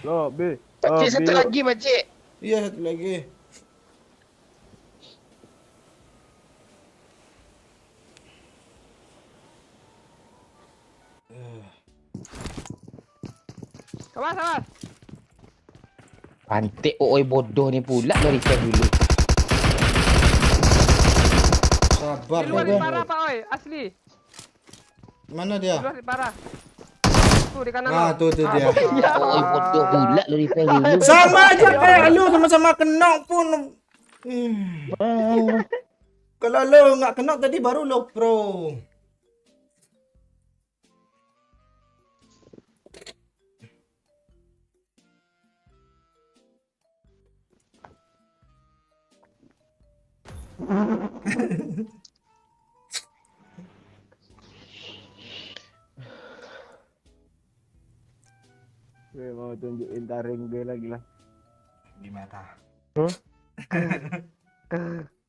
Lobby. Pakcik satu lagi, pakcik. Iya, satu lagi. Awas. Pantik oi bodoh ni pula lo repair dulu. Sabar, Di luar Bang. di parah Pak Oi, asli. Mana Di dia? luar di parah. Tuh di kanan Ah, lo. tuh dia. Oi bodoh pula lo repair dulu. Sama aja kayak lu, sama-sama kena pun. Kalau lu nggak kena tadi baru lo pro. Gue mau tunjukin taring gue lagi lah. Gimana?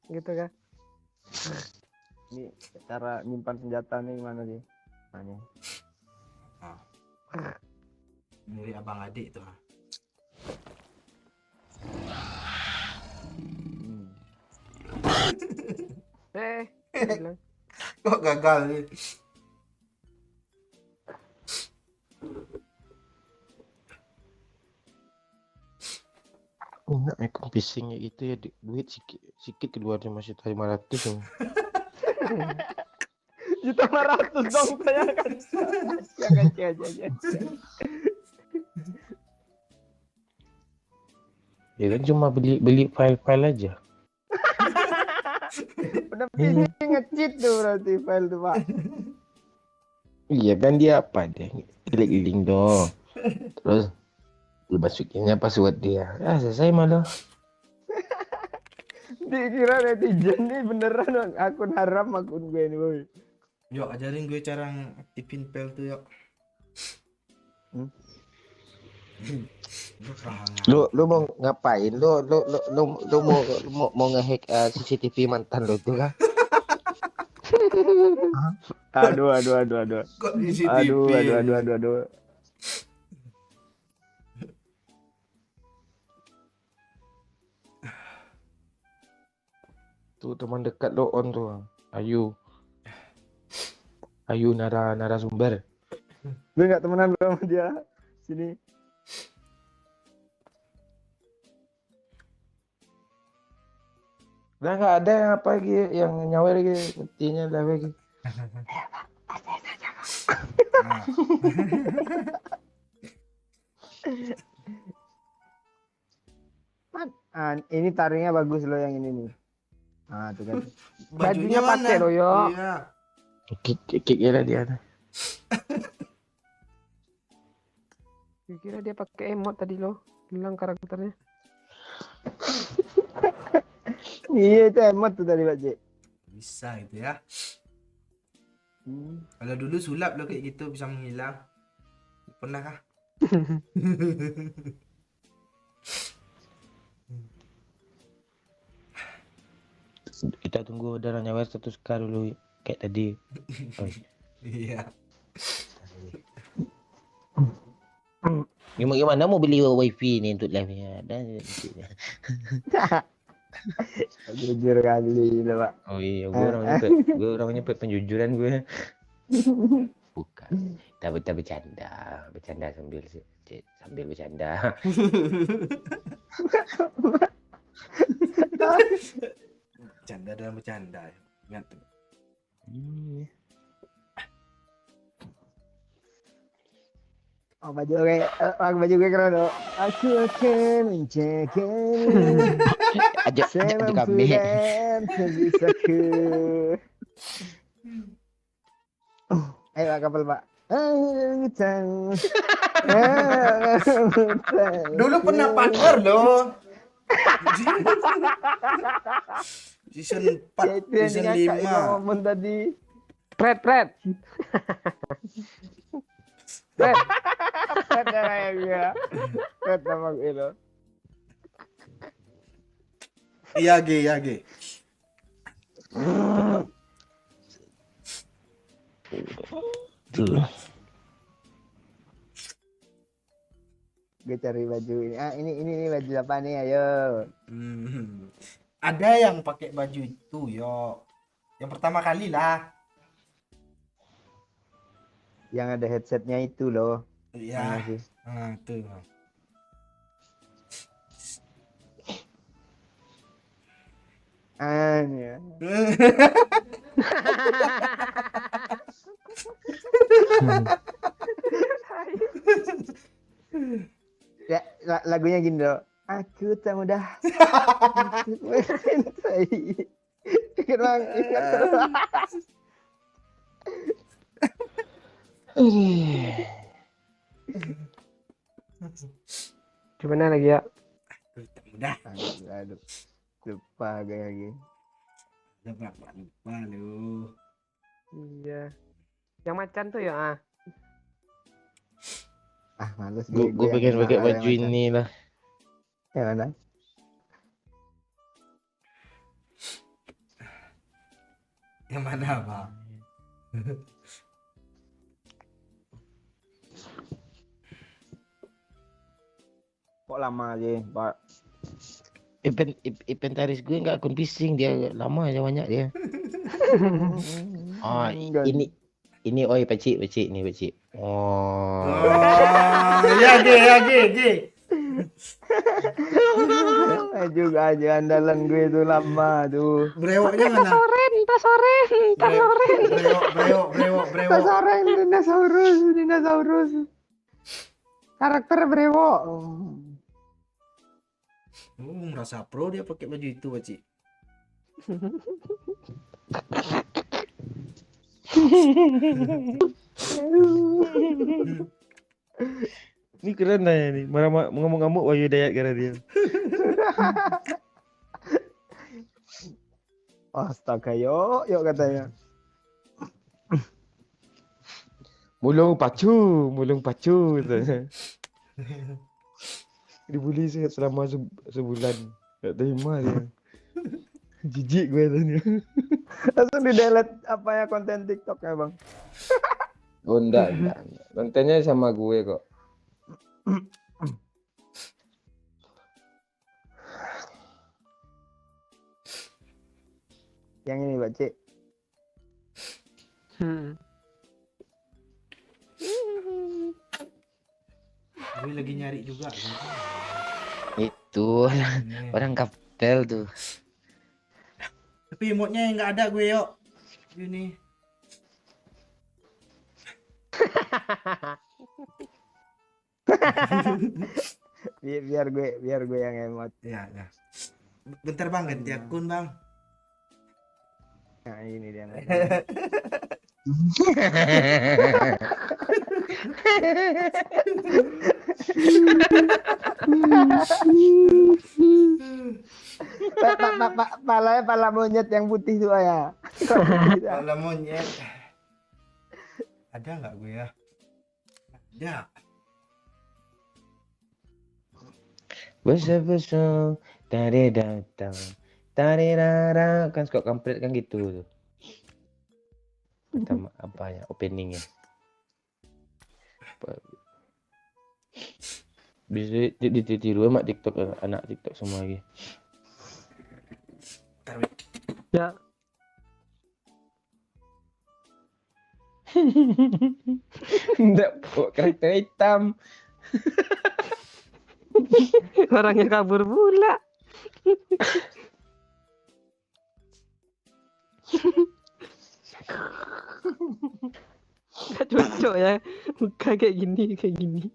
Gitu kan. Ini cara nyimpan senjata nih gimana sih? Mana? Mirip abang adik tuh. Bilang. Kok gagal nih? Enggak, mekong pising gitu ya, duit sikit keluar cuma 1.500 cuma. 1.500 dong saya kan. Ya aja. Ya kan cuma beli file-file aja. Udah pasti nge-cheat tuh berarti file tuh, Pak. Iya kan dia apa deh, klik link dong. Terus lu masukinnya password dia. Selesai malah. Dikira netizen nih beneran akun haram akun gue nih, boy. Yuk, ajarin gue cara aktifin pel tuh, yuk. Lu mau ngapain? Lu mau ngehack CCTV mantan lu tuh kan? Aduh. Kok di CCTV? Aduh. Tuh teman dekat lo on tuh. Ayu narasumber. Gue nggak temenan sama dia. Sini. Udah nggak ada yang apa lagi yang nyawer lagi, mestinya lah lagi. Ini taringnya bagus loh yang ini nih. Tuh kan. Bajunya mana? pakai lo, yo. Iya. Kira dia. Kira dia pakai emot tadi lo. Hilang karakternya. Iya itu emot tuh tadi, Pak J. Bisa gitu ya. Kalau dulu sulap lo kayak gitu bisa menghilang. Pernah kah? Kita tunggu darah nyawer 100k dulu kayak tadi. Iya. Gimana mau beli wifi nih untuk live-nya? Jujur kali itu, Pak. Oh iya, gue orangnya penjujuran gue. Bukan, kita bercanda sambil bercanda. Bercanda dalam bercanda. Ingat tuh. Oh, baju gue keren dong. Aku akan menjagamu. Ajak kami. Sebisaku. Ayo Pak, kapal Pak. Dulu pernah partner loh. Season 4, season 5. Ngomong tadi. Fred. Fred kayak gue. Fred nama gue lo. Iya Ge, iya Ge. Tuh. Gue cari baju ini. Ah, ini baju apa nih? Ayo. Hmm. Ada yang pakai baju itu, yo. Yang pertama kali lah. Yang ada headsetnya itu loh. Ya. Mana sih? Nah, tuh. Ah, ini ya. Ya, lagunya gini loh. Aku tak mudah untuk mencintai. Kenapa? Gimana lagi ya? Tak mudah. Aduh, lupa kayak lagi. Lupa lu. Iya. Yang macan tuh ya. Ah. Ah, males Gue yang pengen enak pakai ada baju macam. ini lah. Yang mana? Yang mana, Bang? Kok lama aja, Pak? Inventaris gue nggak akun phishing, dia lama aja banyak dia. Oh, ini oi pecik nih pecik. Oh. Ya Ge. Juga aja andalan gue itu lama tuh. Brewoknya mana? Tasoren. Brewok. Tasoren, dinosaurus. Karakter brewok. Merasa pro dia pakai baju itu, Baci. Ini keren lah ini. Marah ngamuk-ngamuk Wahyu Dayat karena dia. Astaga, yuk katanya. Mulung pacu gitu. Dibully selama sebulan. Gak terima dia. Jijik gue tanya. Langsung di delete apa ya konten TikTok ya, Bang? Oh enggak. Kontennya sama gue kok. Yang ini, Pak Cik. Gue lagi nyari juga. Itu orang kaptel tuh. Tapi emotnya yang nggak ada gue, yuk. Ini. biar gue yang emot. Ya. Bentar Bang, ganti akun Bang. Nah, ini dia. Pala monyet yang putih tuh ya. Kalau monyet. Ada nggak gue ya? Ada. Besar dari datang, dari rara kan suka kampret kan gitu tuh. Pertama apa ya openingnya? Bisa ditiru sama TikTok anak TikTok semua lagi. Ya. Enggak, karakter hitam. Orangnya kabur pula. Gak cocok ya. Muka kayak gini.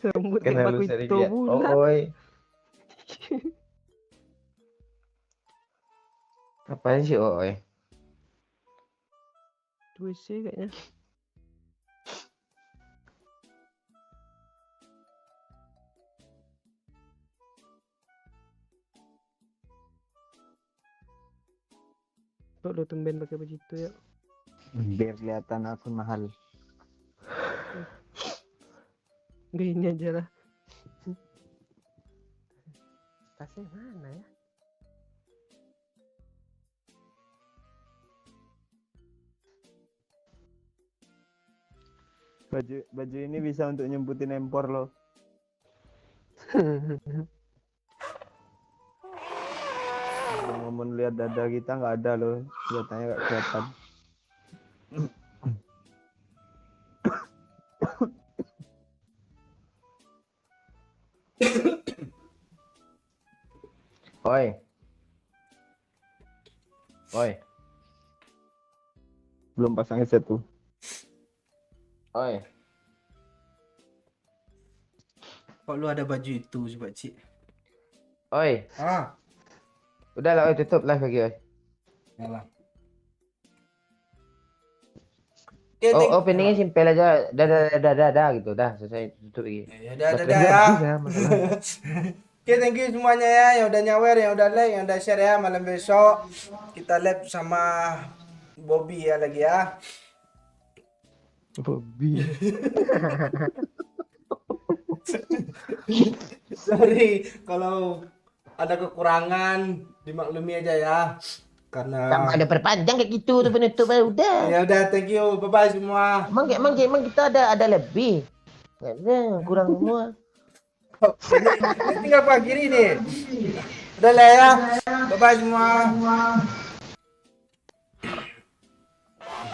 Rambut Kan kayak harus sering Pakuito lihat. pula. Oi. Apaan sih oi? WC kayaknya. Lo tumben pakai baju itu ya. Biar kelihatan akun mahal. Gini aja lah. tasnya mana ya? Baju ini bisa untuk nyemputin empor loh. Ngomong lihat dada kita nggak ada loh, kelihatannya nggak kelihatan. Oi. Oi. Belum pasang headset tuh. Oi. Kok lu ada baju itu coba Cik? Oi. Ah, Udah lah, oi, tutup live lagi, oi. ya lah. Oke, Openingnya simpel aja. Dah gitu. Dah, selesai, tutup lagi. Ya udah ya. Bisa masalah. Oke, thank you semuanya ya yang udah nyawer, yang udah like, yang udah share ya. Malam besok kita live sama Bobby ya lagi ya. Bobby. Sorry kalau ada kekurangan dimaklumi aja ya. Karena Sama ada perpanjang kayak gitu tuh penutup udah. ya udah, thank you. Bye bye semua. Emang kita ada lebih. Nggak ada, kurang semua. Ini tinggal pagi ini. Udah lah ya. Bye bye semua.